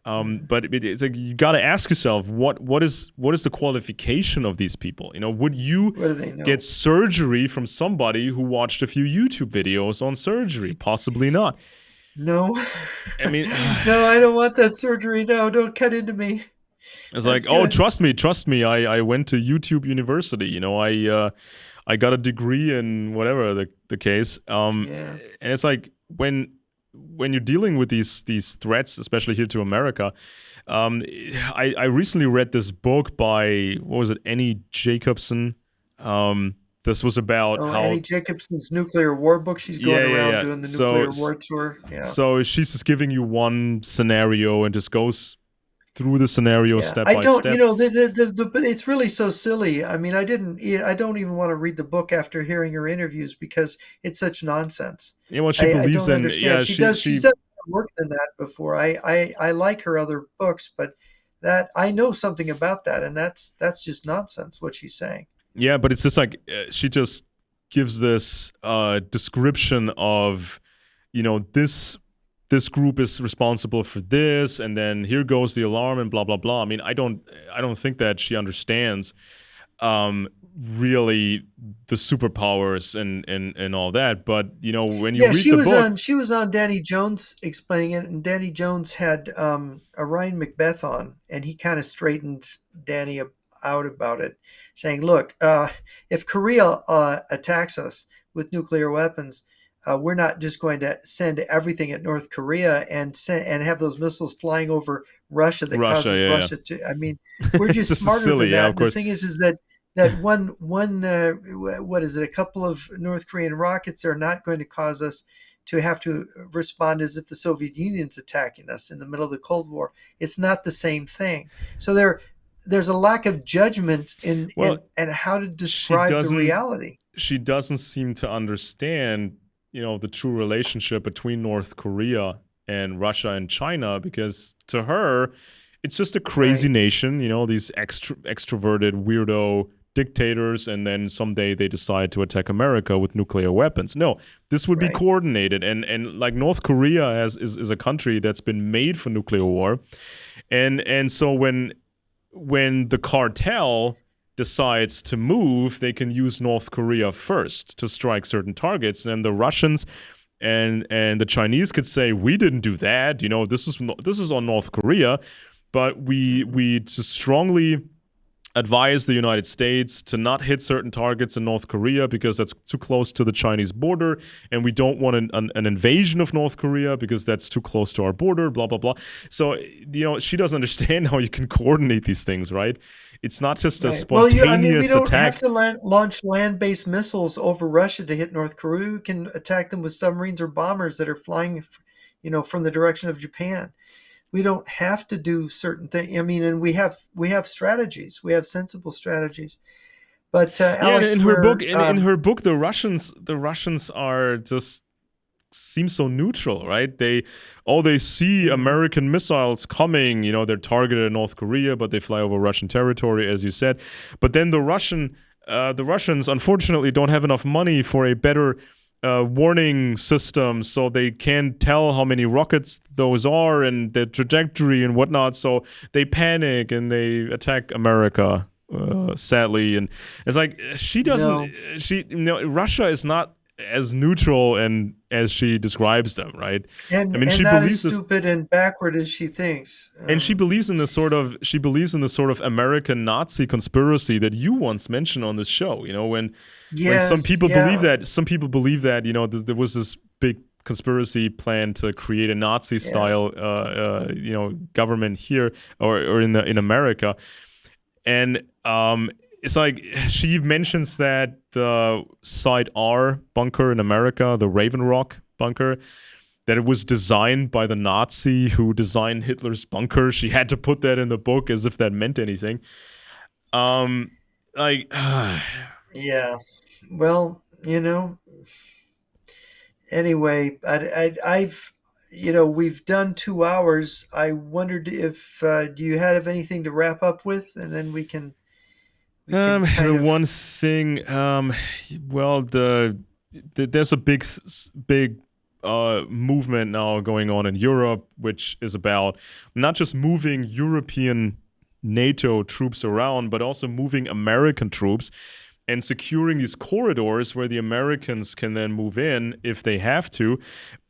But it's like you got to ask yourself, what is the qualification of these people? Would you
What do they know?
get surgery from somebody who watched a few YouTube videos on surgery? Possibly not.
No.
I mean,
No, I don't want that surgery. No, don't cut into me.
it's
That's
like, oh,
good.
trust me. I went to YouTube University. I got a degree in whatever the case.
Yeah.
And it's like when you're dealing with these threats, especially here to America. I recently read this book by, what was it, Annie Jacobson. This was about how
Annie Jacobson's nuclear war book. She's going around doing the nuclear war tour. Yeah.
So she's just giving you one scenario and just goes through the scenario
Yeah,
step
I
by
don't.
step.
It's really so silly. I mean, I don't even want to read the book after hearing her interviews because it's such nonsense.
Yeah, what she
I
believes
don't
in.
understand.
Yeah,
She's done more work than that before. I like her other books, but that I know something about that, and that's just nonsense what she's saying.
yeah, but it's just like she just gives this description of, this group is responsible for this, and then here goes the alarm, and blah blah blah. I mean, I don't think that she understands really the superpowers and all that. But when you
Yeah,
read the book,
she was on Danny Jones explaining it, and Danny Jones had a Ryan Macbeth on, and he kind of straightened Danny out about it, saying, "Look, if Korea attacks us with nuclear weapons, we're not just going to send everything at North Korea and have those missiles flying over Russia that
Russia,
causes
yeah,
Russia to. I mean, we're
it's
just
just
smarter
silly,
than
yeah,
that.
of
And the
course.
thing is that one what is it? A couple of North Korean rockets are not going to cause us to have to respond as if the Soviet Union's attacking us in the middle of the Cold War. It's not the same thing. So there's a lack of judgment in
Well,
and how to
she
describe the
doesn't
reality.
she doesn't seem to understand, the true relationship between North Korea and Russia and China, because to her, it's just a crazy
Right.
nation, these extroverted weirdo dictators, and then someday they decide to attack America with nuclear weapons. No, this would be
Right.
coordinated, and like North Korea is a country that's been made for nuclear war, and so when the cartel decides to move, they can use North Korea first to strike certain targets, and then the Russians and the Chinese could say, we didn't do that. This is on North Korea, but we just strongly advised the United States to not hit certain targets in North Korea because that's too close to the Chinese border, and we don't want an invasion of North Korea because that's too close to our border, blah, blah, blah. So, she doesn't understand how you can coordinate these things, right? It's not just a
Right. Well, I mean, we
spontaneous
don't have
attack.
to launch land-based missiles over Russia to hit North Korea. We can attack them with submarines or bombers that are flying, from the direction of Japan. We don't have to do certain things. I mean, and we have strategies. We have sensible strategies. But
Yeah, and
Alex,
in her book, the Russians are just seem so neutral, right? They see
mhm.
American missiles coming, they're targeted in North Korea, but they fly over Russian territory, as you said. But then the Russians unfortunately don't have enough money for a better warning system, so they can't tell how many rockets those are and the trajectory and whatnot. So they panic and they attack America. Sadly, and it's like she doesn't.
No,
Russia is not as neutral and as she describes them, right? I
and
mean,
and
she
not as
believes this,
stupid and backward as she thinks.
and she believes in the sort of American Nazi conspiracy that you once mentioned on this show. When some
Yes,
people believe
yeah,
that, there was this big conspiracy plan to create a Nazi
yeah.
style, government here or in America, and it's like she mentions that the Site R bunker in America, the Raven Rock bunker, that it was designed by the Nazi who designed Hitler's bunker. She had to put that in the book as if that meant anything. Um, like,
Yeah. Well, anyway, we've done 2 hours. I wondered if do you have anything to wrap up with, and then we can
the
kind of.
one thing, well, there's a big movement now going on in Europe, which is about not just moving European NATO troops around, but also moving American troops and securing these corridors where the Americans can then move in if they have to.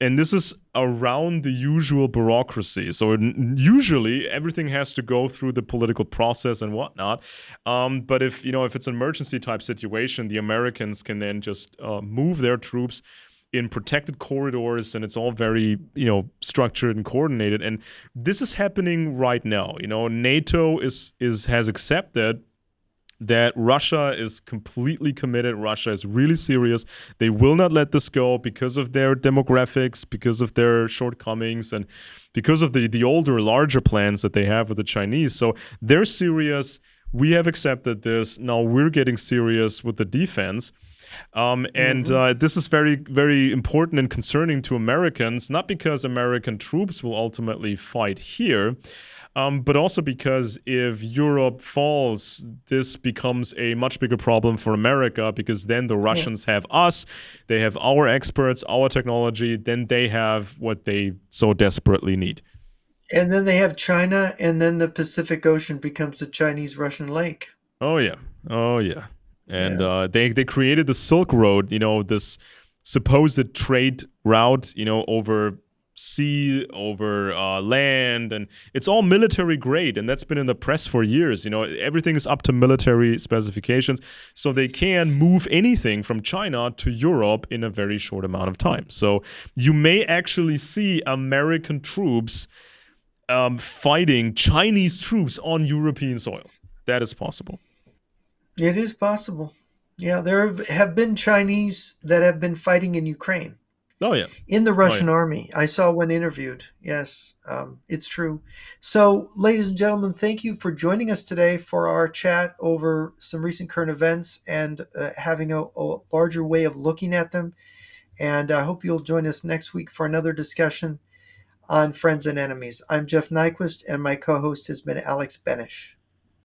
And this is around the usual bureaucracy. So usually everything has to go through the political process and whatnot. But if it's an emergency type situation, the Americans can then just move their troops in protected corridors, and it's all very structured and coordinated. And this is happening right now. NATO has accepted that Russia is completely committed. Russia is really serious. They will not let this go because of their demographics, because of their shortcomings, and because of the older, larger plans that they have with the Chinese. So they're serious. We have accepted this. Now we're getting serious with the defense. And
Hmm.
this is very, very important and concerning to Americans, not because American troops will ultimately fight here, but also because if Europe falls, this becomes a much bigger problem for America because then the
Yeah.
Russians have us, they have our experts, our technology, then they have what they so desperately need.
And then they have China, and then the Pacific Ocean becomes the Chinese-Russian lake.
Oh yeah, oh yeah, and
Yeah.
they created the Silk Road, this supposed trade route, over sea, over land, and it's all military grade, and that's been in the press for years. Everything is up to military specifications, so they can move anything from China to Europe in a very short amount of time. So you may actually see American troops fighting Chinese troops on European soil. That is possible.
It is possible. Yeah, there have been Chinese that have been fighting in Ukraine,
Oh yeah.
in the
Oh yeah.
Russian army. I saw one interviewed. Yes, it's true. So, ladies and gentlemen, thank you for joining us today for our chat over some recent current events and having a larger way of looking at them. And I hope you'll join us next week for another discussion on Friends and Enemies. I'm Jeff Nyquist, and my co host has been Alex Benesch.